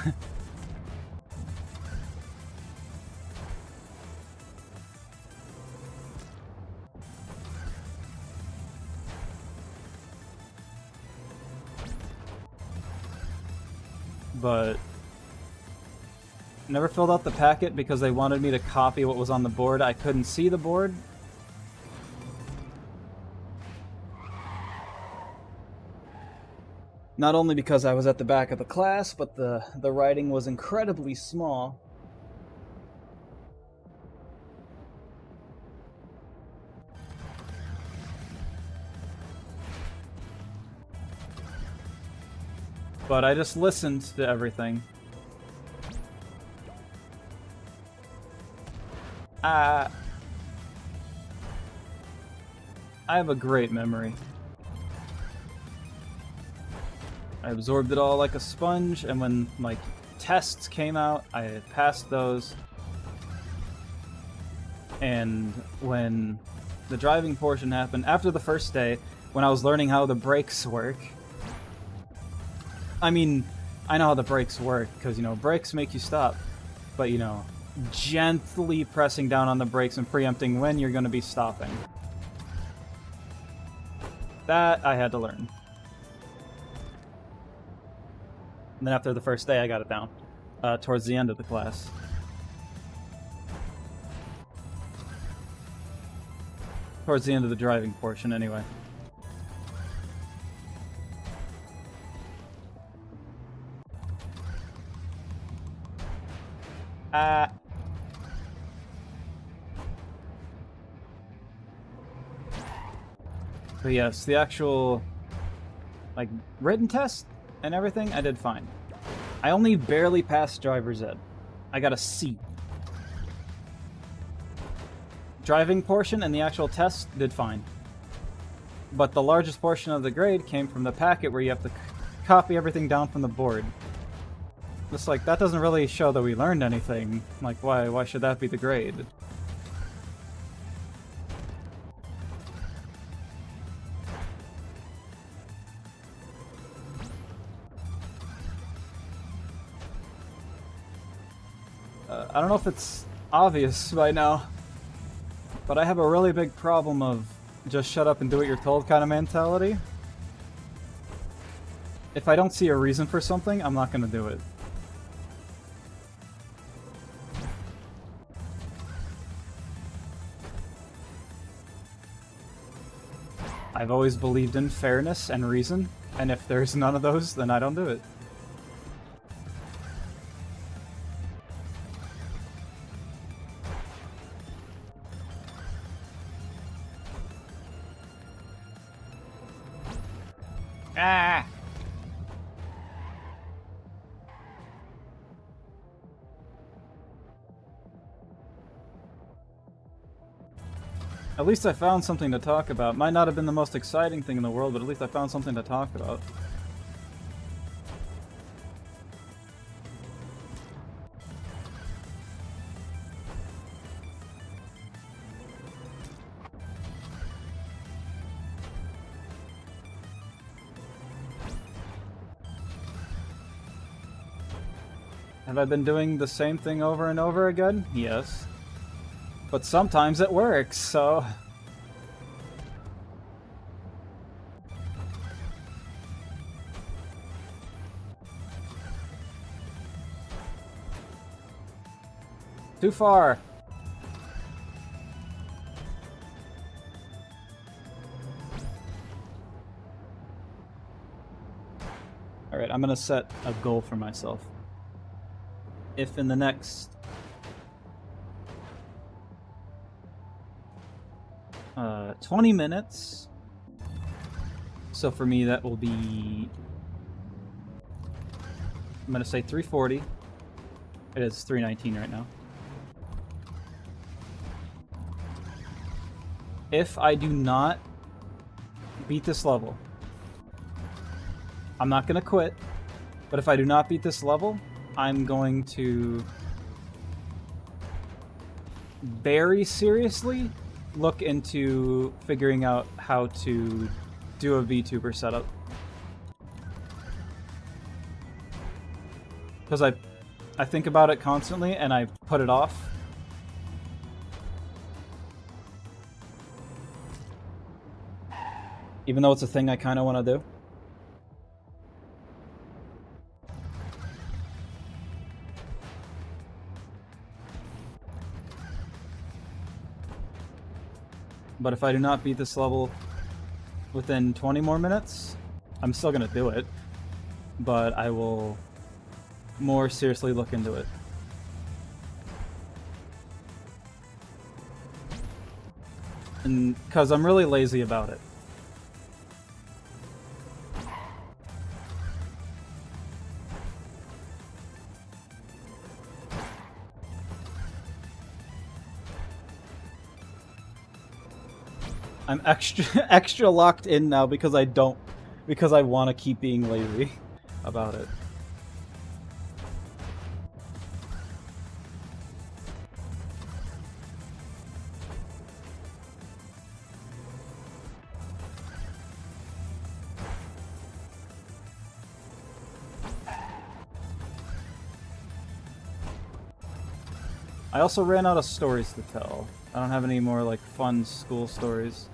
But never filled out the packet because they wanted me to copy what was on the board. I couldn't see the board. Not only because I was at the back of the class, but the writing was incredibly small. But I just listened to everything. I have a great memory. I absorbed it all like a sponge, and when, like, tests came out, I passed those. And when the driving portion happened, after the first day, when I was learning how the brakes work, I mean, I know how the brakes work, because, you know, brakes make you stop. But, you know, gently pressing down on the brakes and preempting when you're going to be stopping. That I had to learn. And then after the first day, I got it down. Towards the end of the class. Towards the end of the driving portion, anyway. But yes, the actual, like, written test and everything, I did fine. I only barely passed driver's ed. I got a C. Driving portion and the actual test did fine. But the largest portion of the grade came from the packet where you have to copy everything down from the board. Just like, that doesn't really show that we learned anything. Like, why should that be the grade? I don't know if it's obvious by now, but I have a really big problem of just shut up and do what you're told kind of mentality. If I don't see a reason for something, I'm not going to do it. I've always believed in fairness and reason, and if there's none of those, then I don't do it. Ah! At least I found something to talk about. Might not have been the most exciting thing in the world, but at least I found something to talk about. Have I been doing the same thing over and over again? Yes. But sometimes it works, so... Too far. Alright, I'm gonna set a goal for myself. If in the next 20 minutes, so for me that will be, I'm gonna say 340. It is 319 right now. If I do not beat this level, I'm not gonna quit, but if I do not beat this level, I'm going to very seriously look into figuring out how to do a VTuber setup. Because I think about it constantly and I put it off. Even though it's a thing I kind of want to do. But if I do not beat this level within 20 more minutes, I'm still going to do it. But I will more seriously look into it. And because I'm really lazy about it. I'm extra locked in now because I want to keep being lazy about it. I also ran out of stories to tell. I don't have any more like fun school stories.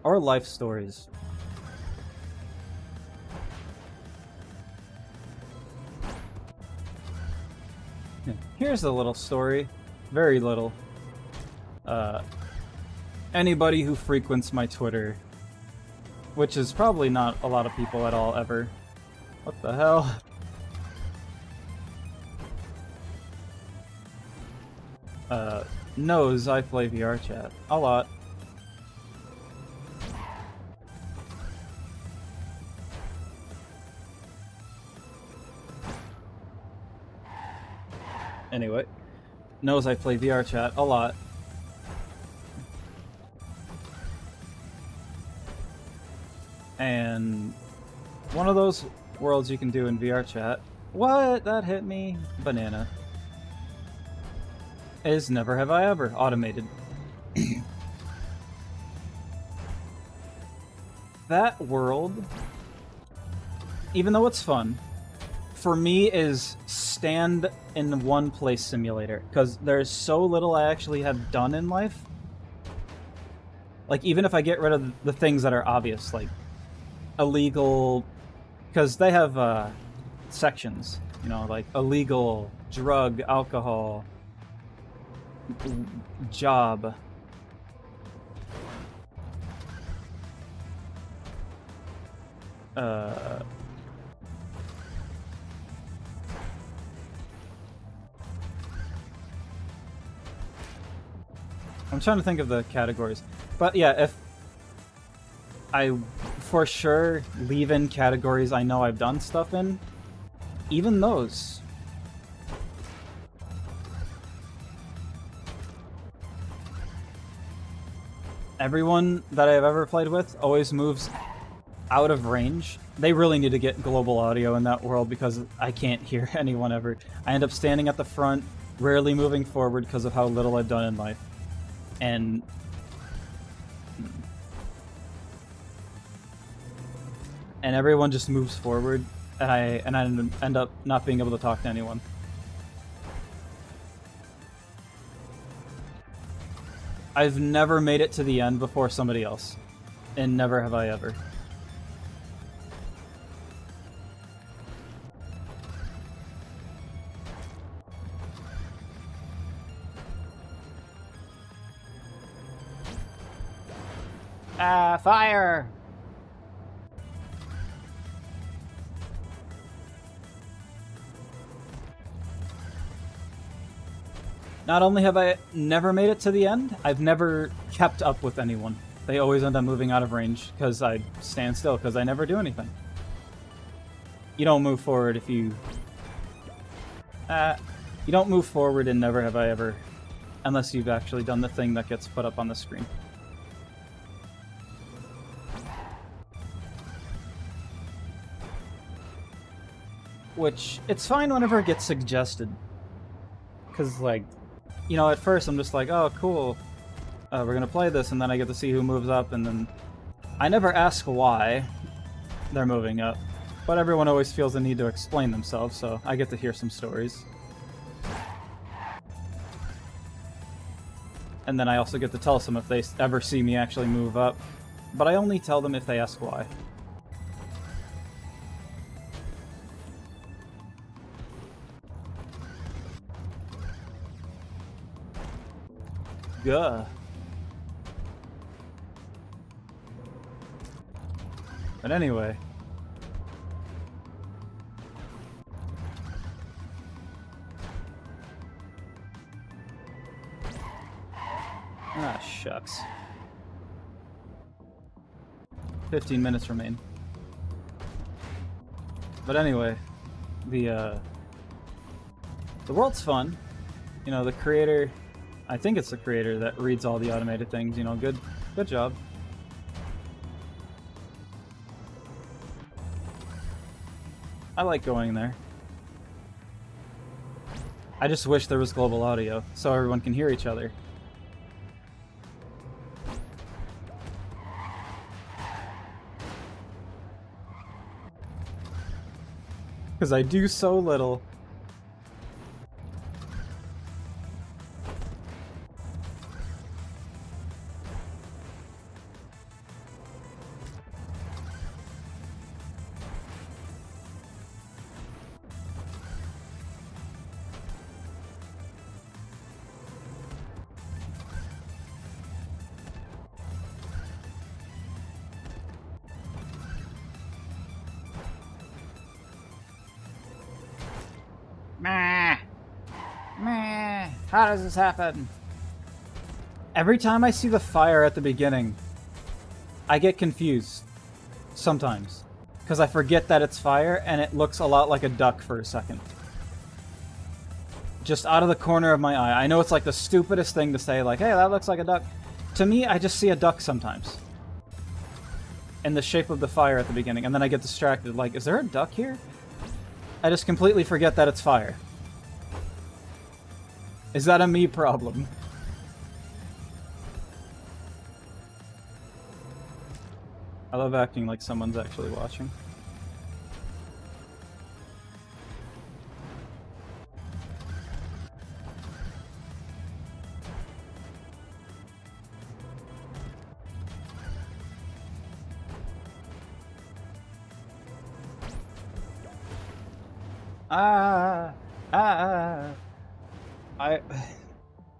Or life stories. Here's a little story. Very little. Anybody who frequents my Twitter, which is probably not a lot of people at all ever. What the hell? Knows I play VR chat a lot. Anyway, knows I play VR chat a lot. And one of those worlds you can do in VR chat, what? That hit me? Banana. Is Never Have I Ever automated. That world, even though it's fun, for me is stand in one place simulator, because there's so little I actually have done in life. Like, even if I get rid of the things that are obvious, like illegal, because they have sections, you know, like illegal, drug, alcohol, job. I'm trying to think of the categories. But yeah, if I for sure leave in categories I know I've done stuff in, even those. Everyone that I've ever played with always moves out of range. They really need to get global audio in that world because I can't hear anyone ever. I end up standing at the front, rarely moving forward because of how little I've done in life. And everyone just moves forward, and I end up not being able to talk to anyone. I've never made it to the end before somebody else, and never have I ever. Ah, fire! Not only have I never made it to the end, I've never kept up with anyone. They always end up moving out of range because I stand still because I never do anything. You don't move forward if you... you don't move forward in Never Have I Ever unless you've actually done the thing that gets put up on the screen. Which, it's fine whenever it gets suggested. Because, like, you know, at first I'm just like, oh, cool. We're gonna play this, and then I get to see who moves up, and then... I never ask why they're moving up. But everyone always feels the need to explain themselves, so I get to hear some stories. And then I also get to tell some if they ever see me actually move up. But I only tell them if they ask why. Gah. But anyway. Ah, shucks. 15 minutes remain. But anyway, the world's fun. You know, the creator, I think it's the creator that reads all the automated things, you know, good job. I like going there. I just wish there was global audio, so everyone can hear each other. Because I do so little. How does this happen? Every time I see the fire at the beginning, I get confused. Sometimes. Because I forget that it's fire, and it looks a lot like a duck for a second. Just out of the corner of my eye. I know it's like the stupidest thing to say, like, hey, that looks like a duck. To me, I just see a duck sometimes. In the shape of the fire at the beginning, and then I get distracted, like, is there a duck here? I just completely forget that it's fire. Is that a me problem? I love acting like someone's actually watching.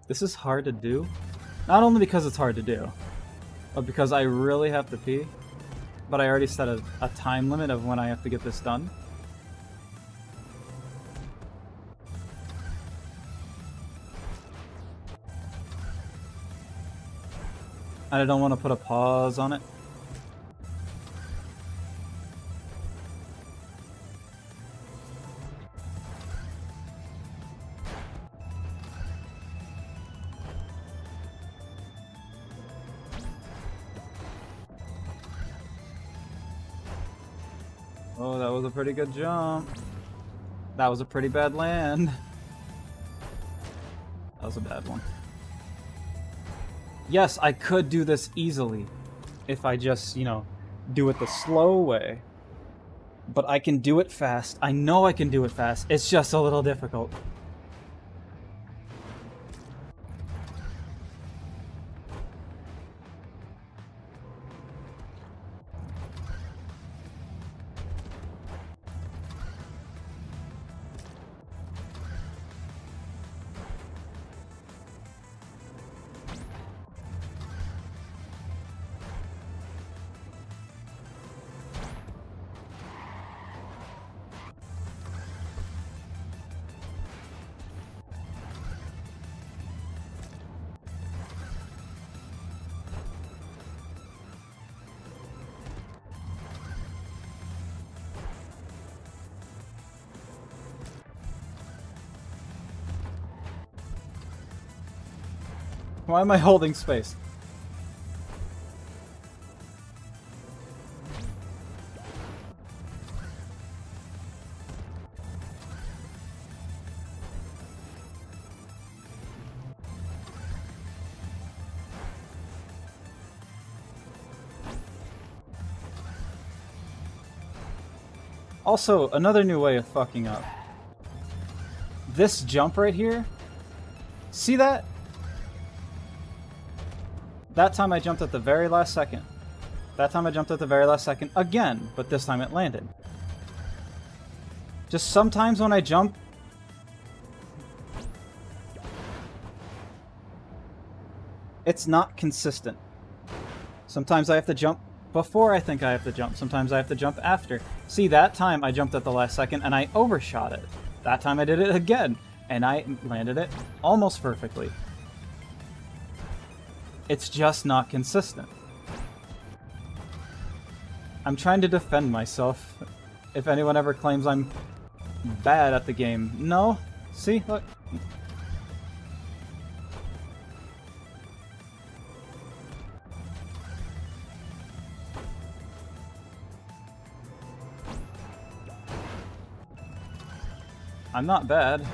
This is hard to do. Not only because it's hard to do, but because I really have to pee. But I already set a time limit of when I have to get this done. And I don't want to put a pause on it. Oh, that was a pretty good jump. That was a pretty bad land. That was a bad one. Yes, I could do this easily if I just, you know, do it the slow way. But I can do it fast. I know I can do it fast. It's just a little difficult. Why am I holding space? Also, another new way of fucking up. This jump right here. See that? That time I jumped at the very last second. That time I jumped at the very last second again, but this time it landed. Just sometimes when I jump, it's not consistent. Sometimes I have to jump before I think I have to jump. Sometimes I have to jump after. See, that time I jumped at the last second and I overshot it. That time I did it again and I landed it almost perfectly. It's just not consistent. I'm trying to defend myself if anyone ever claims I'm bad at the game. No? See? Look. I'm not bad.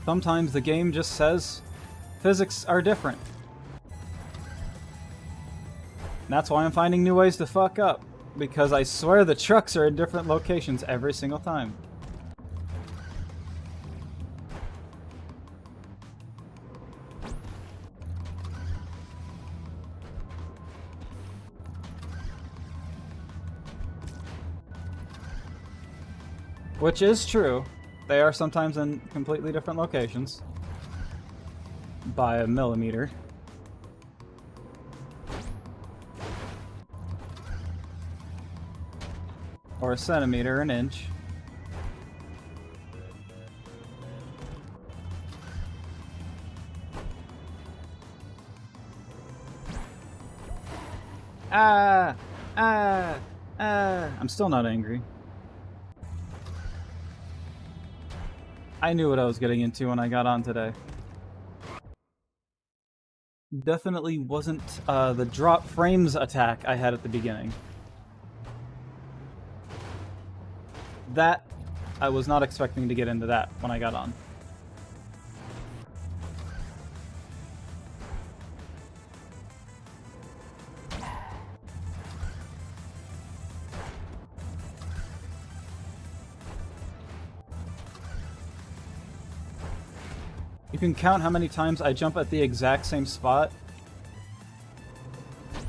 Sometimes the game just says physics are different. And that's why I'm finding new ways to fuck up. Because I swear the trucks are in different locations every single time. Which is true. They are sometimes in completely different locations. By a millimeter. Or a centimeter, an inch. I'm still not angry. I knew what I was getting into when I got on today. Definitely wasn't the drop frames attack I had at the beginning. That, I was not expecting to get into that when I got on. You can count how many times I jump at the exact same spot,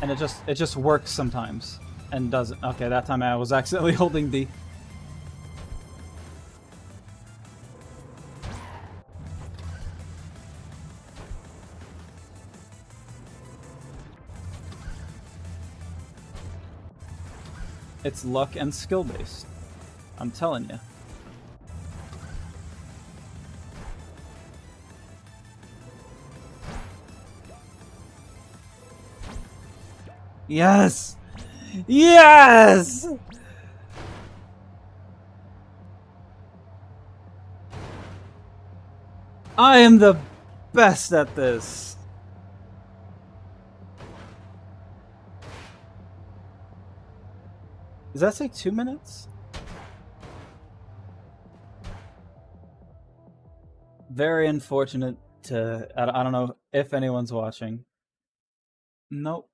and it just works sometimes, and doesn't. Okay, that time I was accidentally holding the. It's luck and skill based. I'm telling you. Yes! Yes! I am the best at this. Does that say 2 minutes? Very unfortunate to... I don't know if anyone's watching. Nope.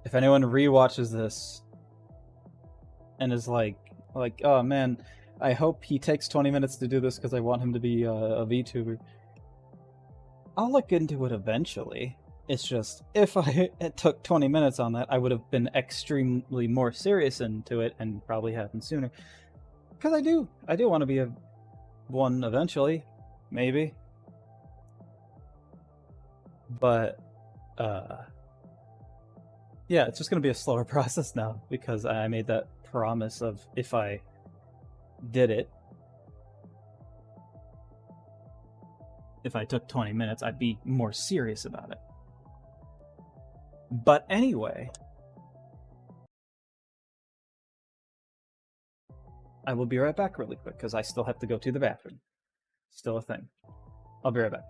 If anyone rewatches this and is like, oh man, I hope he takes 20 minutes to do this because I want him to be a VTuber. I'll look into it eventually. It's just, if it took 20 minutes on that, I would have been extremely more serious into it and probably happened sooner. Because I do want to be one eventually, maybe. But, yeah, it's just going to be a slower process now because I made that promise of if I did it, if I took 20 minutes, I'd be more serious about it. But anyway, I will be right back really quick, because I still have to go to the bathroom. Still a thing. I'll be right back.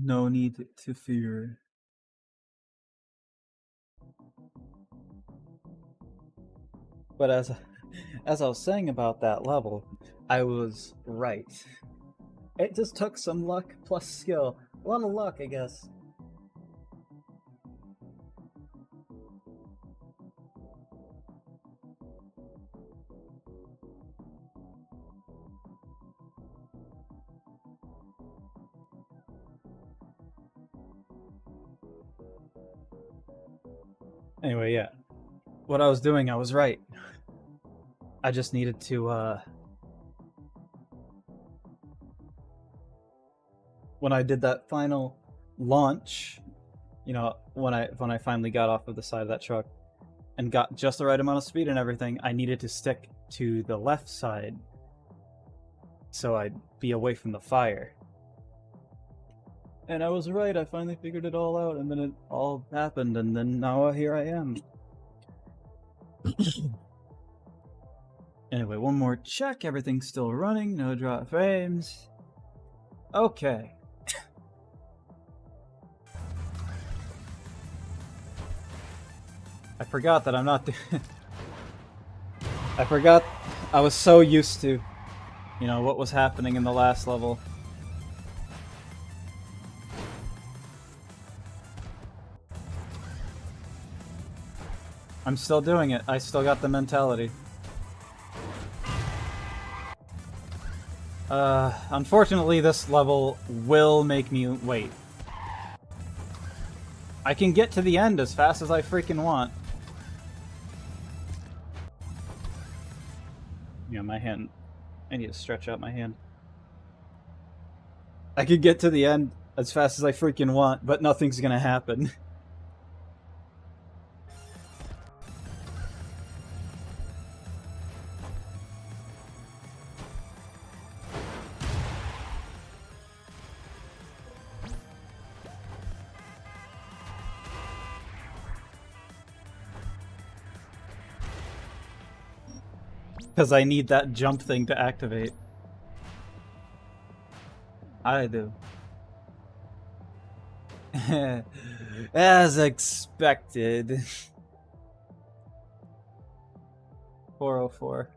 No need to fear. But as I was saying about that level, I was right. It just took some luck plus skill. A lot of luck, I guess. Anyway, yeah. What I was doing, I was right. I just needed to, when I did that final launch, you know, when I finally got off of the side of that truck and got just the right amount of speed and everything, I needed to stick to the left side so I'd be away from the fire. And I was right, I finally figured it all out, and then it all happened, and then now here I am. Anyway, one more check, everything's still running, no drop frames. Okay. I forgot that I'm not I forgot I was so used to, you know, what was happening in the last level. I'm still doing it. I still got the mentality. Unfortunately, this level will make me wait. I can get to the end as fast as I freaking want. Yeah, my hand. I need to stretch out my hand. I could get to the end as fast as I freaking want, but nothing's gonna happen. Because I need that jump thing to activate. I do. As expected. 404.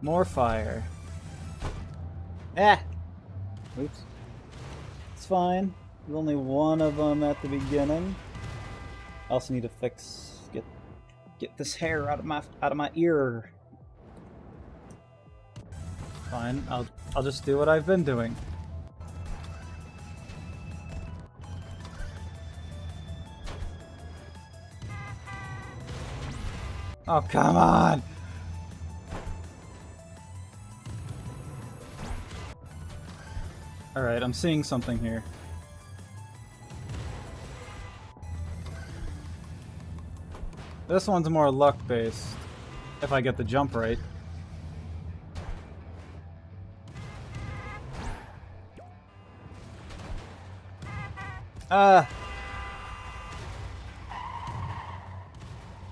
More fire. Ah! Oops. It's fine. There's only one of them at the beginning. I also need to get this hair out of my ear. Fine. I'll just do what I've been doing. Oh, come on! Alright, I'm seeing something here. This one's more luck-based, if I get the jump right.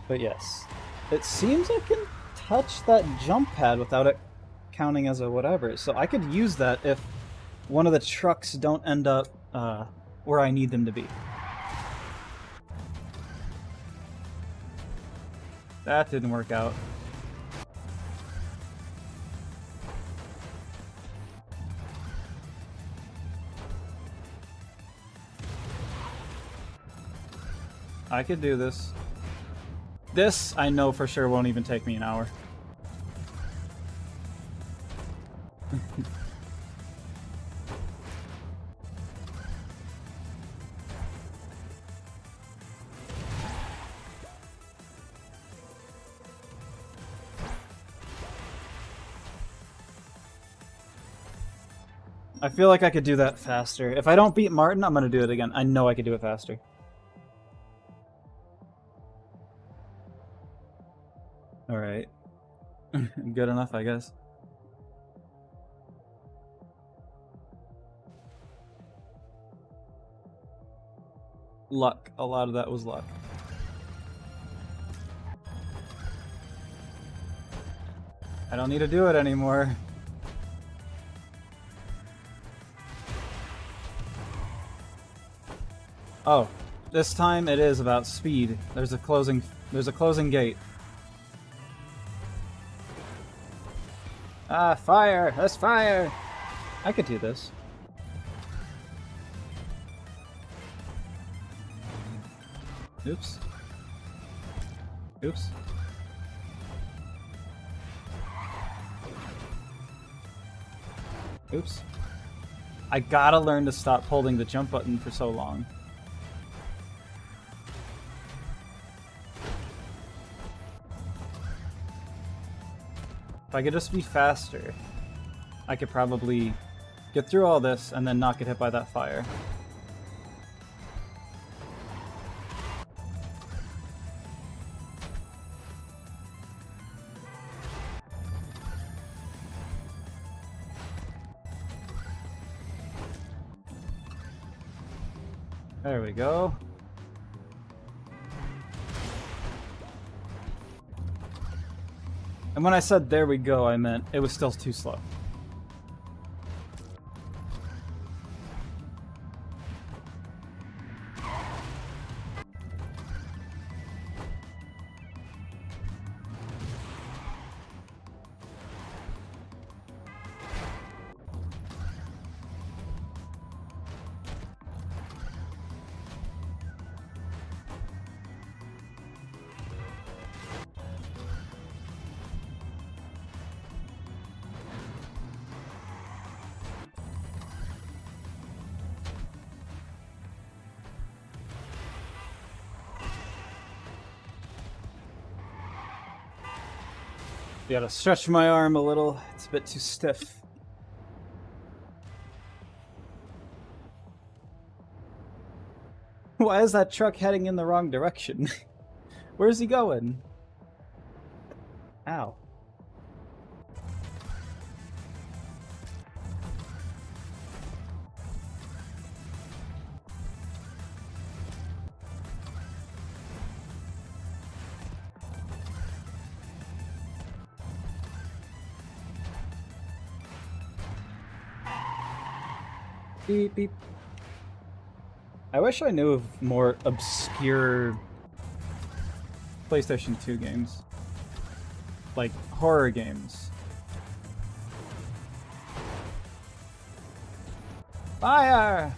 But yes. It seems I can touch that jump pad without it counting as a whatever, so I could use that if one of the trucks don't end up where I need them to be. That didn't work out. I could do this. This, I know for sure, won't even take me an hour. I feel like I could do that faster. If I don't beat Martin, I'm gonna do it again. I know I could do it faster. Alright. Good enough, I guess. Luck. A lot of that was luck. I don't need to do it anymore. Oh, this time it is about speed. There's a closing gate. Ah, fire! That's fire! I could do this. Oops. Oops. Oops. I gotta learn to stop holding the jump button for so long. If I could just be faster, I could probably get through all this and then not get hit by that fire. There we go. And when I said there we go, I meant it was still too slow. Gotta stretch my arm a little. It's bit too stiff. Why is that truck heading in the wrong direction? Where's he going? Ow. Beep, beep. I wish I knew of more obscure PlayStation 2 games. Like, horror games. Fire!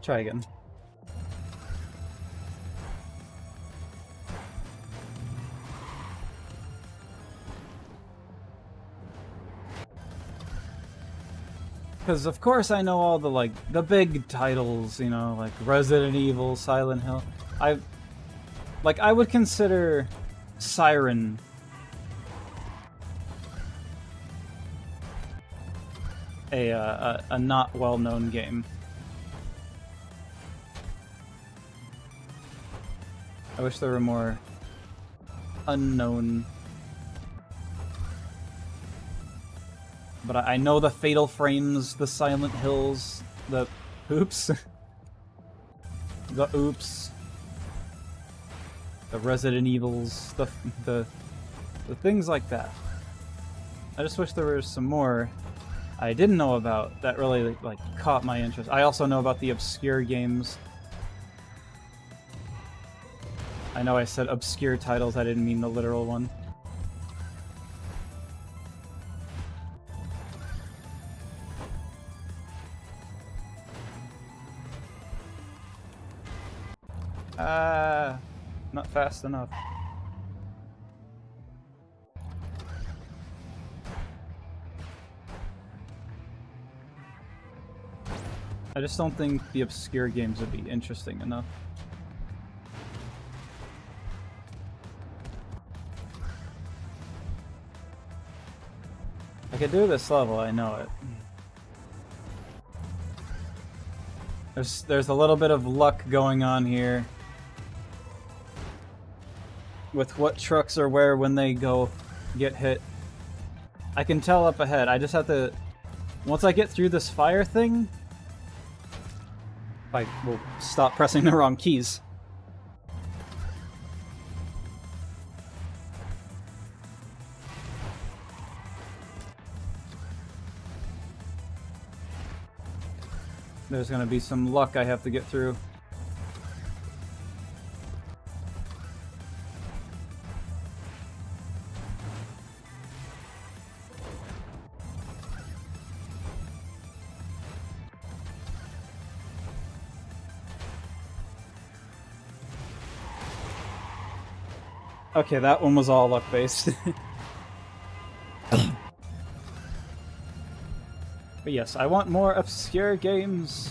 Try again. Because of course I know all the the big titles, you know, like Resident Evil, Silent Hill. I would consider Siren a not well-known game. I wish there were more unknown. But I know the Fatal Frames, the Silent Hills, the Oops. The Oops. The Resident Evils, the things like that. I just wish there was some more I didn't know about that really caught my interest. I also know about the obscure games. I know I said obscure titles, I didn't mean the literal one. Not fast enough. I just don't think the obscure games would be interesting enough. I could do this level, I know it. There's a little bit of luck going on here with what trucks are where when they get hit. I can tell up ahead. I just have to, once I get through this fire thing, I will stop pressing the wrong keys. There's gonna be some luck I have to get through. Okay, that one was all luck-based. But yes, I want more obscure games.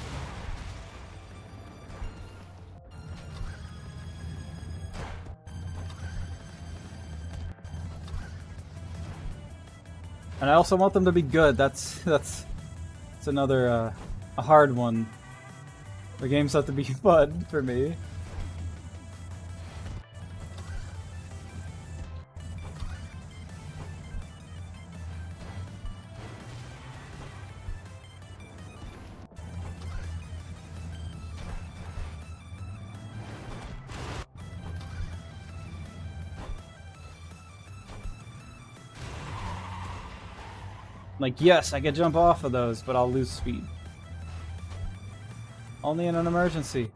And I also want them to be good. That's another a hard one. The games have to be fun for me. Like, yes, I could jump off of those, but I'll lose speed. Only in an emergency.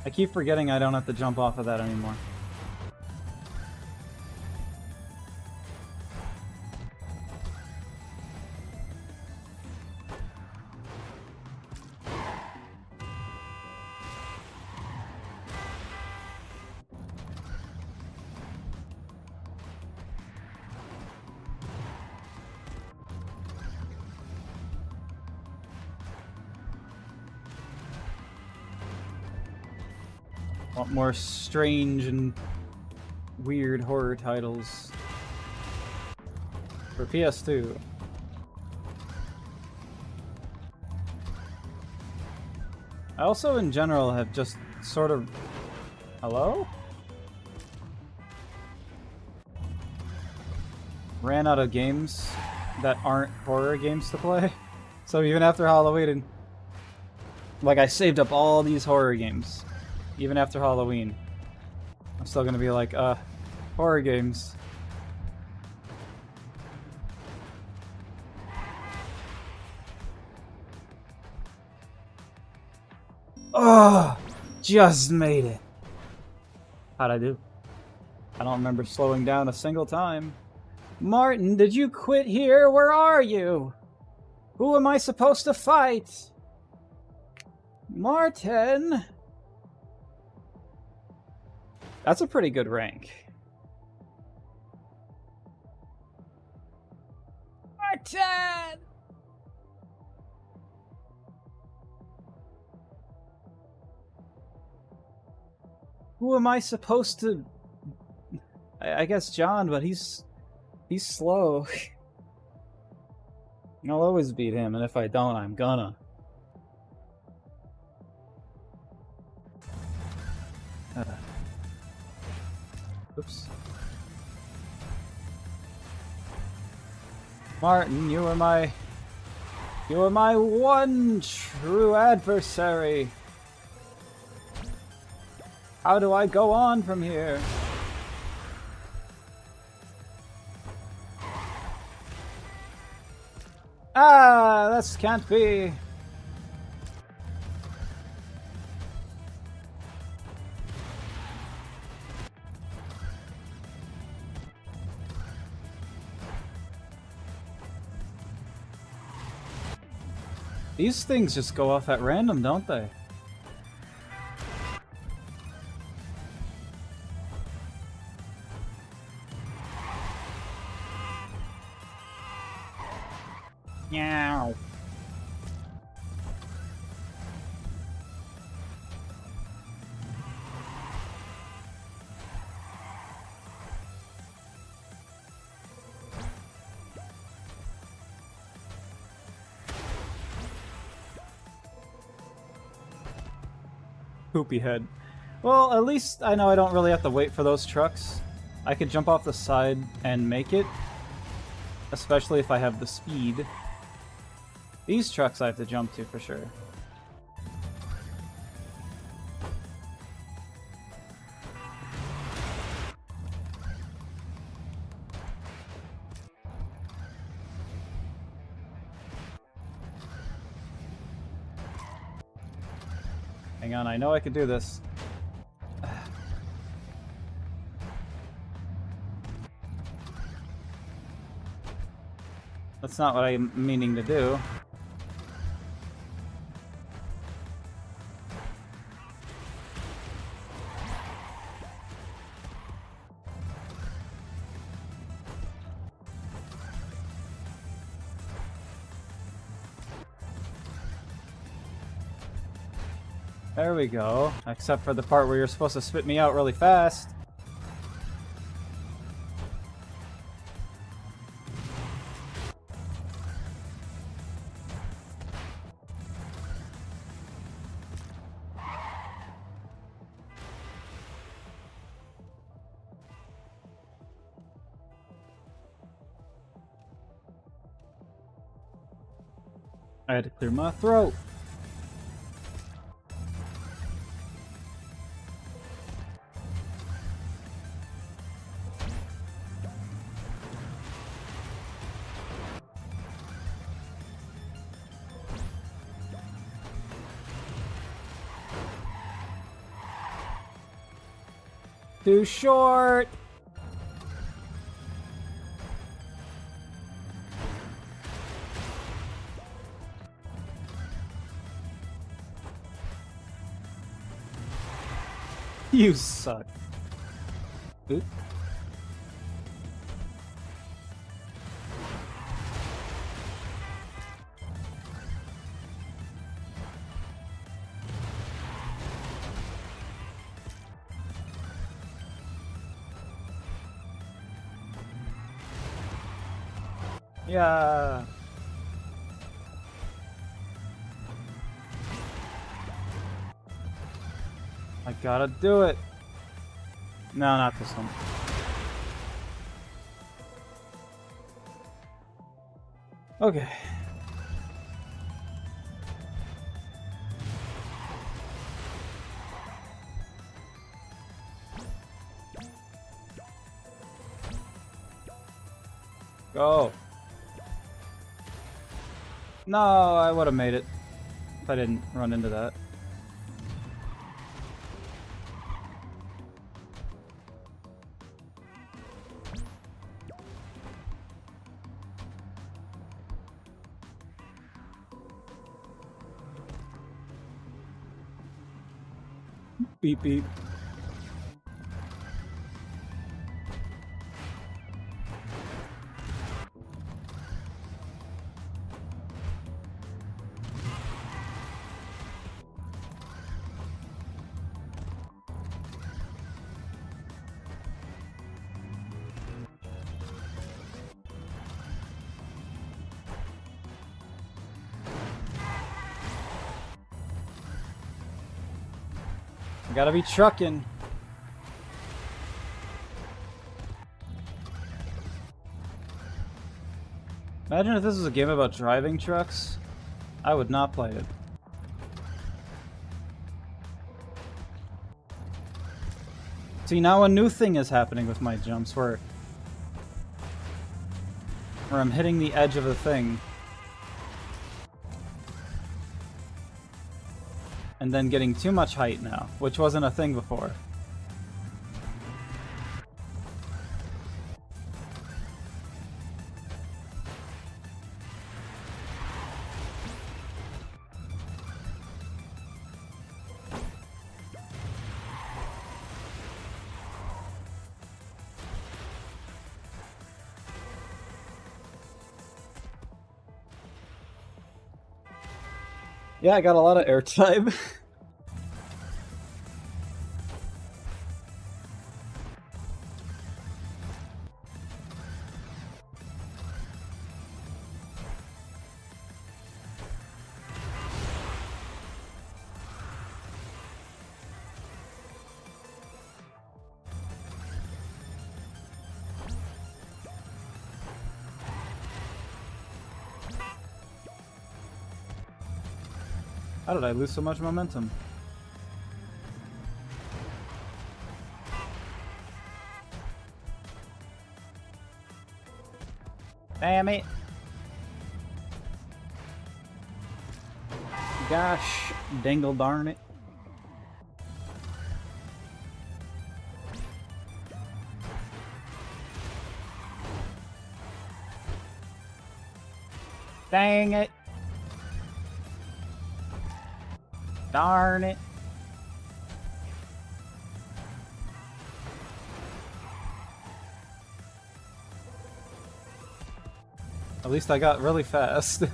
I keep forgetting I don't have to jump off of that anymore. Want more strange and weird horror titles for PS2. I also, in general, have just sort of... Hello? Ran out of games that aren't horror games to play. So even after Halloween, like, I saved up all these horror games. Even after Halloween, I'm still gonna be like, horror games. Oh, just made it. How'd I do? I don't remember slowing down a single time. Martin, did you quit here? Where are you? Who am I supposed to fight? Martin? That's a pretty good rank. Martin! Who am I supposed to... I guess John, but he's slow. I'll always beat him, and if I don't, I'm gonna. Oops. Martin, you are my one true adversary. How do I go on from here? Ah, this can't be. These things just go off at random, don't they? Meow. Poopy head. Well, at least I know I don't really have to wait for those trucks. I could jump off the side and make it. Especially if I have the speed. These trucks I have to jump to for sure. Hang on, I know I can do this. That's not what I'm meaning to do. There we go. Except for the part where you're supposed to spit me out really fast. I had to clear my throat. Too short. You suck. Oop. Yeah. I gotta do it. No, not this one. Okay. Go. No, I would have made it if I didn't run into that. Beep beep. I gotta be trucking. Imagine if this was a game about driving trucks. I would not play it. See, now a new thing is happening with my jumps where I'm hitting the edge of the thing and then getting too much height now, which wasn't a thing before. Yeah, I got a lot of airtime. How did I lose so much momentum? Damn it! Gosh, dangle darn it. Dang it! Darn it. At least I got really fast.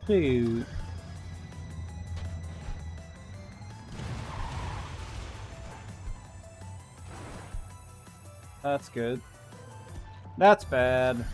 Dude. That's good. That's bad.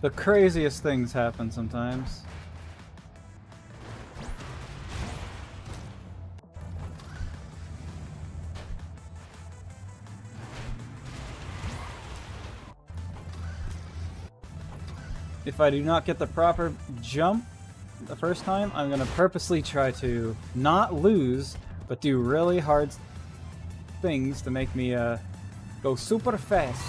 The craziest things happen sometimes. If I do not get the proper jump the first time, I'm gonna purposely try to not lose, but do really hard things to make me go super fast.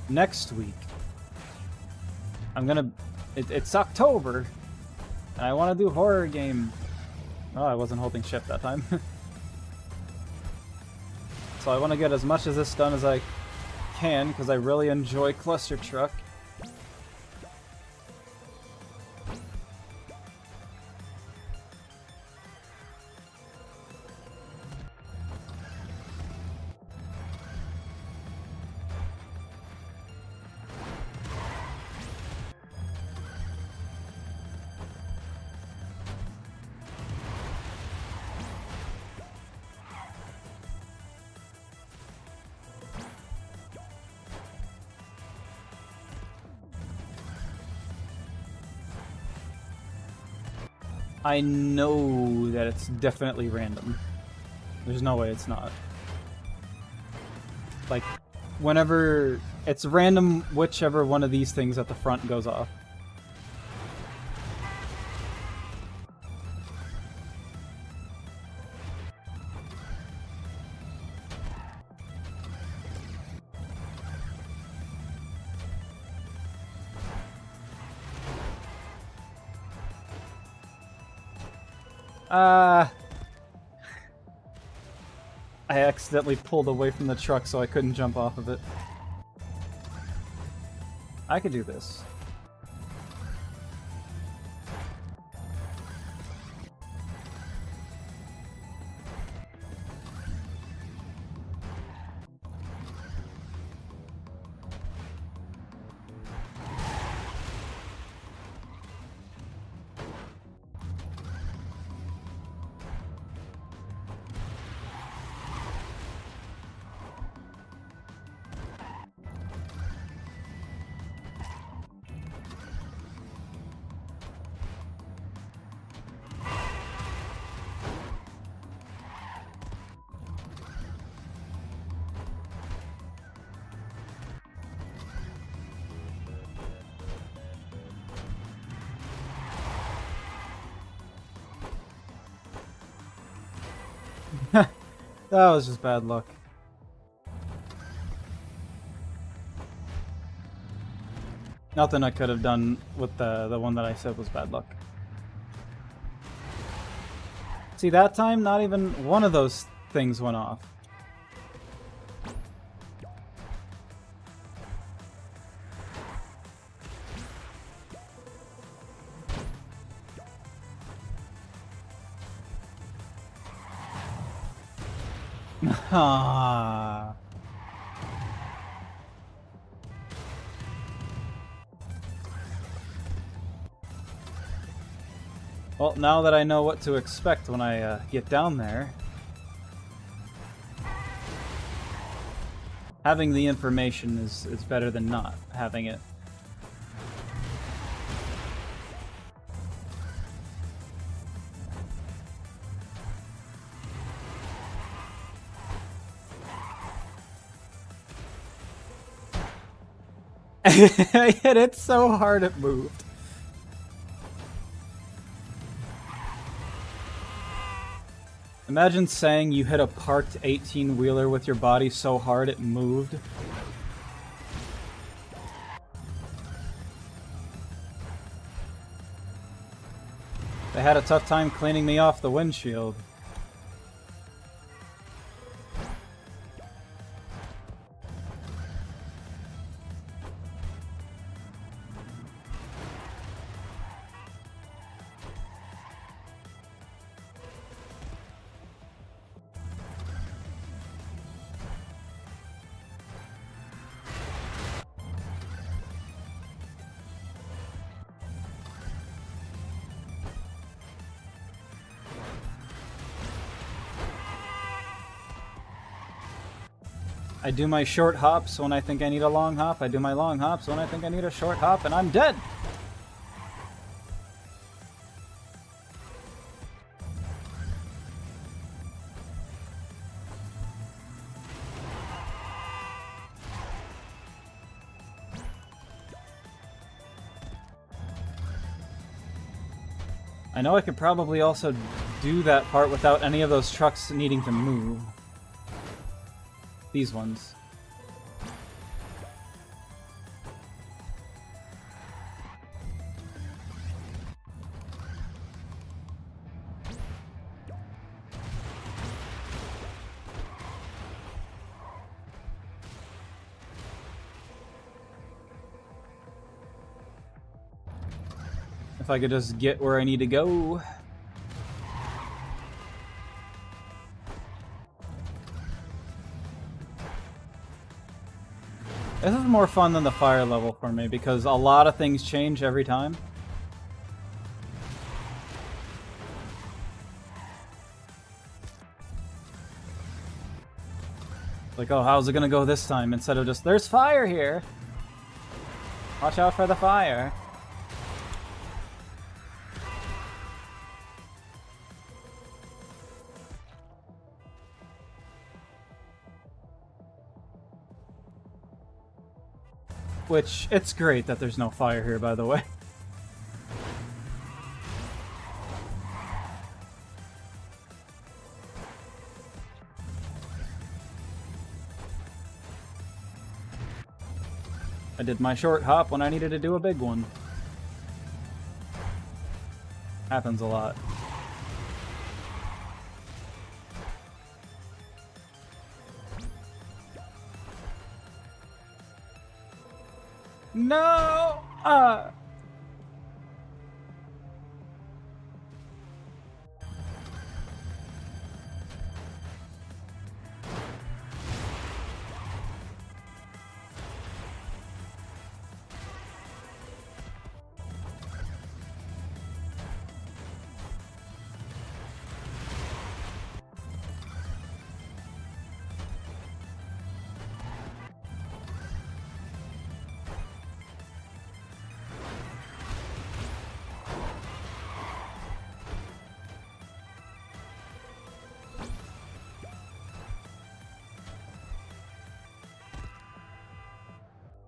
Next week, I'm gonna... It's October, and I want to do horror game. Oh, I wasn't holding shift that time. So I want to get as much of this done as I can, because I really enjoy Custertruck. I know that it's definitely random. There's no way it's not. Like, whenever it's random, whichever one of these things at the front goes off. I accidentally pulled away from the truck so I couldn't jump off of it. I could do this. That was just bad luck. Nothing I could have done with the one that I said was bad luck. See, that time, not even one of those things went off. Ah. Well, now that I know what to expect when I get down there, having the information is better than not having it. I hit it so hard it moved. Imagine saying you hit a parked 18-wheeler with your body so hard it moved. They had a tough time cleaning me off the windshield. I do my short hops when I think I need a long hop. I do my long hops when I think I need a short hop, and I'm dead! I know I could probably also do that part without any of those trucks needing to move. These ones. If I could just get where I need to go. This is more fun than the fire level for me because a lot of things change every time. Like, oh, how's it gonna go this time? Instead of just, there's fire here! Watch out for the fire. Which, it's great that there's no fire here, by the way. I did my short hop when I needed to do a big one. Happens a lot. No!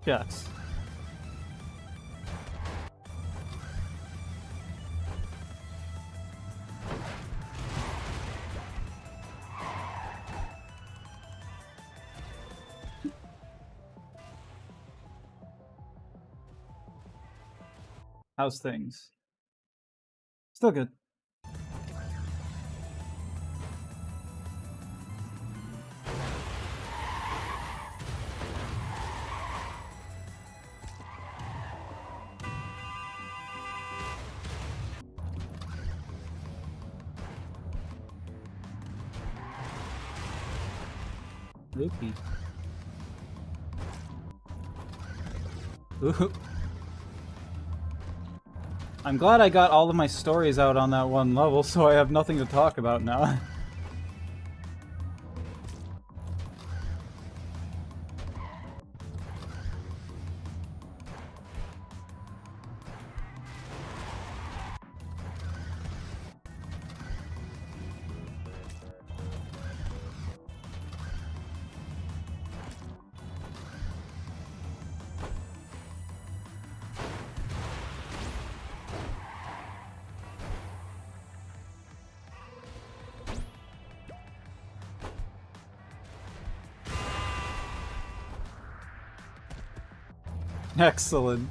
Yes. How's things? Still good. Loopy. Ooh. I'm glad I got all of my stories out on that one level, so I have nothing to talk about now. Excellent.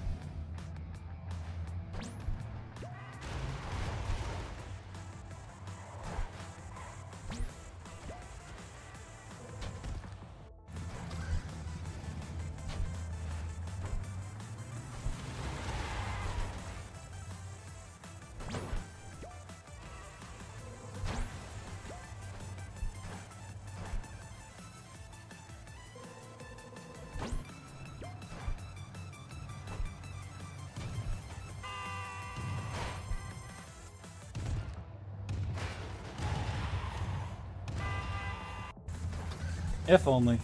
If only.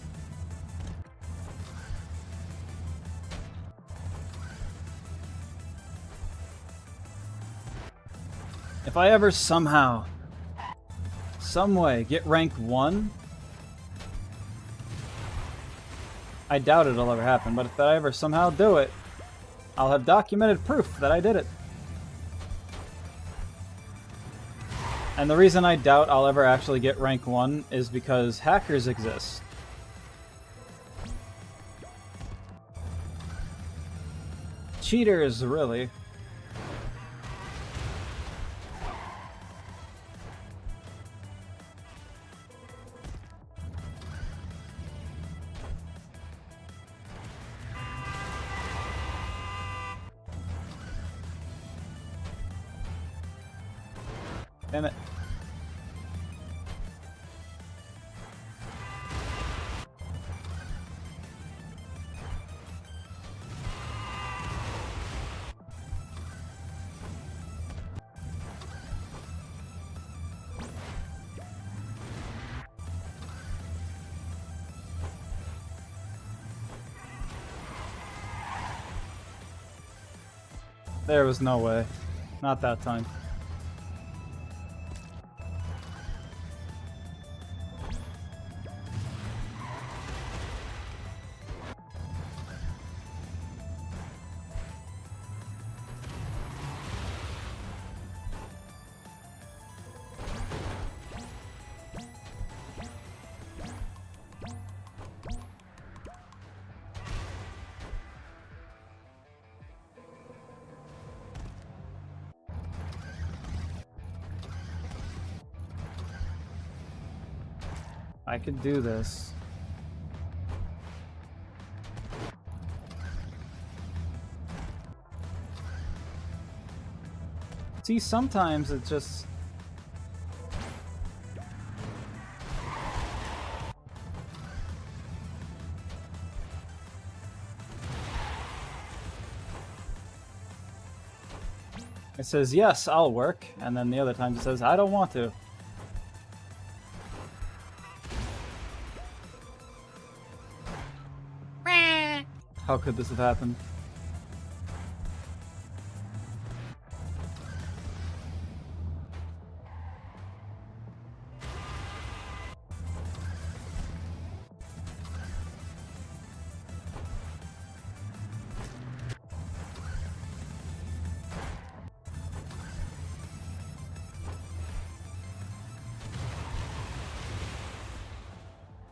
If I ever somehow, some way, get rank 1, I doubt it'll ever happen, but if I ever somehow do it, I'll have documented proof that I did it. And the reason I doubt I'll ever actually get rank 1 is because hackers exist. Cheaters, really. Damn it. There was no way. Not that time. I could do this. See, sometimes it just... It says, yes, I'll work, and then the other times it says, I don't want to. How could this have happened?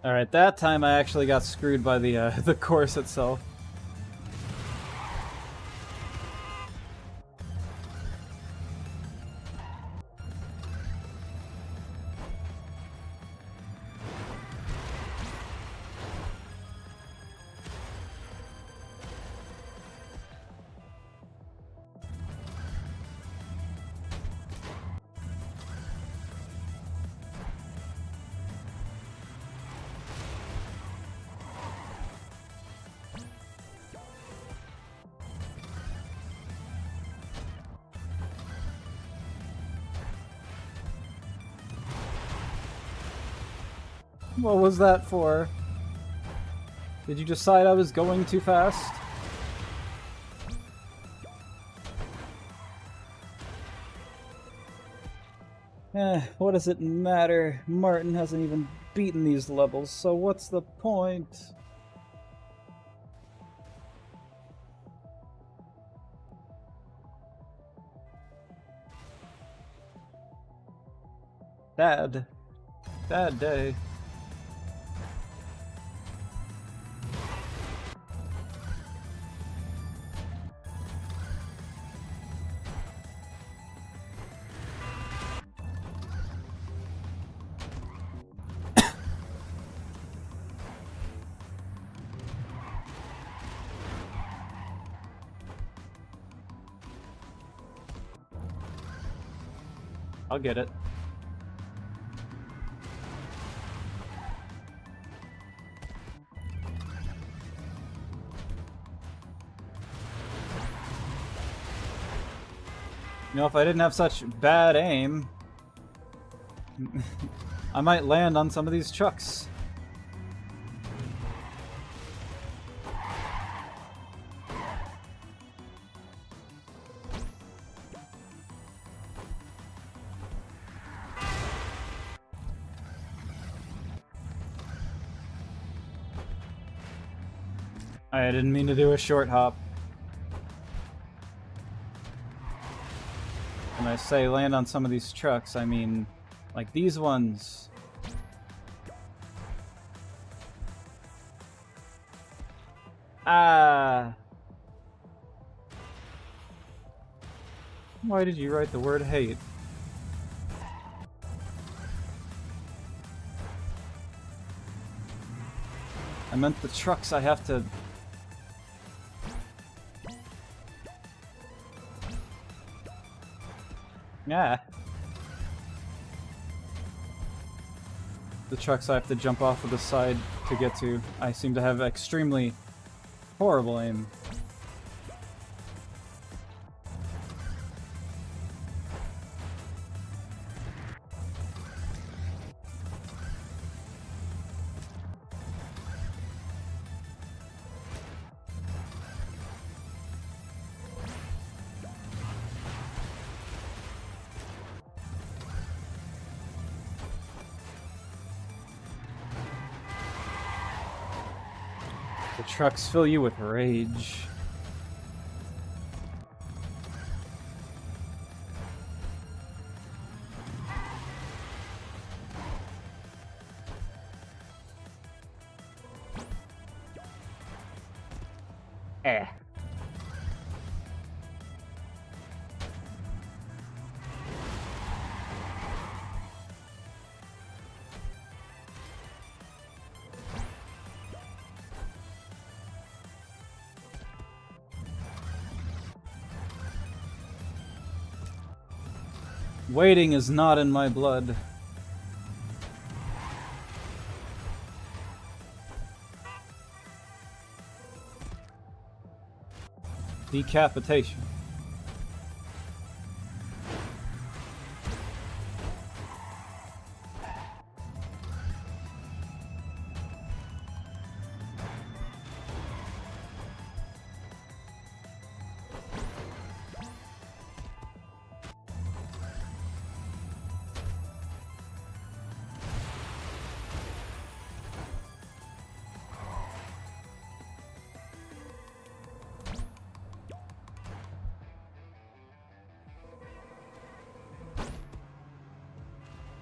Alright, that time I actually got screwed by the course itself. What was that for? Did you decide I was going too fast? What does it matter? Martin hasn't even beaten these levels, so what's the point? Bad. Bad day. I'll get it. You know, if I didn't have such bad aim, I might land on some of these trucks. I didn't mean to do a short hop. When I say land on some of these trucks, I mean like these ones. Ah. Why did you write the word hate? I meant the trucks I have to... Yeah. The trucks I have to jump off of the side to get to. I seem to have extremely horrible aim. The trucks fill you with rage. Eh. Waiting is not in my blood. Decapitation.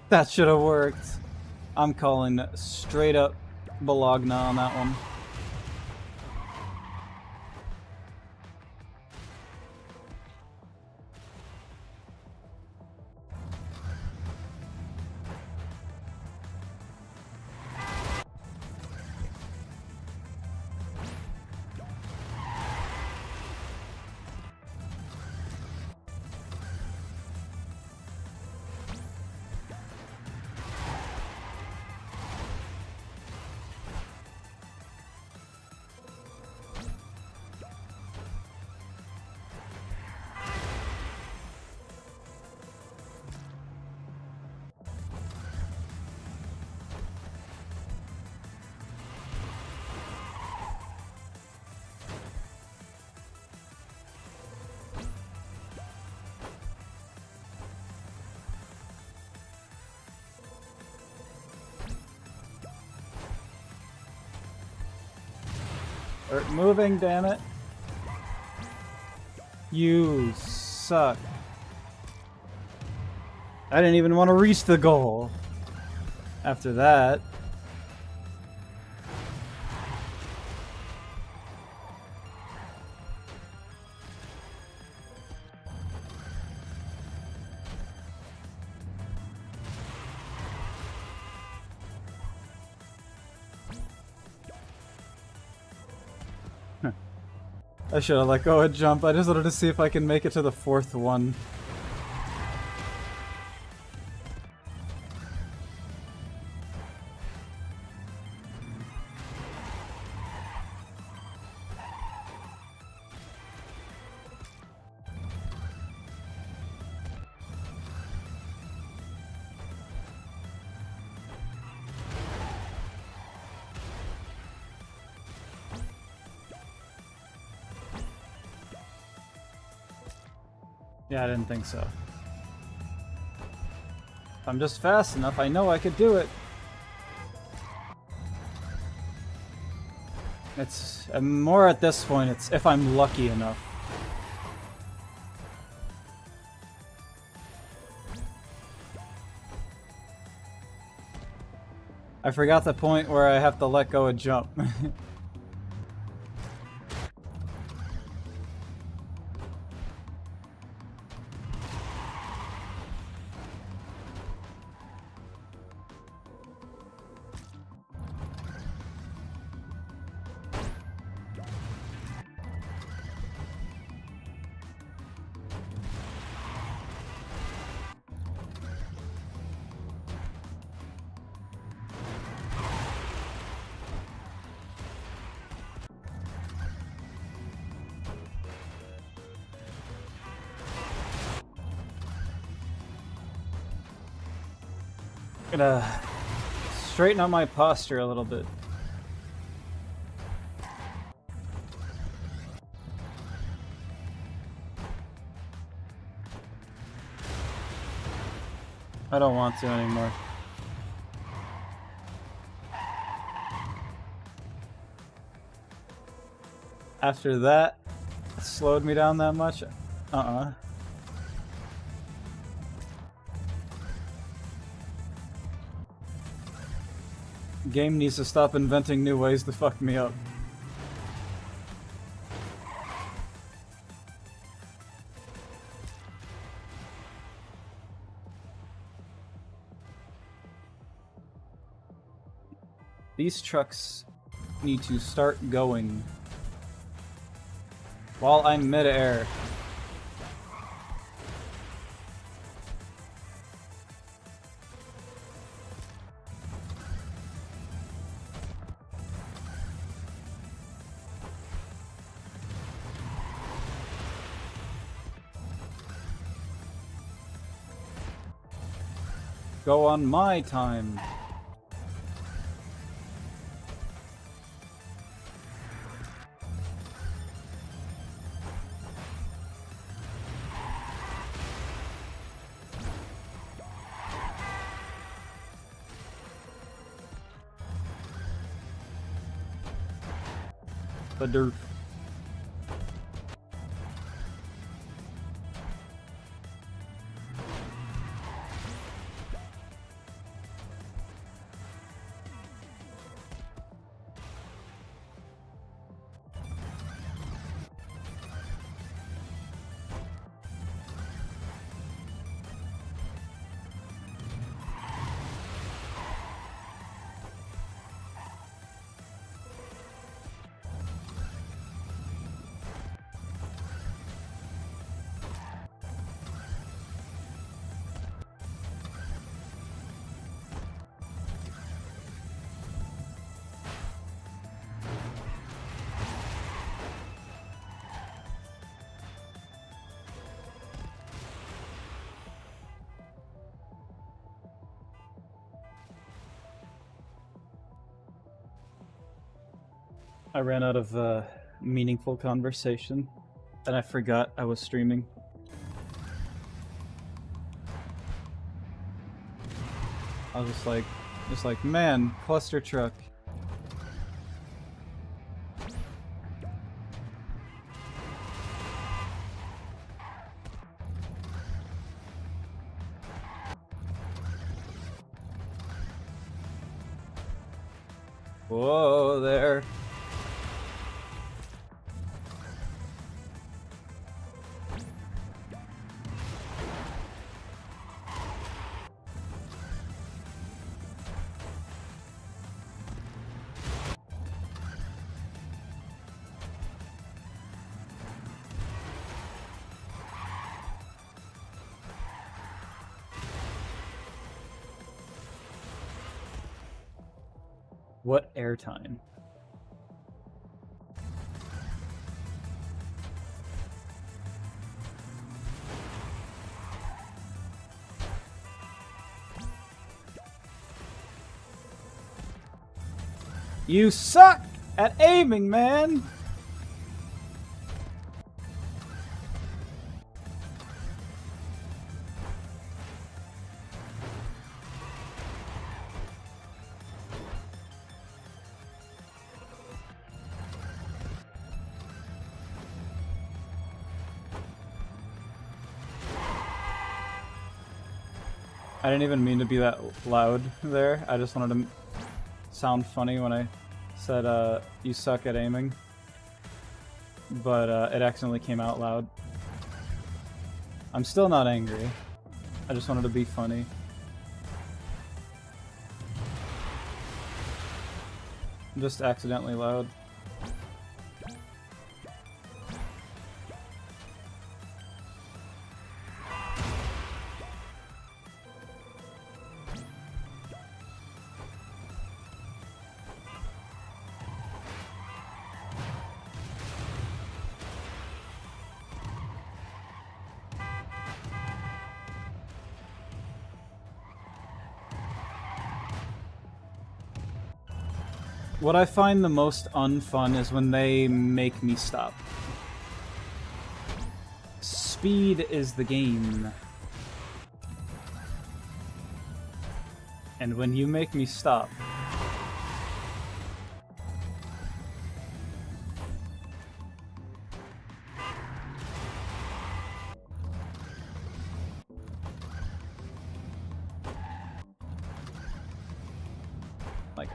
That should have worked. I'm calling straight up Bologna on that one. Start moving, damn it. You suck. I didn't even want to reach the goal after that. I should have let go and jump. I just wanted to see if I can make it to the fourth one. Yeah, I didn't think so. If I'm just fast enough, I know I could do it. It's more at this point, it's if I'm lucky enough. I forgot the point where I have to let go and jump. Gonna straighten out my posture a little bit. I don't want to anymore. After that, it slowed me down that much? Game needs to stop inventing new ways to fuck me up. These trucks need to start going while I'm mid-air. Go on my time. The dirt. I ran out of meaningful conversation, and I forgot I was streaming. I was just like, man, Custertruck. Whoa there. What airtime? You suck at aiming, man! I didn't even mean to be that loud there. I just wanted to sound funny when I said, you suck at aiming. But it accidentally came out loud. I'm still not angry. I just wanted to be funny. I'm just accidentally loud. What I find the most unfun is when they make me stop. Speed is the game. And when you make me stop,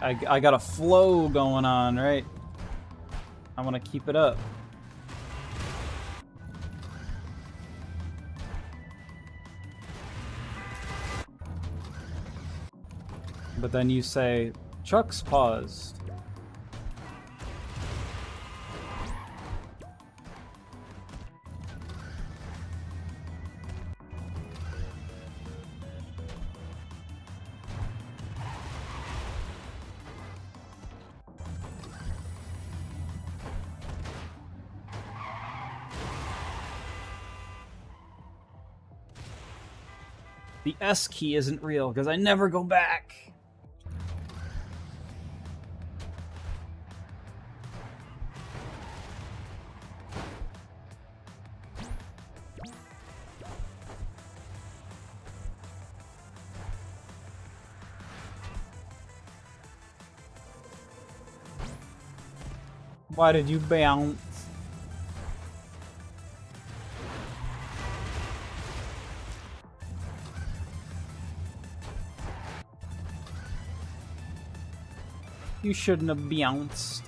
I got a flow going on, right? I want to keep it up. But then you say, truck's paused. The S key isn't real because I never go back. Why did you bounce? You shouldn't have bounced.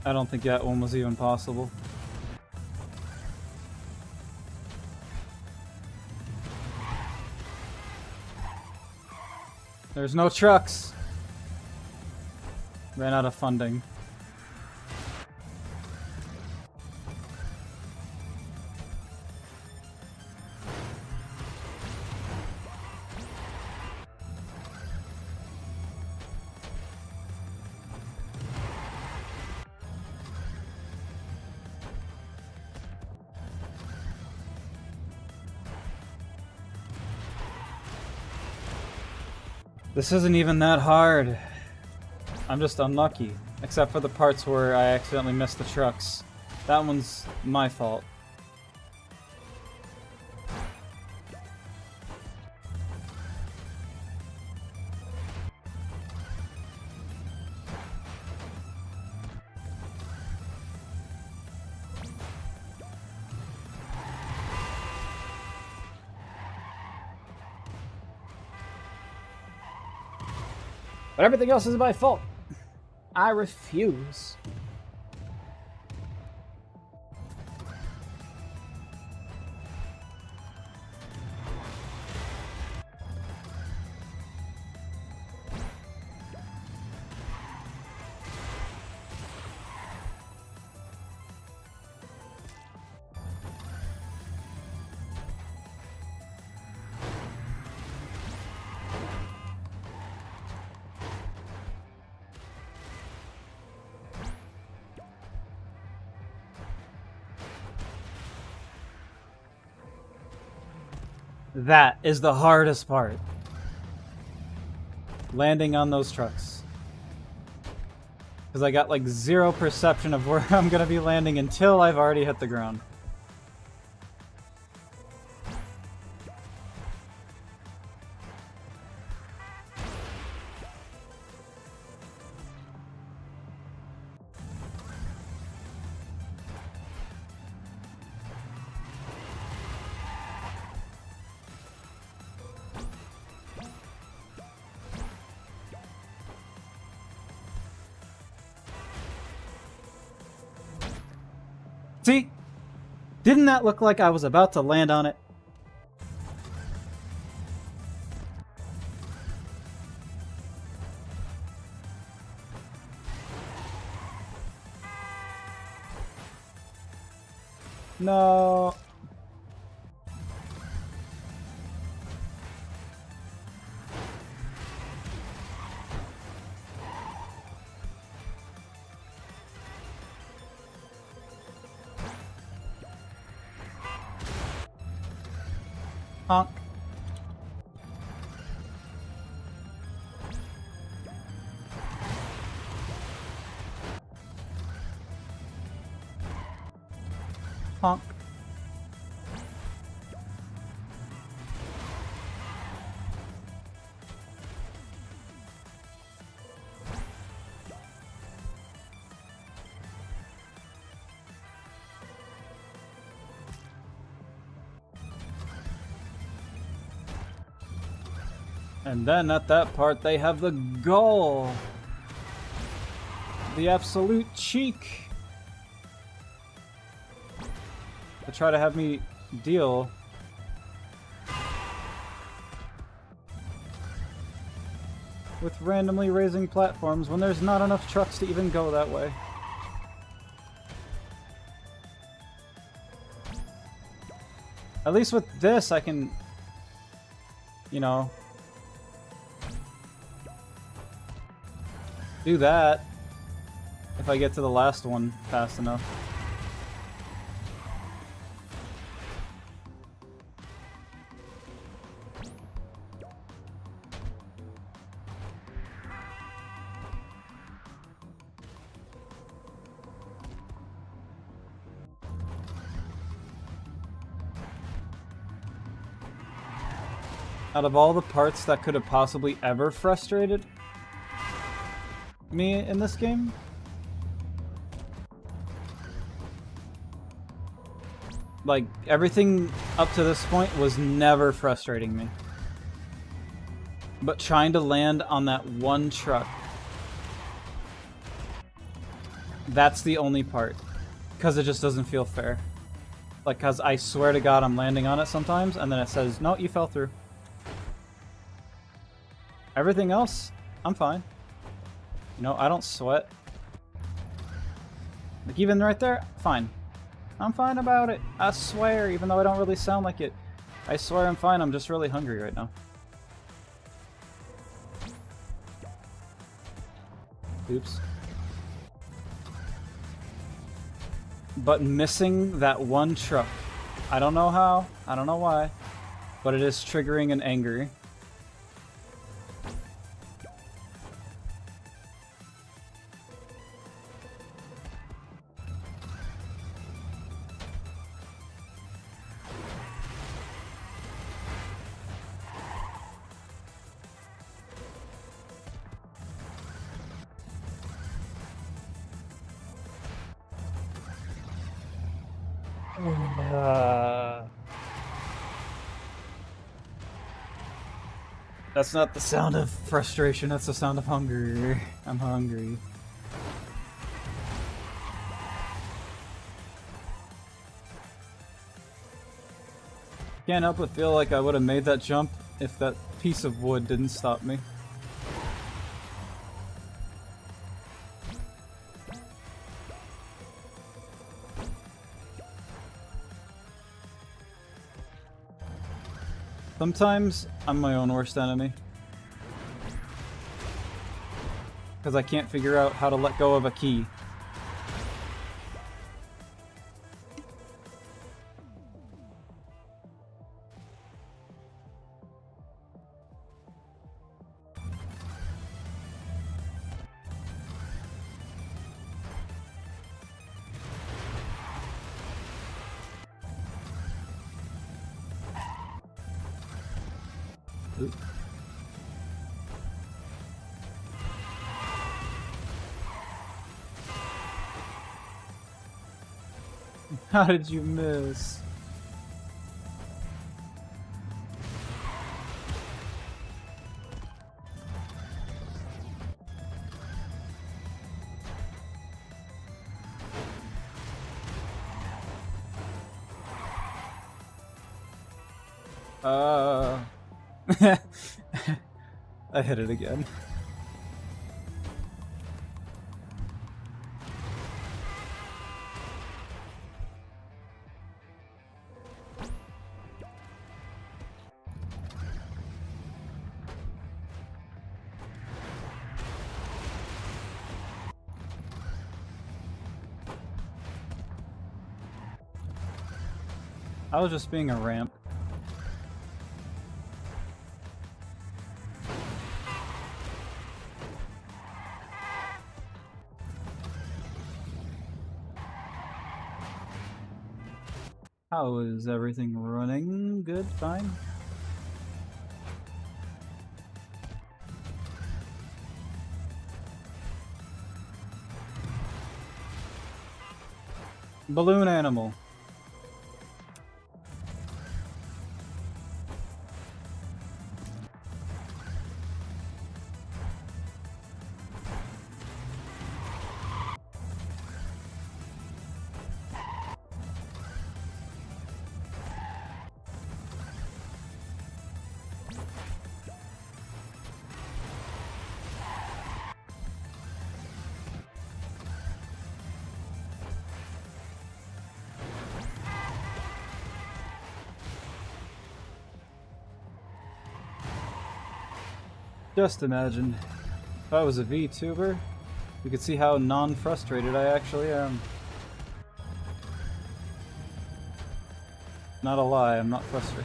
I don't think that one was even possible. There's no trucks. Ran out of funding. This isn't even that hard. I'm just unlucky. Except for the parts where I accidentally missed the trucks. That one's my fault. But everything else is my fault. I refuse. That is the hardest part. Landing on those trucks. Because I got like zero perception of where I'm going to be landing until I've already hit the ground. See? Didn't that look like I was about to land on it? No. Honk. Honk. And then at that part, they have the gall. The absolute cheek. To try to have me deal with randomly raising platforms when there's not enough trucks to even go that way. At least with this, I can, you know, do that if I get to the last one fast enough. Out of all the parts that could have possibly ever frustrated me in this game, like, everything up to this point was never frustrating me. But trying to land on that one truck, that's the only part. Because it just doesn't feel fair. Like, because I swear to God I'm landing on it sometimes, and then it says, no, you fell through. Everything else, I'm fine. You know, I don't sweat. Like, even right there, fine. I'm fine about it. I swear, even though I don't really sound like it. I swear I'm fine, I'm just really hungry right now. Oops. But missing that one truck. I don't know how, I don't know why, but it is triggering and angry. That's not the sound of frustration, that's the sound of hunger. I'm hungry. Can't help but feel like I would have made that jump if that piece of wood didn't stop me. Sometimes I'm my own worst enemy. Because I can't figure out how to let go of a key. Oops. How did you miss? I hit it again. I was just being a ramp. How is everything running? Good? Fine? Balloon animal. Just imagine, if I was a VTuber, you could see how non-frustrated I actually am. Not a lie, I'm not frustrated.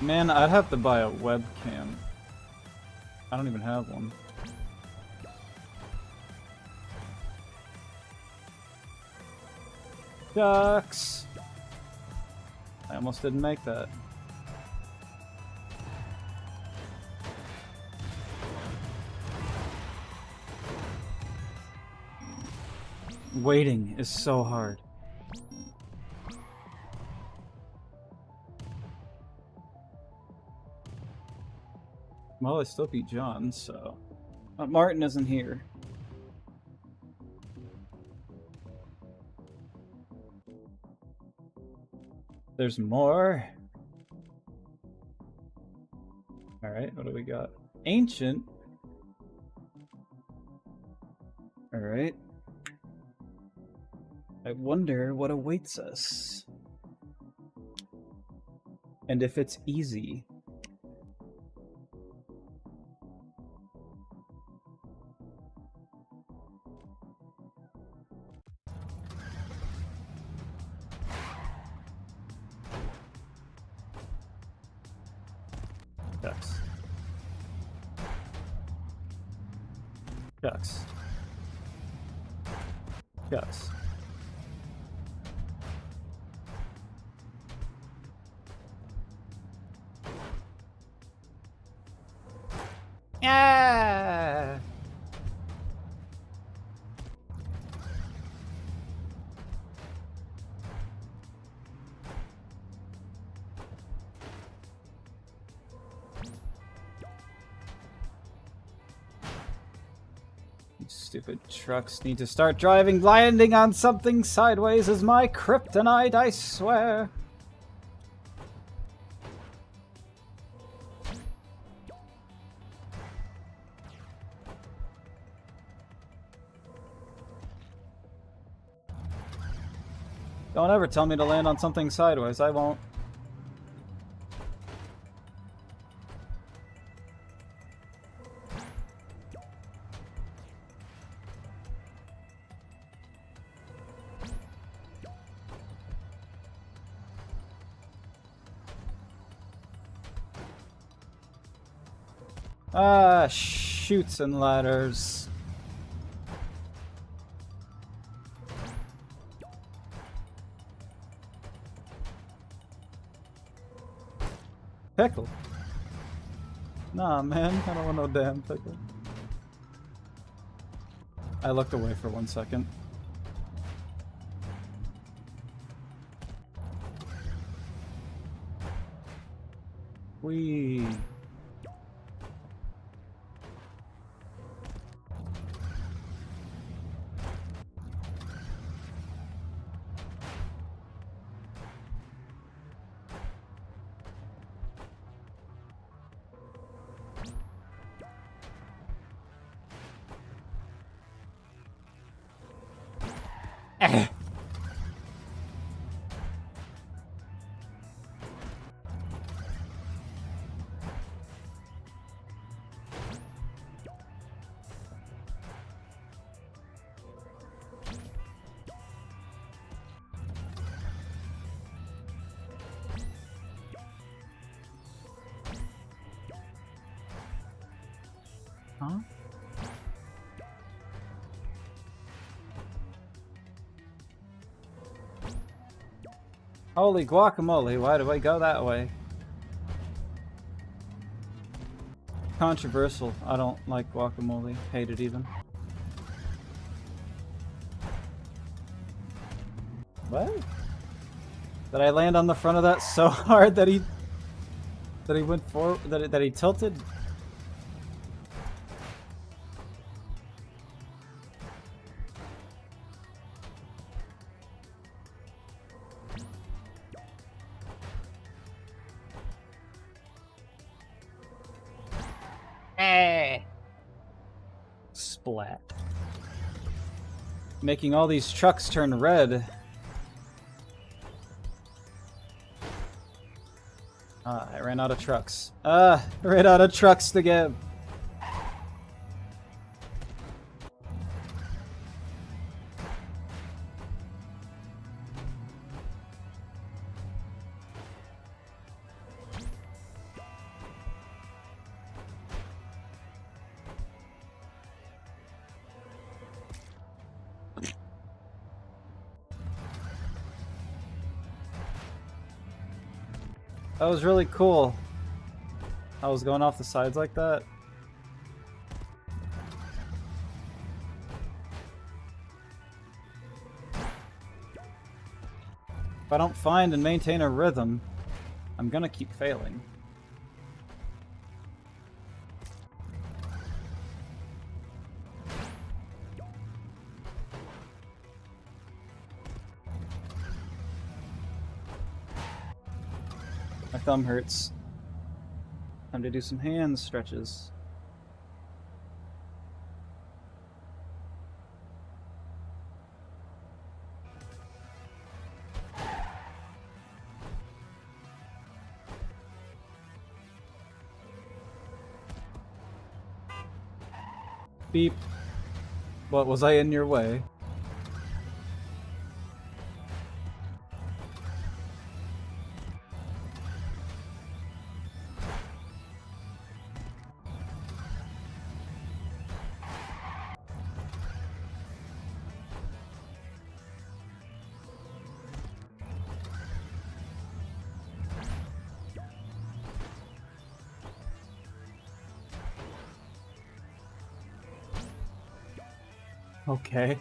Man, I'd have to buy a webcam. I don't even have one. Ducks! I almost didn't make that. Waiting is so hard. Well, I still beat John, so... Martin isn't here. There's more. Alright, what do we got? Ancient. Alright. I wonder what awaits us. And if it's easy. Ducks. Ducks. Ducks. Yeah. Stupid trucks need to start driving. Landing on something sideways is my kryptonite, I swear. Don't ever tell me to land on something sideways, I won't. Ah, chutes and ladders. Pickle. Nah, man, I don't want no damn pickle. I looked away for 1 second. Whee! Huh? Holy guacamole, why do I go that way? Controversial. I don't like guacamole. Hate it even. What? Did I land on the front of that so hard that he went forward, that he tilted? Splat. Making all these trucks turn red. I ran out of trucks. I ran out of trucks to give. That was really cool. I was going off the sides like that. If I don't find and maintain a rhythm, I'm gonna keep failing. My thumb hurts. Time to do some hand stretches. Beep. What, was I in your way? Okay.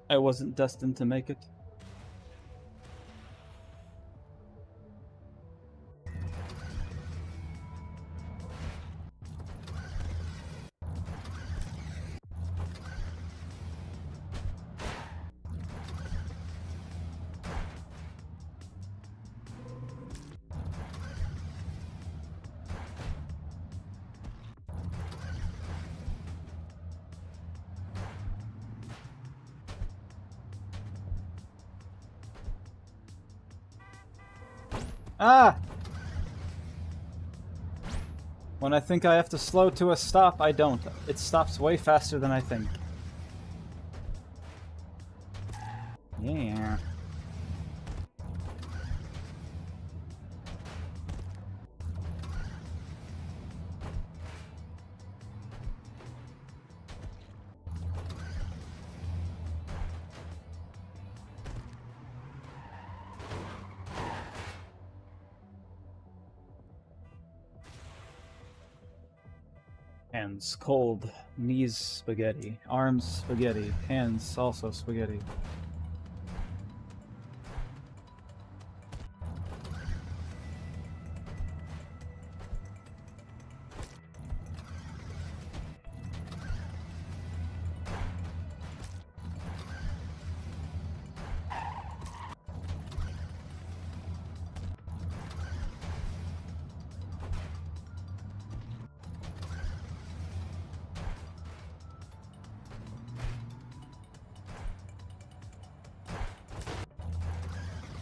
I wasn't destined to make it. Ah! When I think I have to slow to a stop, I don't. It stops way faster than I think. Yeah. Hands cold, knees spaghetti, arms spaghetti, hands also spaghetti.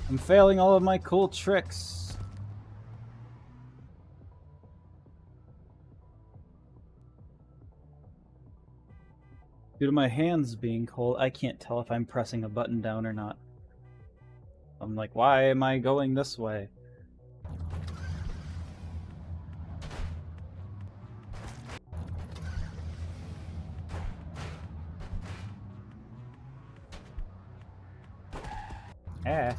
I'm failing all of my cool tricks. Due to my hands being cold, I can't tell if I'm pressing a button down or not. I'm like, why am I going this way? Eh.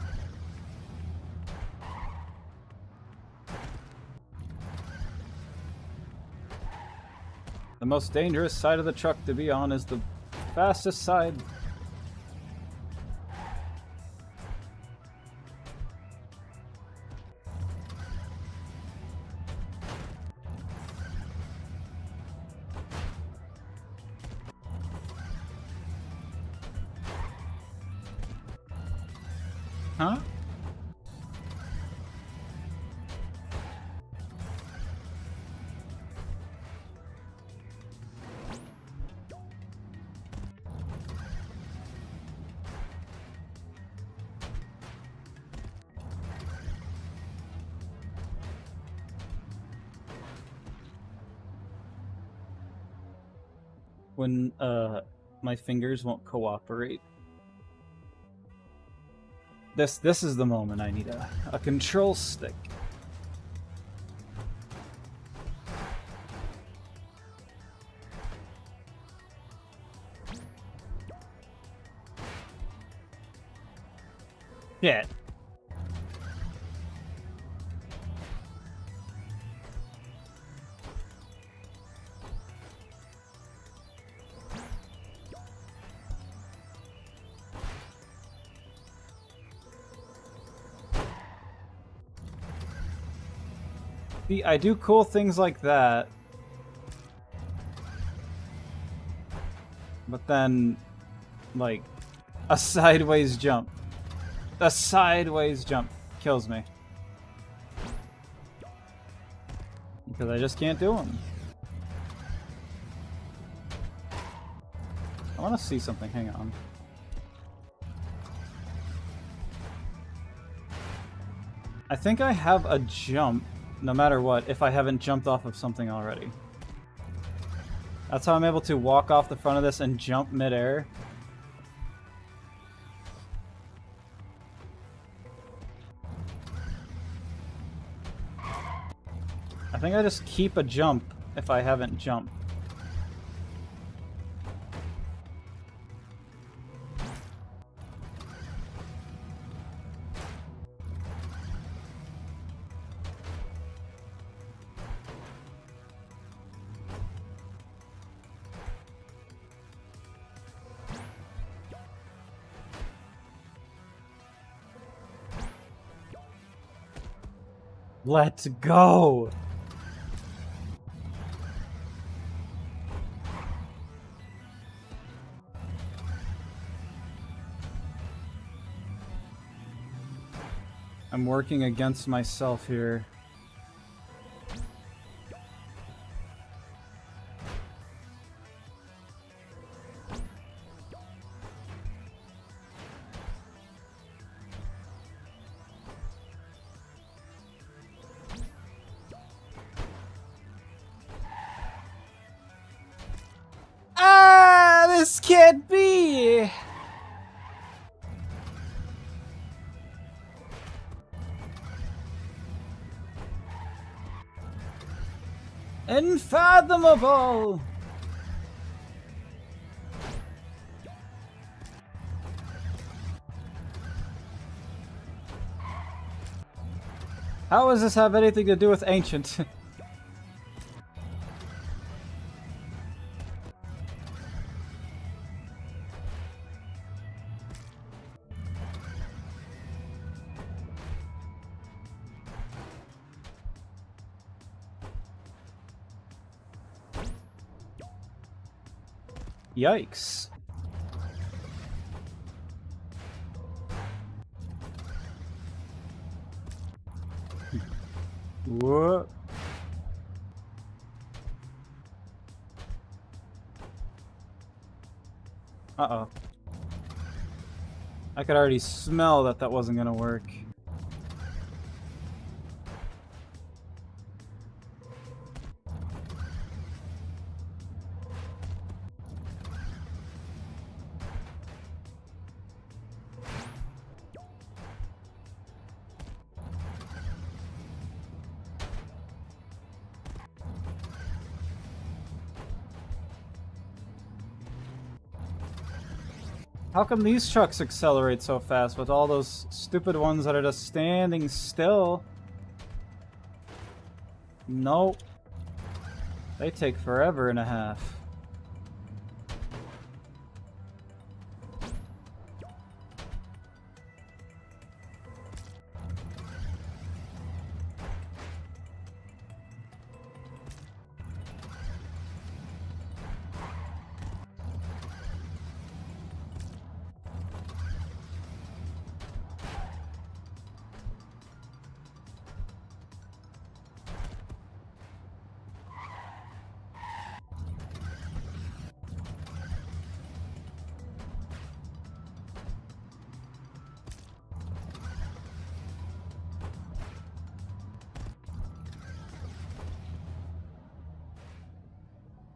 The most dangerous side of the truck to be on is the fastest side. Huh? When my fingers won't cooperate. This is the moment I need a control stick. Yeah. See, I do cool things like that. But then, like, a sideways jump. A sideways jump kills me. Because I just can't do them. I want to see something, hang on. I think I have a jump, no matter what, if I haven't jumped off of something already. That's how I'm able to walk off the front of this and jump midair. I think I just keep a jump if I haven't jumped. Let's go! I'm working against myself here. can't be! Unfathomable! How does this have anything to do with ancient? Yikes. What? Uh-oh. I could already smell that that wasn't gonna work. How come these trucks accelerate so fast with all those stupid ones that are just standing still? Nope. They take forever and a half.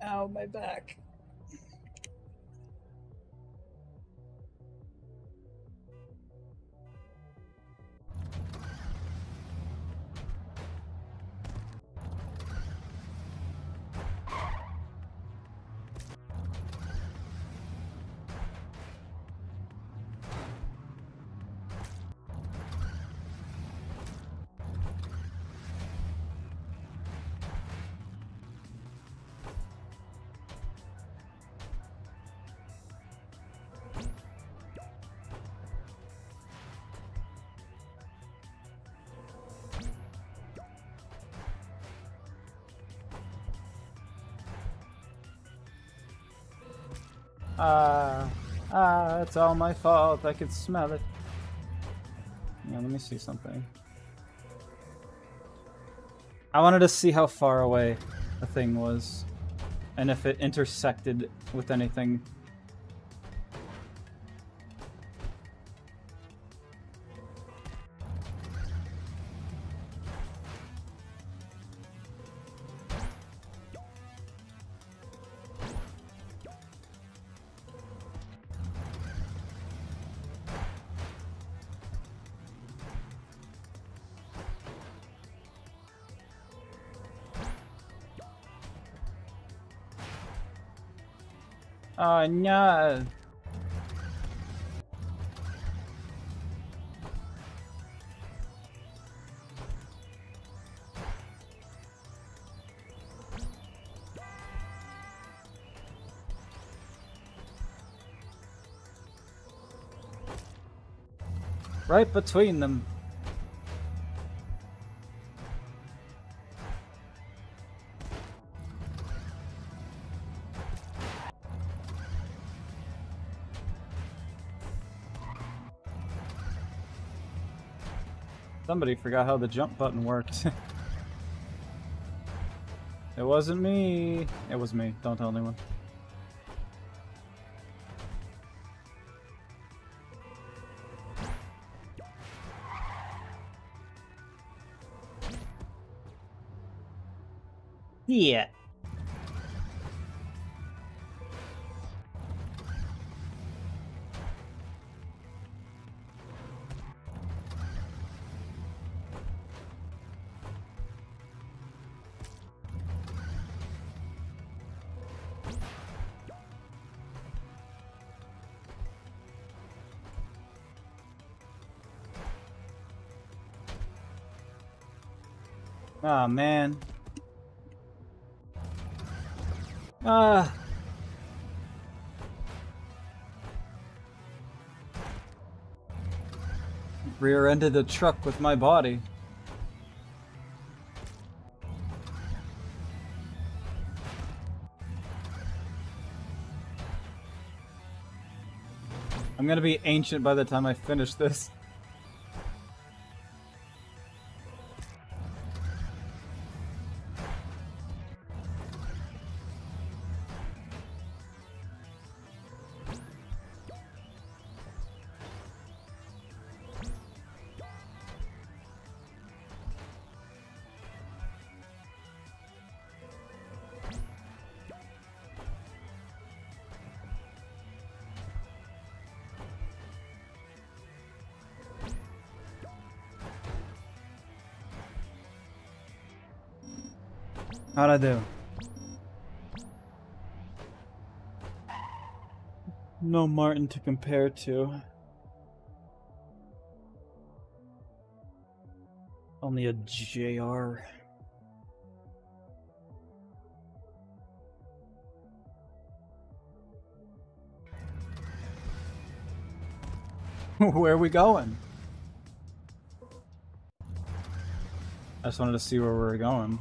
Ow, my back. It's all my fault. I could smell it. Yeah, let me see something. I wanted to see how far away the thing was, and if it intersected with anything. Oh no! Right between them. Somebody forgot how the jump button worked. It wasn't me. It was me. Don't tell anyone. Yeah. Oh man. Ah. Rear-ended the truck with my body. I'm gonna be ancient by the time I finish this. How'd I do? No Martin to compare to. Only a JR. Where are we going? I just wanted to see where we were going.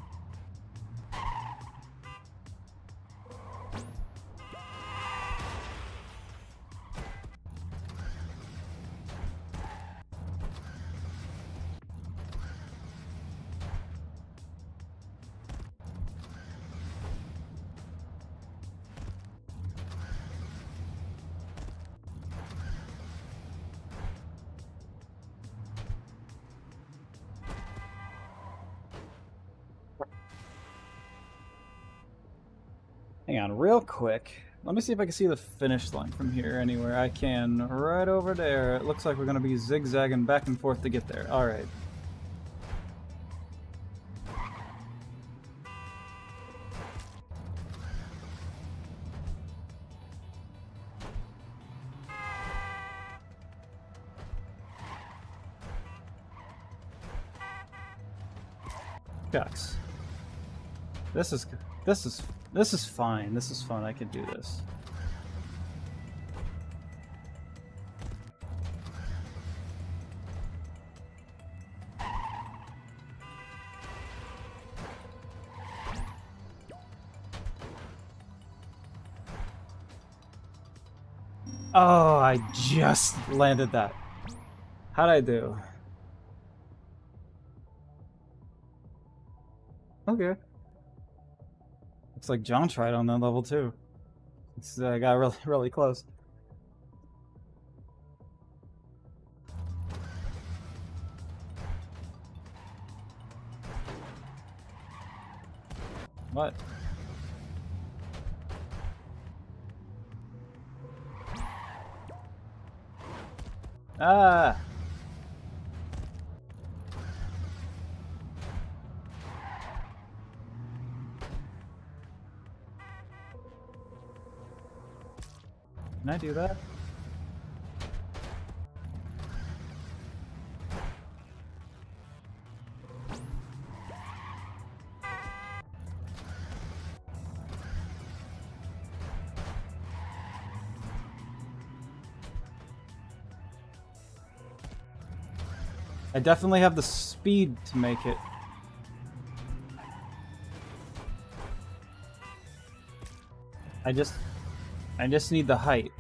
Hang on, real quick. Let me see if I can see the finish line from here anywhere. I can. Right over there. It looks like we're going to be zigzagging back and forth to get there. Alright. Shucks. This is fine. This is fun. I can do this. Oh, I just landed that. How'd I do? Okay. Looks like John tried on that level too. It's got really close. What? Ah! Can I do that? I definitely have the speed to make it. I just need the height.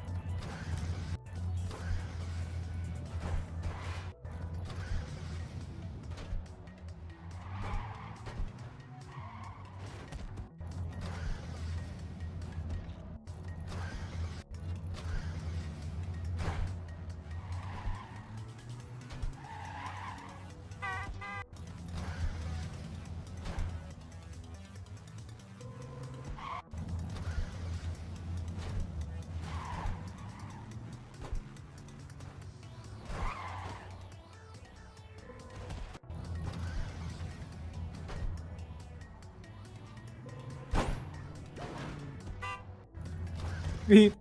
Beep.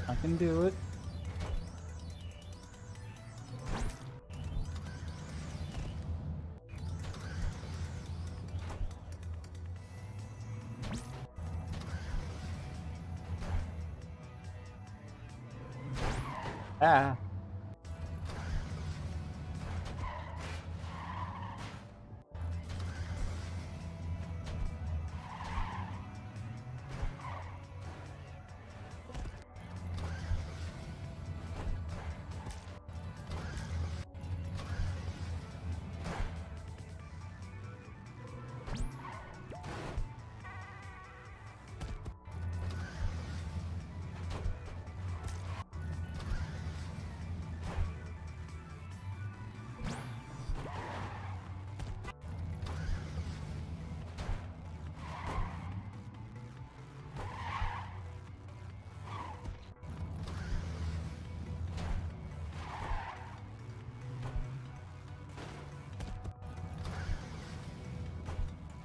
I can do it. Ah.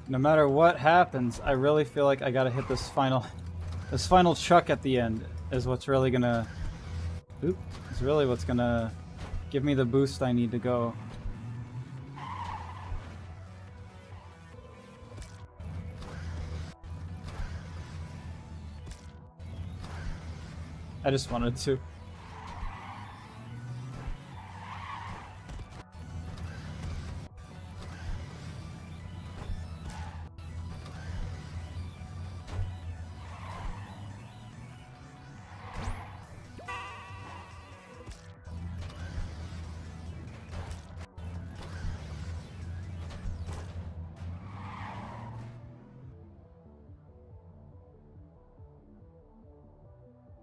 No matter what happens, I really feel like I gotta hit this final chuck at the end is what's really gonna, is really what's gonna give me the boost I need to go. I just wanted to.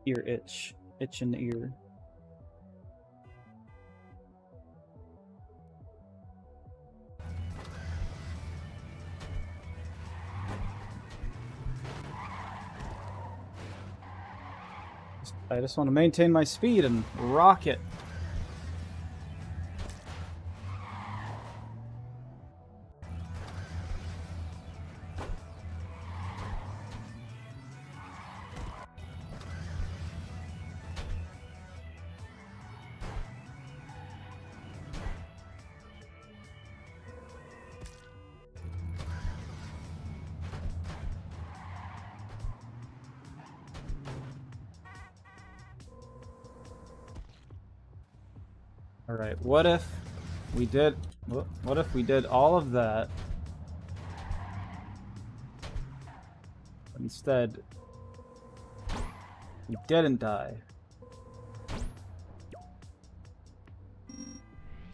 Ear itch. Itch in the ear. I just want to maintain my speed and rock it. All right, what if we did all of that? Instead, we didn't die. I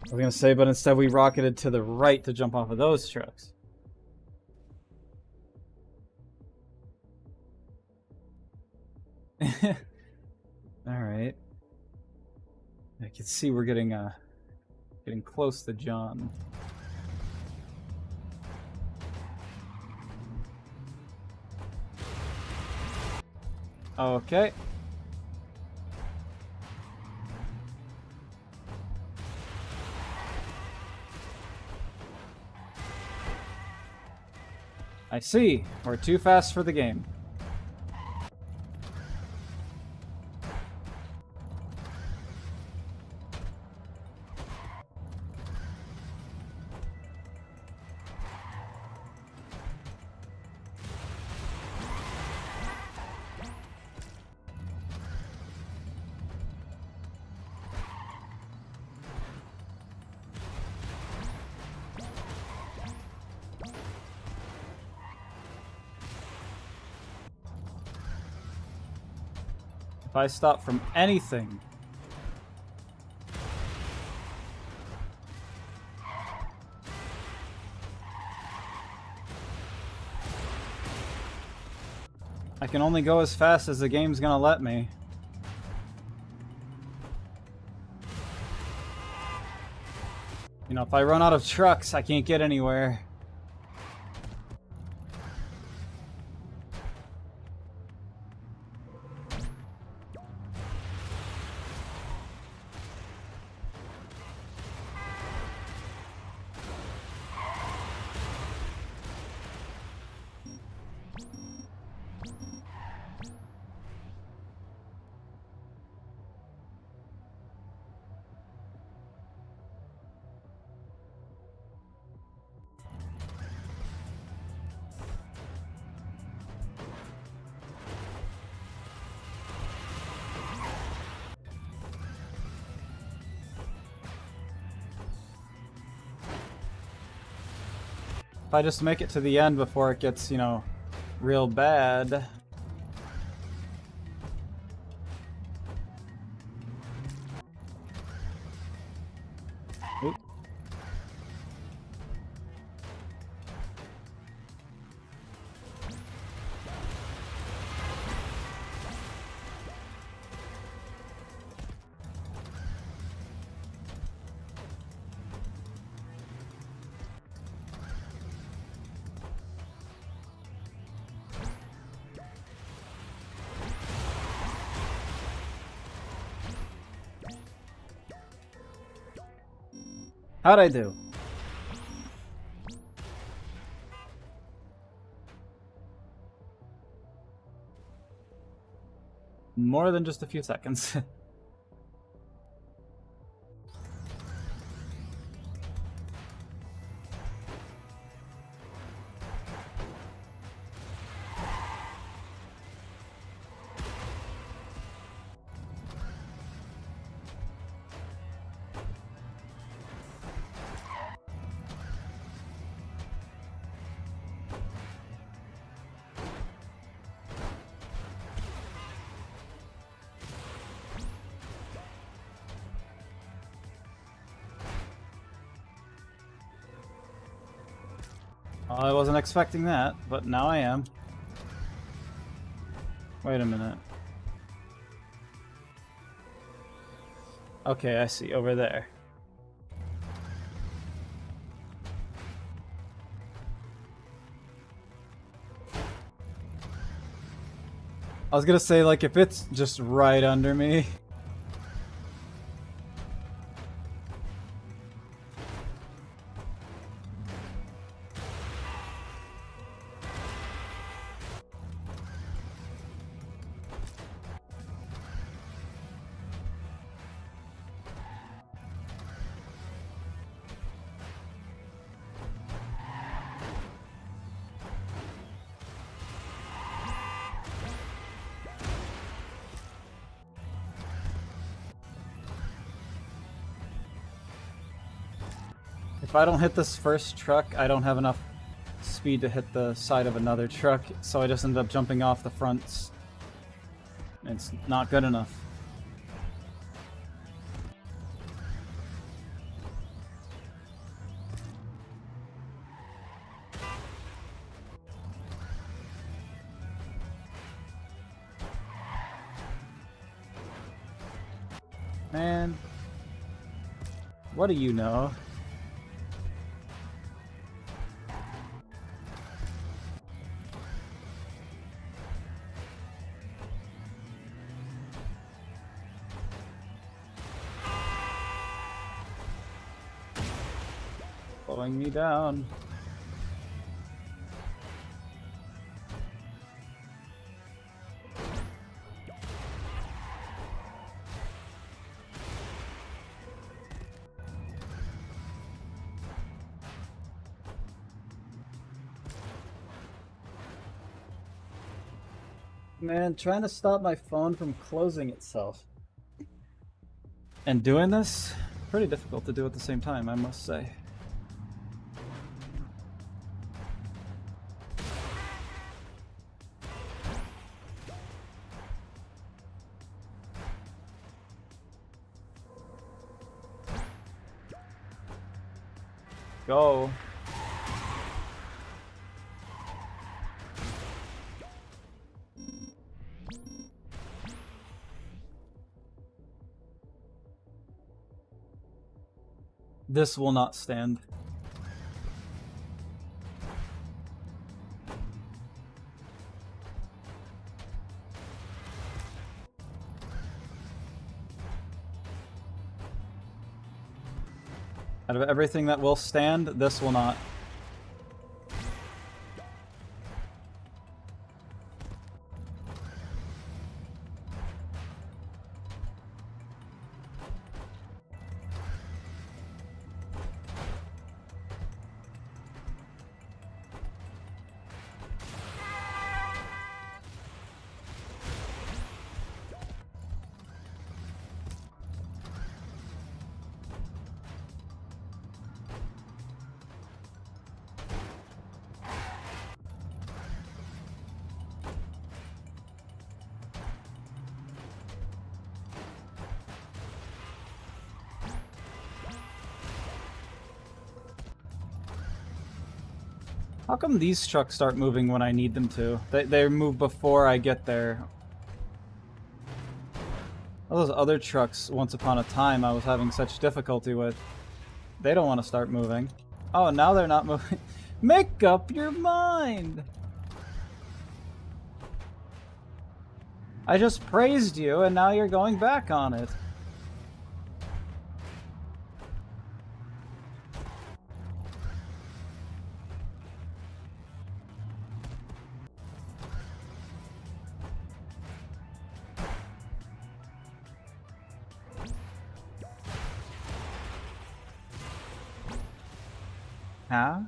was gonna say, but instead we rocketed to the right to jump off of those trucks. Alright. I can see we're getting close to John. Okay. I see. We're too fast for the game. If I stop from anything, I can only go as fast as the game's gonna let me. You know, if I run out of trucks, I can't get anywhere. I just make it to the end before it gets, you know, real bad. Oop. How'd I do? More than just a few seconds. I wasn't expecting that, but now I am. Wait a minute. Okay, I see. Over there. I was gonna say, like, if it's just right under me. If I don't hit this first truck, I don't have enough speed to hit the side of another truck, so I just ended up jumping off the fronts. It's not good enough. Man, what do you know? Slowing me down. Man, trying to stop my phone from closing itself. And doing this, pretty difficult to do at the same time, I must say. Go. This will not stand. Out of everything that will stand, this will not. How come these trucks start moving when I need them to? They move before I get there. All those other trucks, once upon a time, I was having such difficulty with. They don't want to start moving. Oh, now they're not moving. Make up your mind! I just praised you, and now you're going back on it. Huh?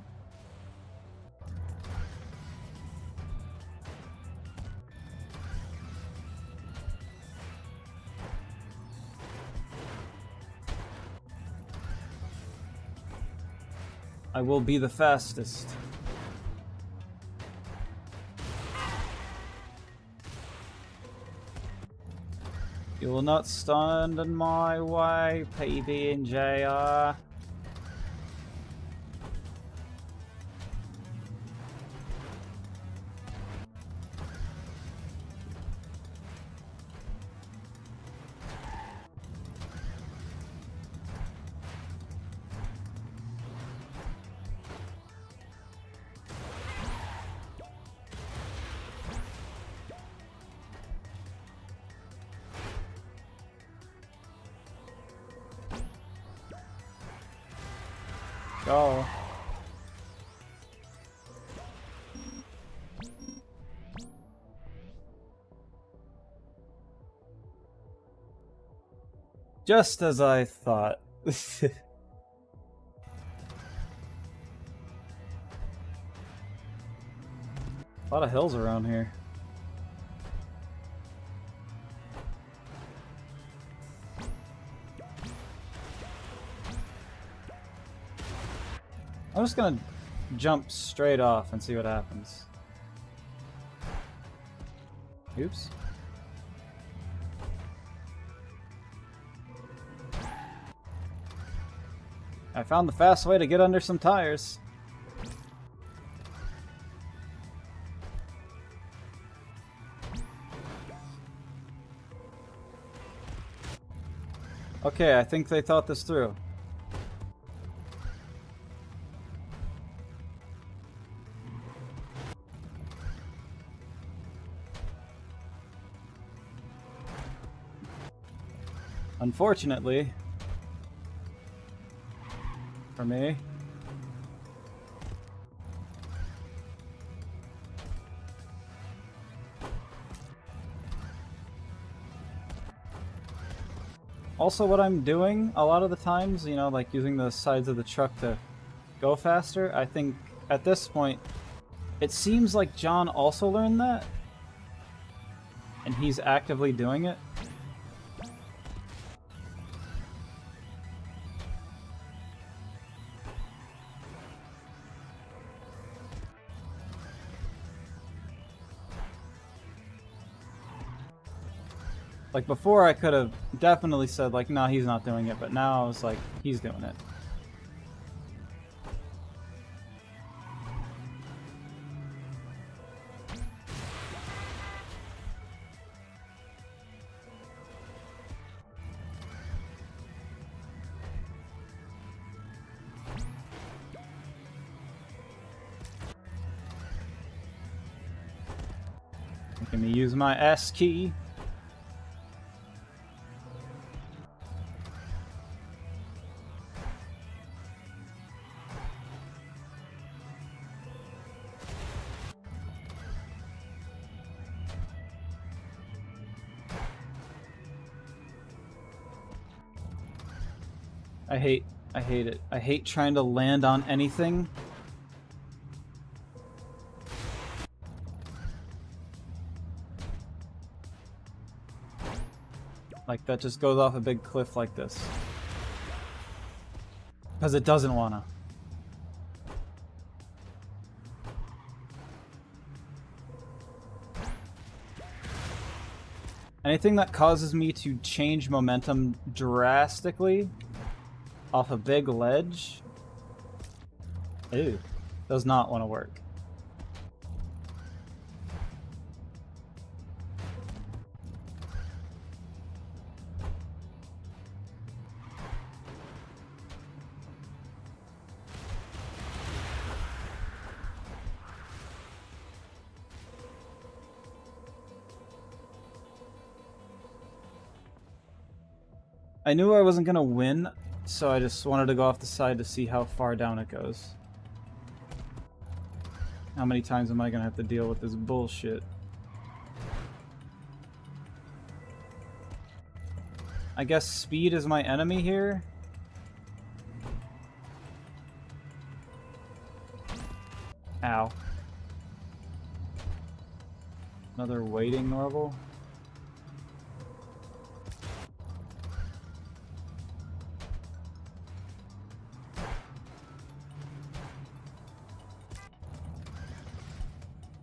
I will be the fastest. You will not stand in my way, PB and JR. Go. Just as I thought. A lot of hills around here. I'm just gonna jump straight off and see what happens. Oops. I found the fast way to get under some tires. Okay, I think they thought this through. Unfortunately, for me, also what I'm doing a lot of the times, you know, like using the sides of the truck to go faster, I think at this point, it seems like John also learned that, and he's actively doing it. Like, before I could have definitely said, like, no, he's not doing it, but now I was like, he's doing it. Making me use my S key. I hate it. I hate trying to land on anything. Like, that just goes off a big cliff like this. Because it doesn't wanna. Anything that causes me to change momentum drastically off a big ledge, ew, does not want to work. I knew I wasn't gonna win, so I just wanted to go off the side to see how far down it goes. How many times am I gonna have to deal with this bullshit? I guess speed is my enemy here? Ow. Another waiting level?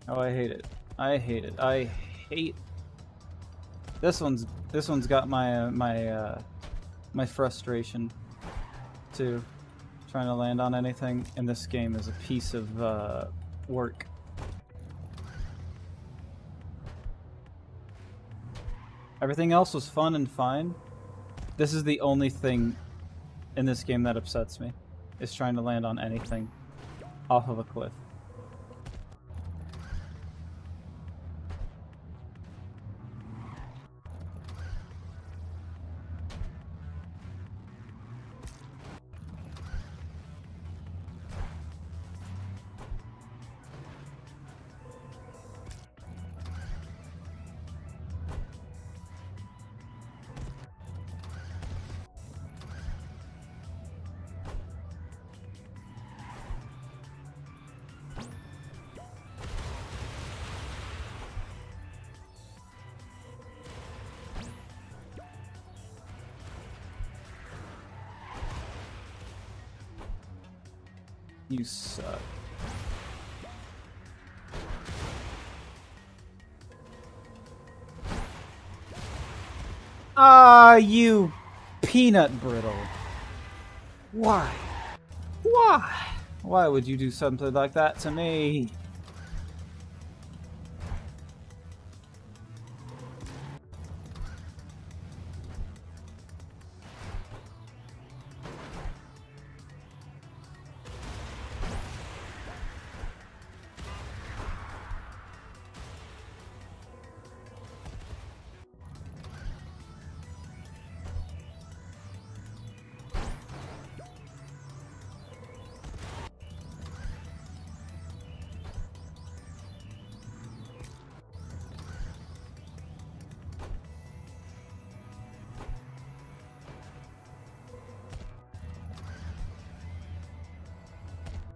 Oh, I hate it. I hate it. I hate... This one's got my my frustration too. Trying to land on anything in this game is a piece of work. Everything else was fun and fine. This is the only thing in this game that upsets me, is trying to land on anything off of a cliff. You suck. Ah, you peanut brittle. Why? Why? Why would you do something like that to me?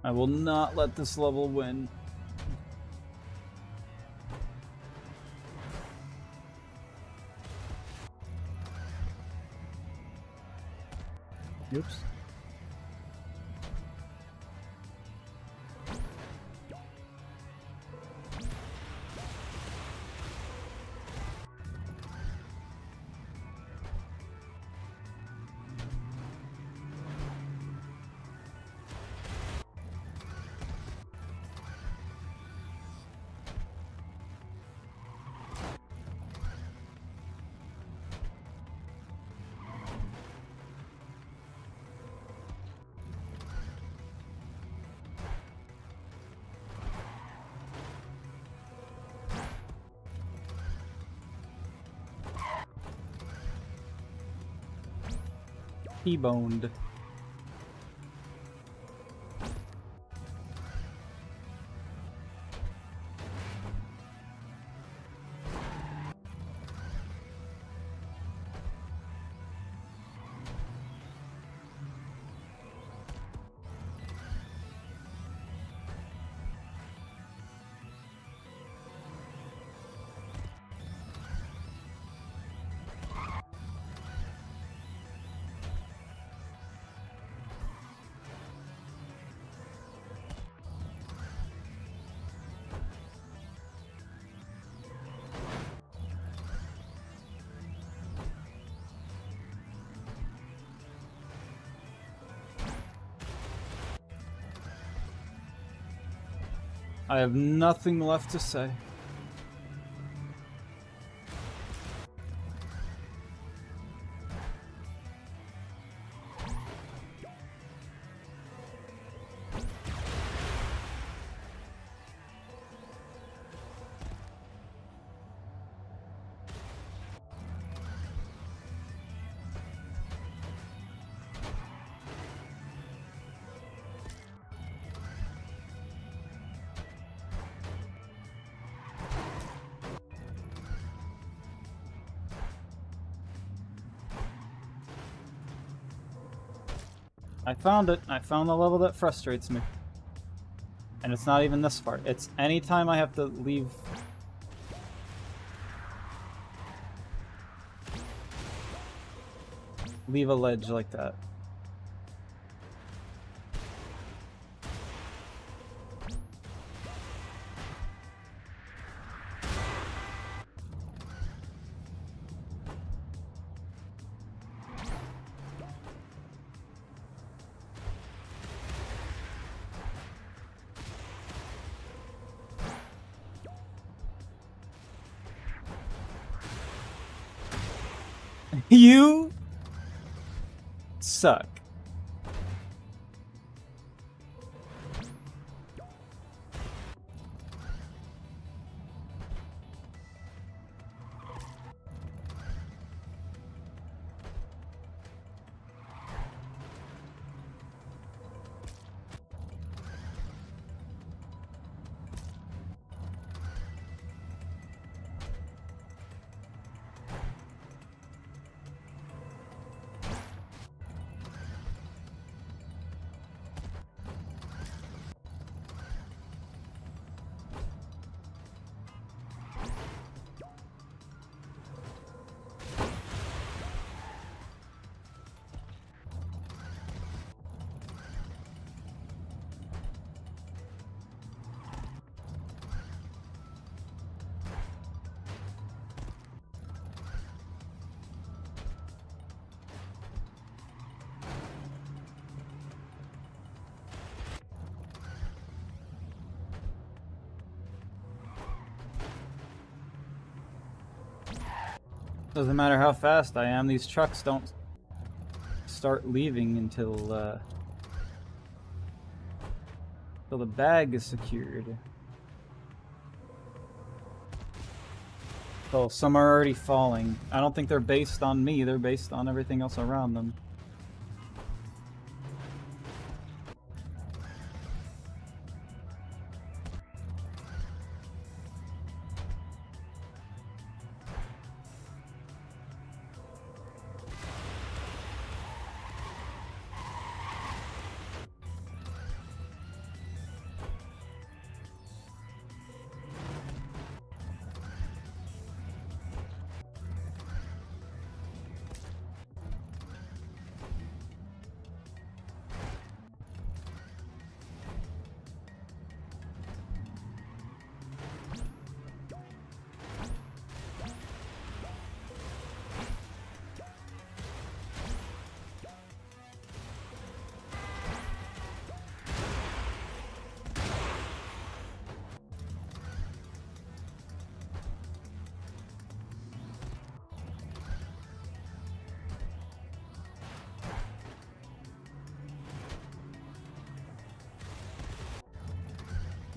I will not let this level win. Oops. T-boned. I have nothing left to say. I found it. I found the level that frustrates me. And it's not even this far. It's anytime I have to leave... leave a ledge like that. You suck. Doesn't matter how fast I am, these trucks don't start leaving until the bag is secured. So some are already falling. I don't think they're based on me, they're based on everything else around them.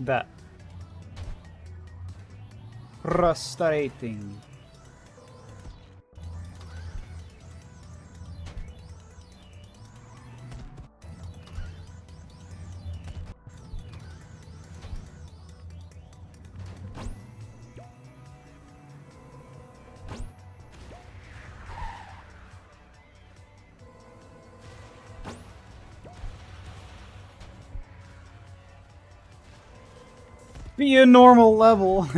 That. Frustrating. Be a normal level.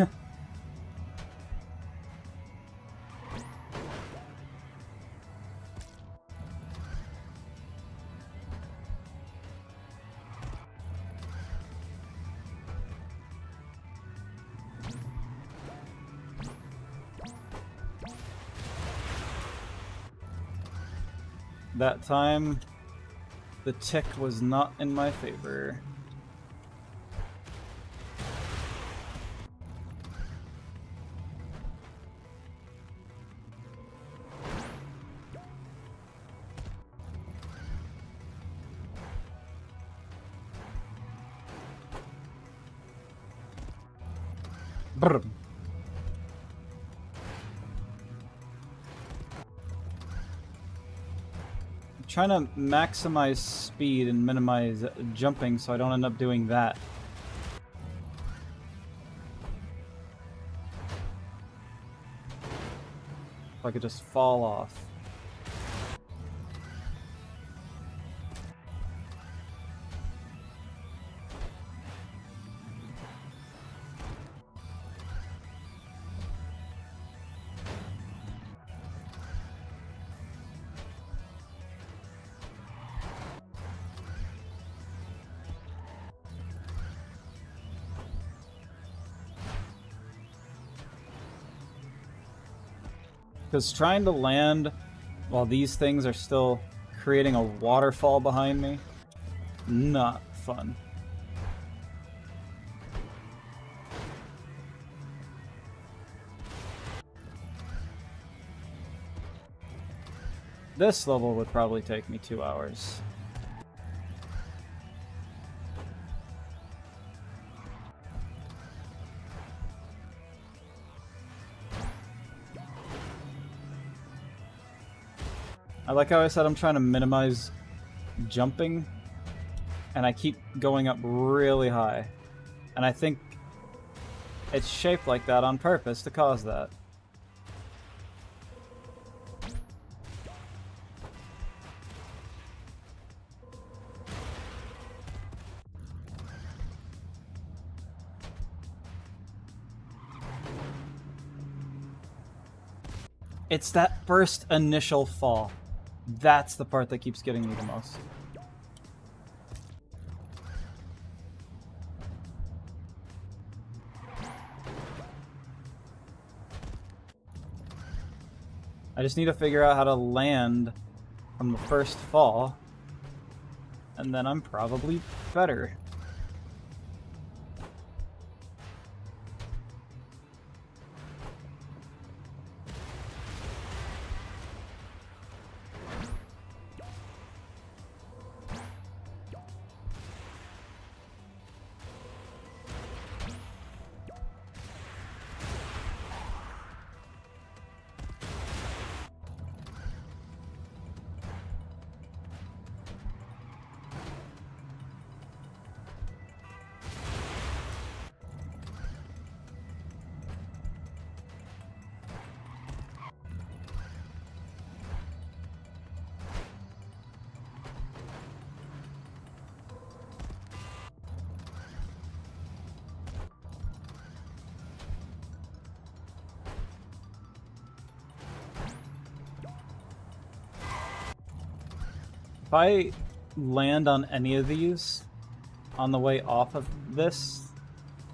That time, the tick was not in my favor. Brr. I'm trying to maximize speed and minimize jumping so I don't end up doing that. If I could just fall off. Because trying to land while these things are still creating a waterfall behind me, not fun. This level would probably take me 2 hours. I like how I said I'm trying to minimize jumping, and I keep going up really high. And I think it's shaped like that on purpose to cause that. It's that first initial fall. That's the part that keeps getting me the most. I just need to figure out how to land from the first fall, and then I'm probably better. If I land on any of these on the way off of this,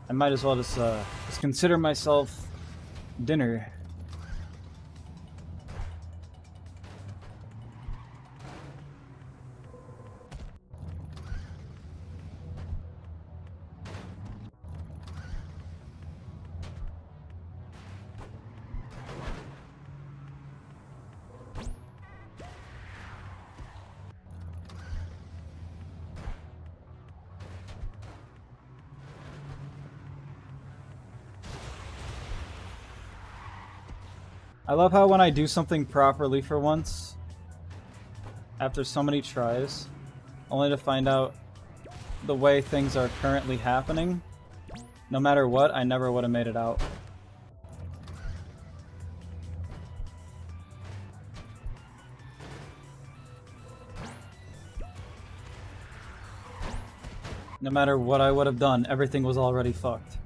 I might as well just consider myself dinner. I love how when I do something properly for once, after so many tries, only to find out the way things are currently happening, no matter what, I never would have made it out. No matter what I would have done, everything was already fucked.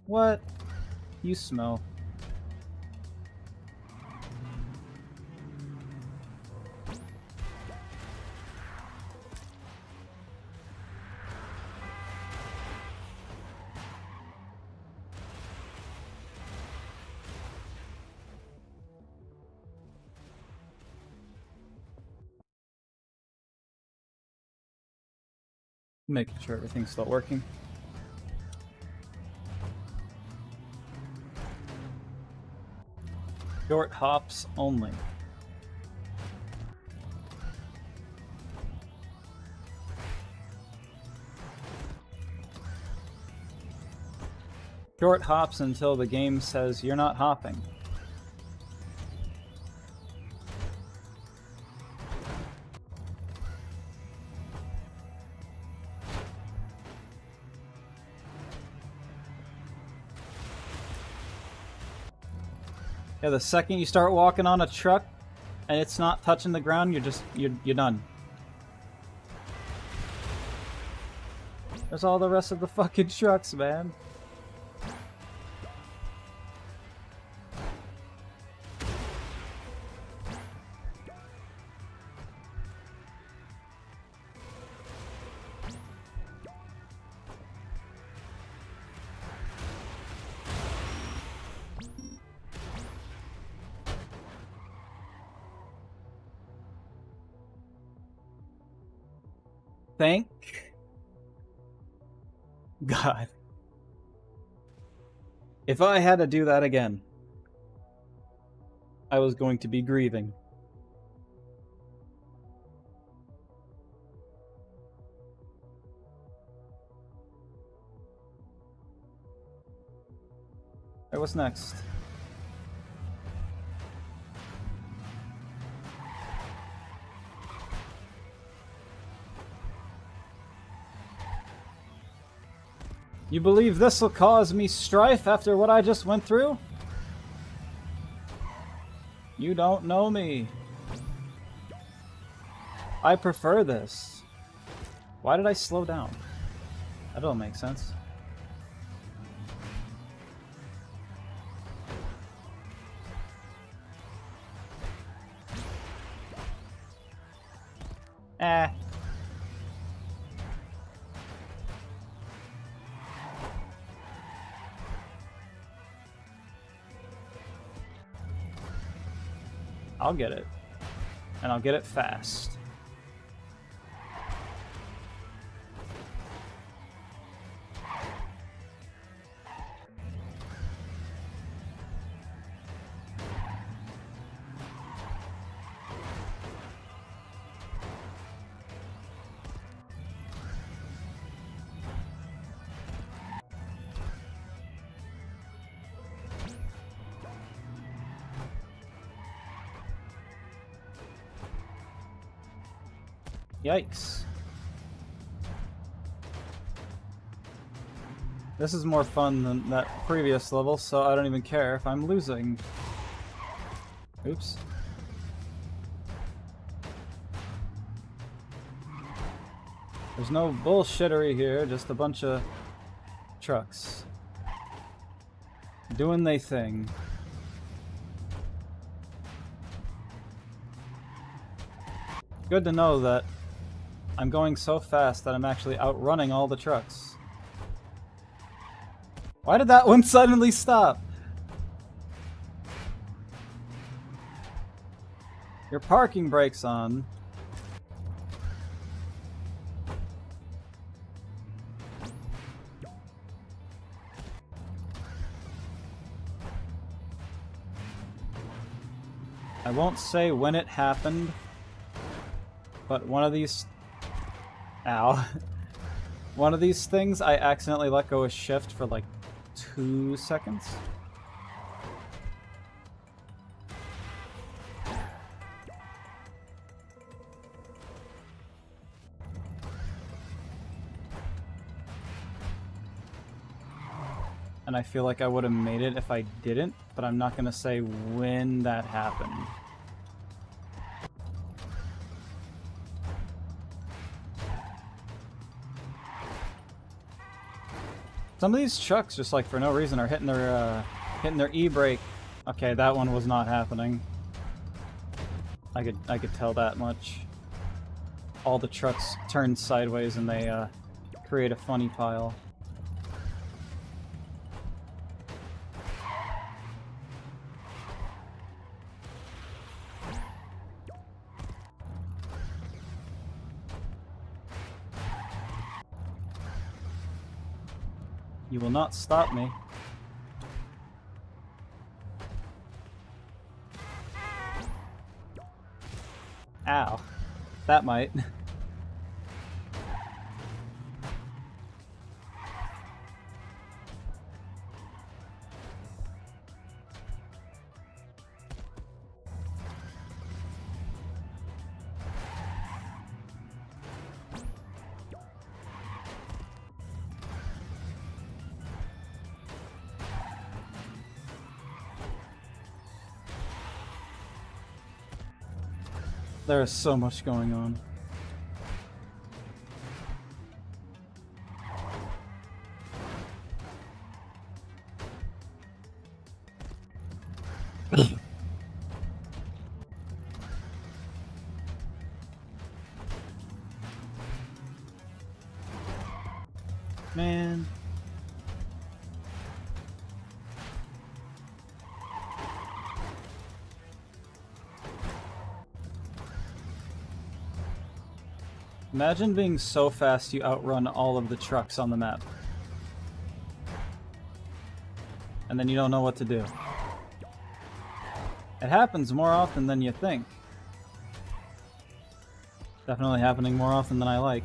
What? You smell. Making sure everything's still working. Short hops only. Short hops until the game says you're not hopping. Yeah, the second you start walking on a truck and it's not touching the ground, you're done. There's all the rest of the fucking trucks, man. Thank God. If I had to do that again, I was going to be grieving. Alright, what's next? You believe this'll cause me strife after what I just went through? You don't know me. I prefer this. Why did I slow down? That don't make sense. Eh. I'll get it. And I'll get it fast. Yikes. This is more fun than that previous level, so I don't even care if I'm losing. Oops. There's no bullshittery here, just a bunch of trucks. Doing they thing. Good to know that I'm going so fast that I'm actually outrunning all the trucks. Why did that one suddenly stop? Your parking brake's on. I won't say when it happened, but one of these... Ow. One of these things, I accidentally let go of shift for like 2 seconds. And I feel like I would have made it if I didn't, but I'm not going to say when that happened. Some of these trucks, just like for no reason, are hitting their e-brake. Okay, that one was not happening. I could tell that much. All the trucks turn sideways and they create a funny pile. You will not stop me. Ow. That might. There is so much going on. Man. Imagine being so fast you outrun all of the trucks on the map. And then you don't know what to do. It happens more often than you think. Definitely happening more often than I like.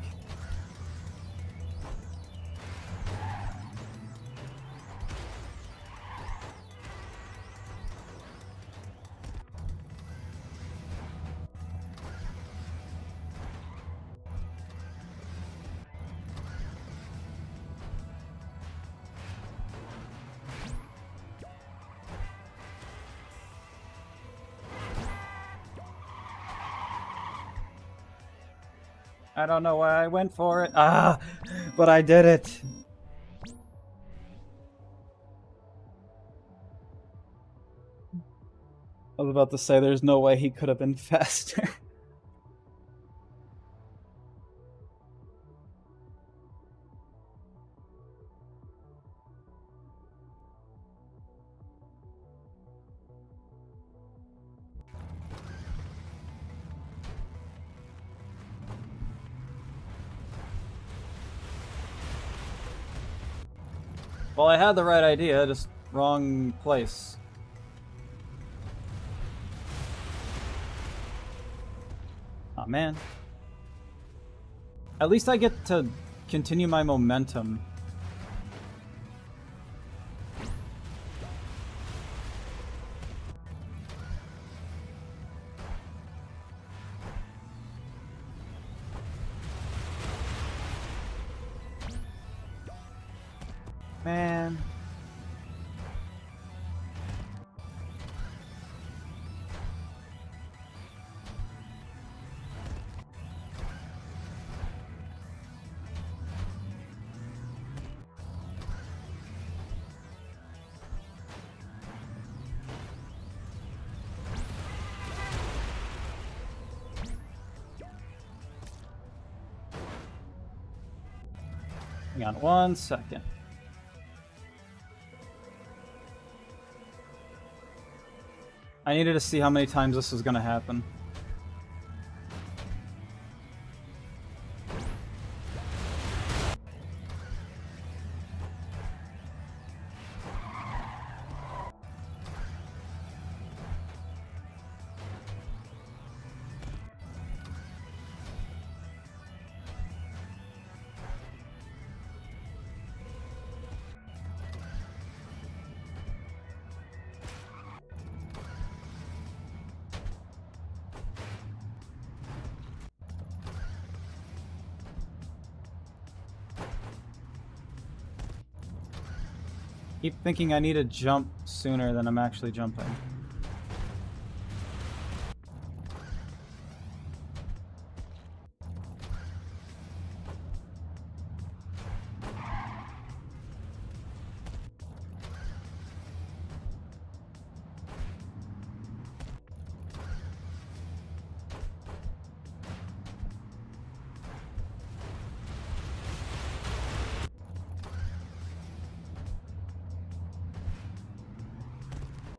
I don't know why I went for it. Ah, but I did it. I was about to say there's no way he could have been faster. Well, I had the right idea, just wrong place. Aw, man. At least I get to continue my momentum. Man. Hang on 1 second. I needed to see how many times this was gonna happen. Keep thinking I need to jump sooner than I'm actually jumping.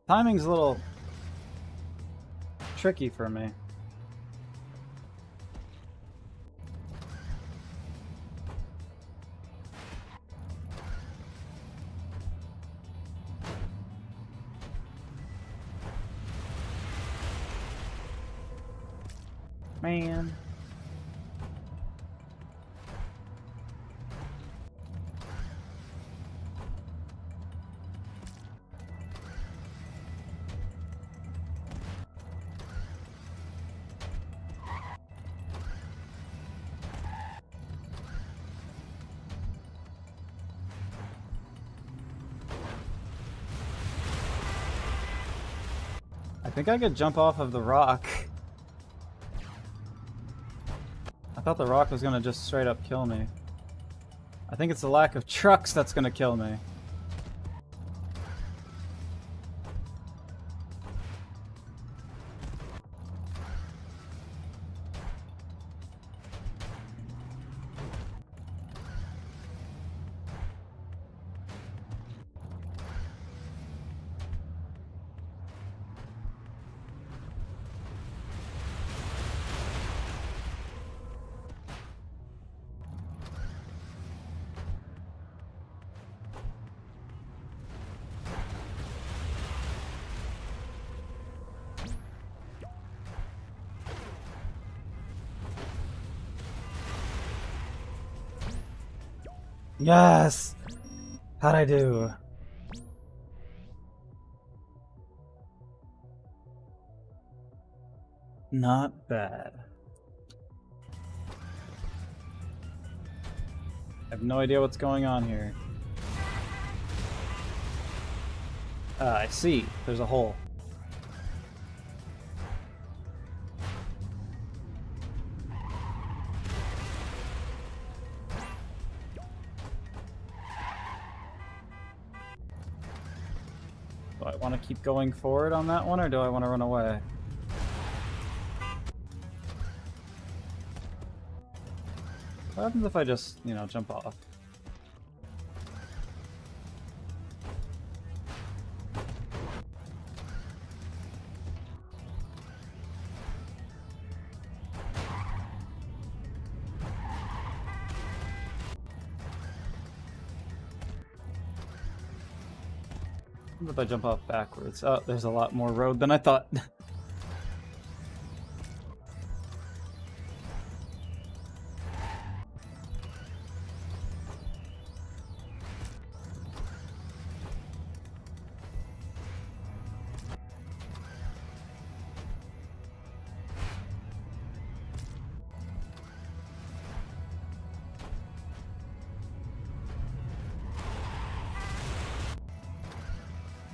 Timing's a little tricky for me. Man. I think I could jump off of the rock. I thought the rock was gonna just straight up kill me. I think it's the lack of trucks that's gonna kill me. Yes! How'd I do? Not bad. I have no idea what's going on here. I see. There's a hole. Do I want to keep going forward on that one, or do I want to run away? What happens if I just, you know, jump off? What if I jump off backwards? Oh, there's a lot more road than I thought.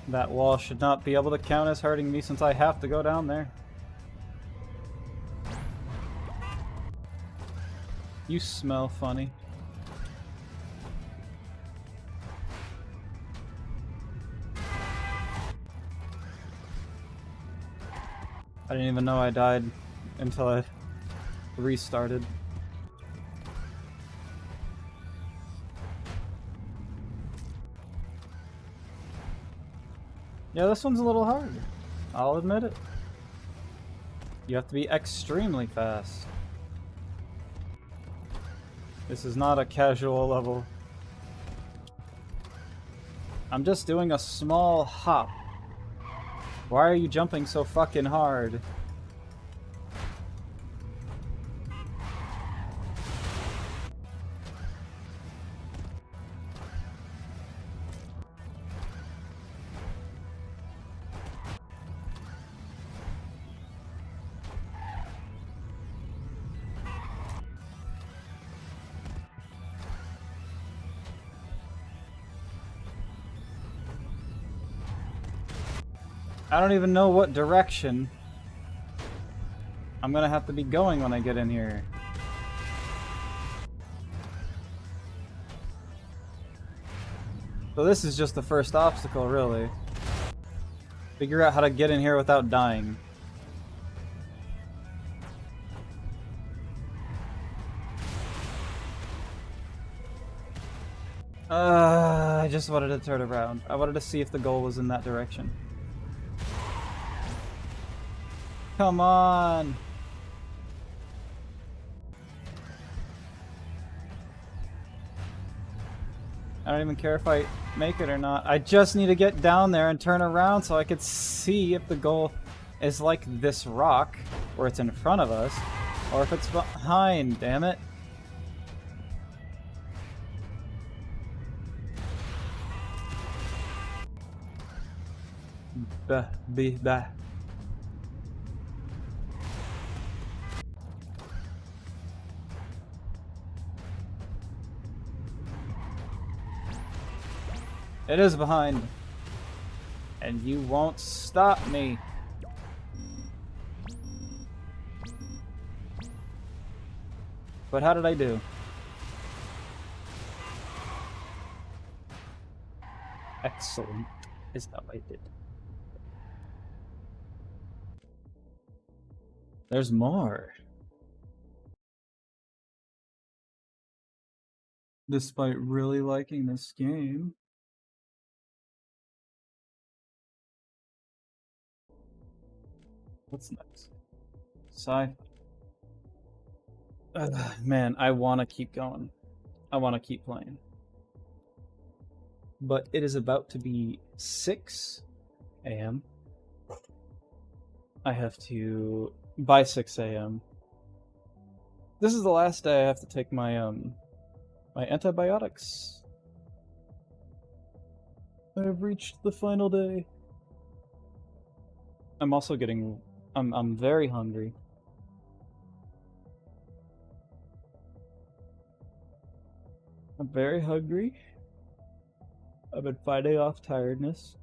That wall should not be able to count as hurting me since I have to go down there. You smell funny. I didn't even know I died until I restarted. Yeah, this one's a little hard. I'll admit it. You have to be extremely fast. This is not a casual level. I'm just doing a small hop. Why are you jumping so fucking hard? I don't even know what direction I'm gonna have to be going when I get in here. So this is just the first obstacle, really. Figure out how to get in here without dying. I just wanted to turn around. I wanted to see if the goal was in that direction. Come on! I don't even care if I make it or not. I just need to get down there and turn around so I could see if the goal is like this rock, where it's in front of us, or if it's behind, damn it. Bah. It is behind. And you won't stop me. But how did I do? Excellent is how I did. There's more. Despite really liking this game. What's next? Sci-fi. Man, I want to keep going. I want to keep playing. But it is about to be 6 a.m. I have to... by 6 a.m. This is the last day I have to take my My antibiotics. I have reached the final day. I'm also getting... I'm very hungry. I'm very hungry. I've been fighting off tiredness.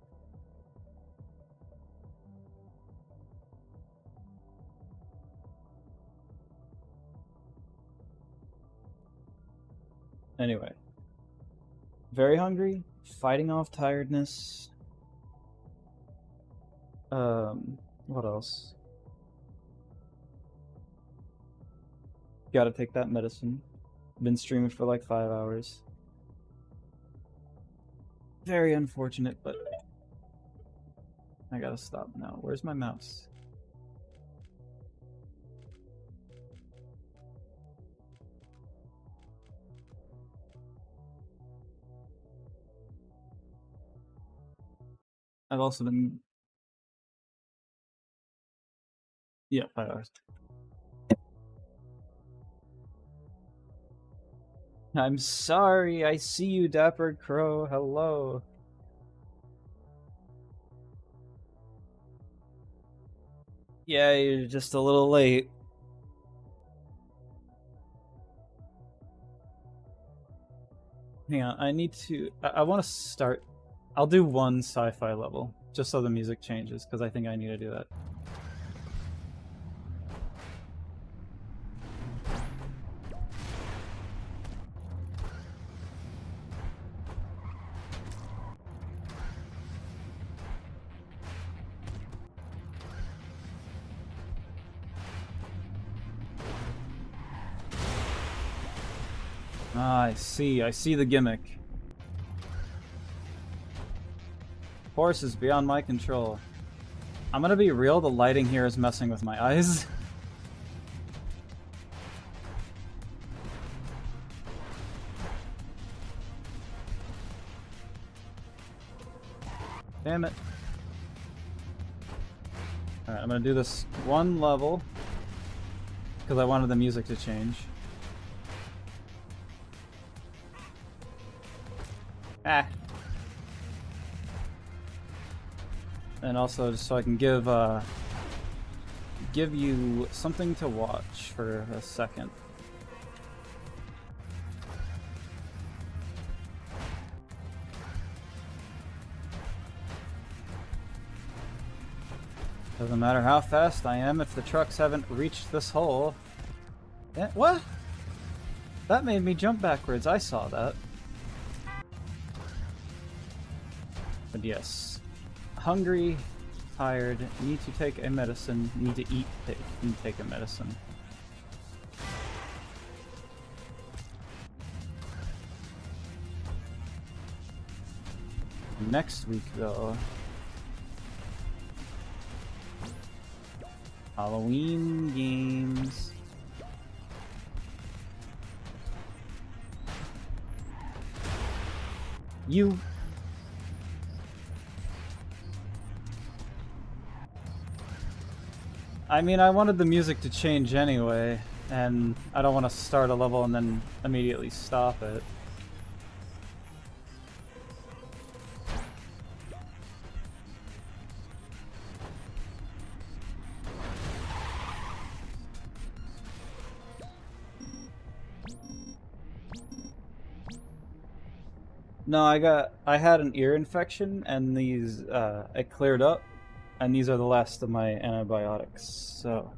Anyway. Very hungry, fighting off tiredness. What else? Gotta take that medicine. Been streaming for like 5 hours. Very unfortunate, but I gotta stop now. Where's my mouse? I've also been... Yeah, 5 hours. I'm sorry, I see you, Dapper Crow. Hello. Yeah, you're just a little late. Hang on, I need to... I want to start... I'll do one sci-fi level, just so the music changes, because I think I need to do that. Ah, I see the gimmick. Force is beyond my control. I'm gonna be real, the lighting here is messing with my eyes. Damn it. Alright, I'm gonna do this one level, because I wanted the music to change. Ah. And also just so I can give you something to watch for a second. Doesn't matter how fast I am if the trucks haven't reached this hole. What? That made me jump backwards. I saw that. But yes. Hungry, tired, need to take a medicine, need to eat, take a medicine. Next week, though, Halloween games. You... I mean, I wanted the music to change anyway, and I don't want to start a level and then immediately stop it. No, I had an ear infection, and these, it cleared up, and these are the last of my antibiotics, so...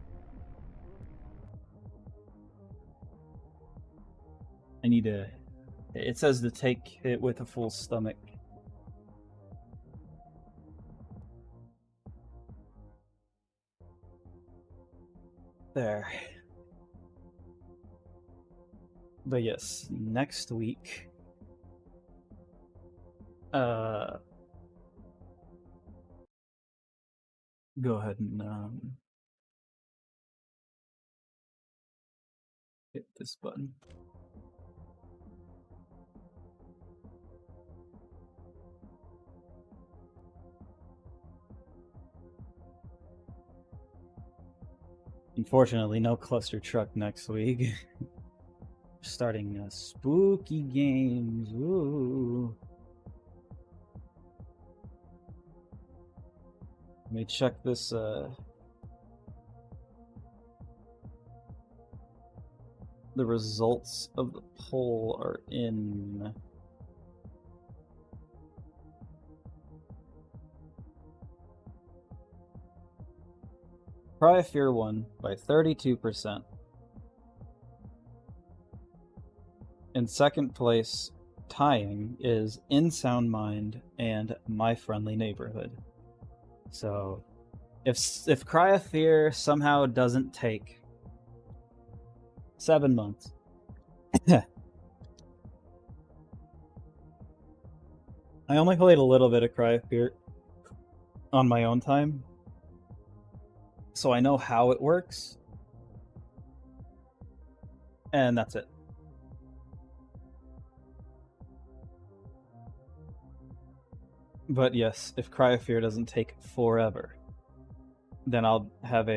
I need to... It says to take it with a full stomach. There. But yes, next week... go ahead and hit this button. Unfortunately, no Custertruck next week. starting spooky games. Ooh. Let me check this. The results of the poll are in. Cry of Fear won by 32%. In second place, tying, is In Sound Mind and My Friendly Neighborhood. So, if Cry of Fear somehow doesn't take 7 months, I only played a little bit of Cry of Fear on my own time, so I know how it works, and that's it. But yes, if Cry of Fear doesn't take forever, then I'll have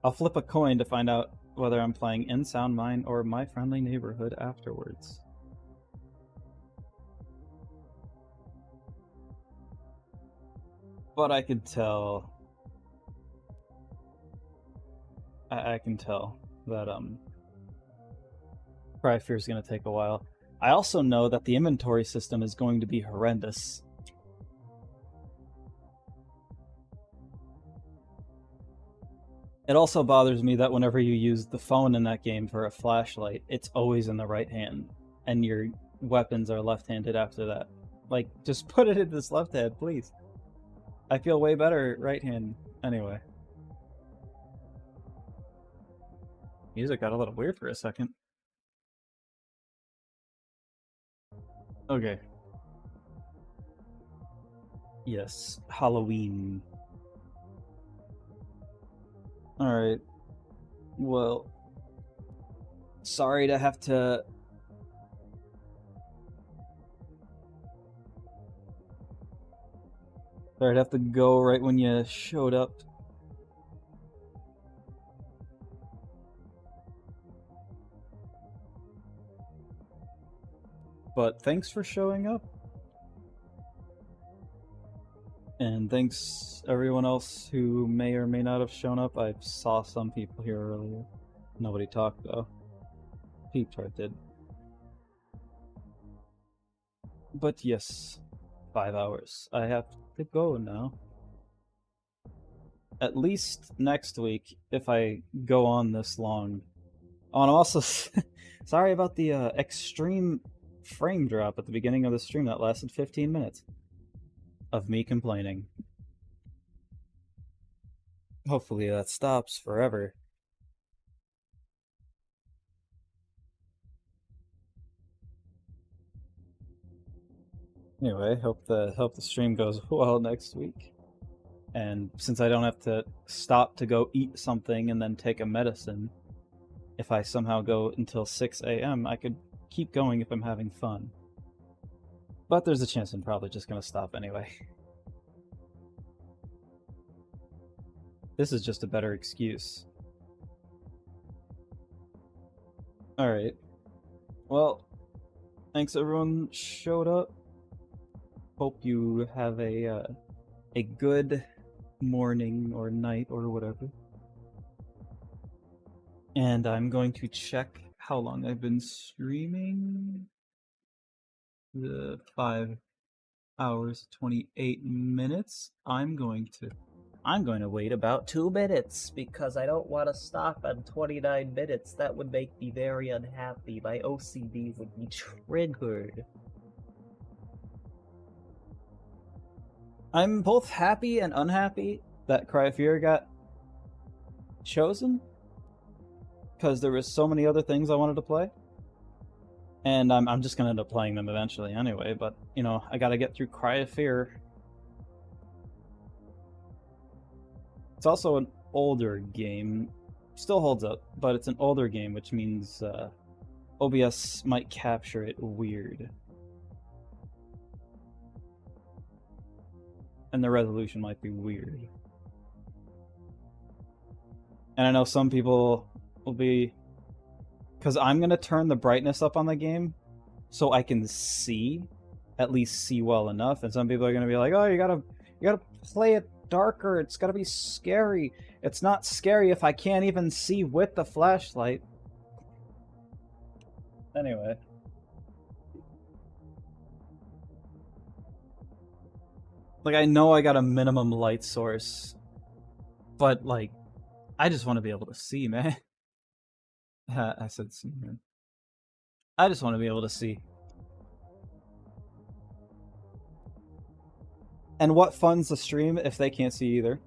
I'll flip a coin to find out whether I'm playing In Sound Mind or My Friendly Neighborhood afterwards. But I could tell. I can tell that Cry of Fear is going to take a while. I also know that the inventory system is going to be horrendous. It also bothers me that whenever you use the phone in that game for a flashlight, it's always in the right hand, and your weapons are left-handed after that. Like, just put it in this left hand, please. I feel way better right hand. Anyway. Music got a little weird for a second. Okay. Yes, Halloween. Alright. Well, sorry to have to... Sorry to have to go right when you showed up. But thanks for showing up. And thanks everyone else who may or may not have shown up. I saw some people here earlier. Nobody talked though. Peeptart did. But yes, 5 hours. I have to go now. At least next week, if I go on this long. Oh, and I'm also sorry about the extreme frame drop at the beginning of the stream that lasted 15 minutes of me complaining. Hopefully that stops forever. Anyway, hope the stream goes well next week. And since I don't have to stop to go eat something and then take a medicine, if I somehow go until 6 a.m., I could keep going if I'm having fun. But there's a chance I'm probably just gonna stop anyway. This is just a better excuse. Alright. Well, thanks everyone showed up. Hope you have a good morning or night or whatever. And I'm going to check how long I've been streaming. 5 hours 28 minutes. I'm going to wait about 2 minutes because I don't want to stop at 29 minutes. That would make me very unhappy. My OCD would be triggered. I'm both happy and unhappy that Cry of Fear got chosen, because there was so many other things I wanted to play. And I'm just gonna end up playing them eventually anyway, but, you know, I gotta get through Cry of Fear. It's also an older game. Still holds up, but it's an older game, which means OBS might capture it weird. And the resolution might be weird. And I know some people will be Because I'm gonna turn the brightness up on the game so I can see, at least see well enough. And some people are gonna be like, "Oh, you gotta play it darker. It's gotta be scary." It's not scary if I can't even see with the flashlight. Anyway. Like, I know I got a minimum light source, but, like, I just want to be able to see, man. I said see, man. I just want to be able to see. And what funds the stream if they can't see either?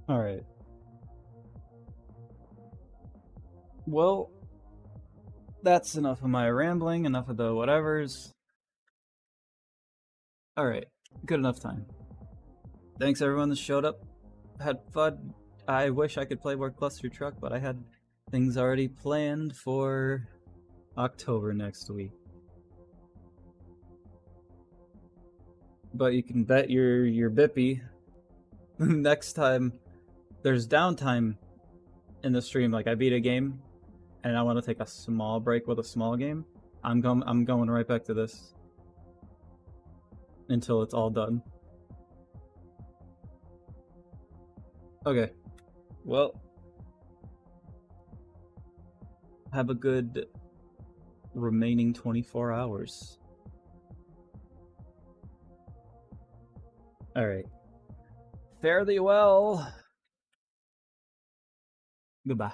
Alright. Well, that's enough of my rambling, enough of the whatevers. Alright, good enough time. Thanks everyone that showed up. Had fun. I wish I could play more Custertruck, but I had things already planned for October next week. But you can bet your bippy next time there's downtime in the stream, like I beat a game and I want to take a small break with a small game, I'm going right back to this until it's all done. Okay. Well, have a good remaining 24 hours. Alright. Fare thee well. Goodbye.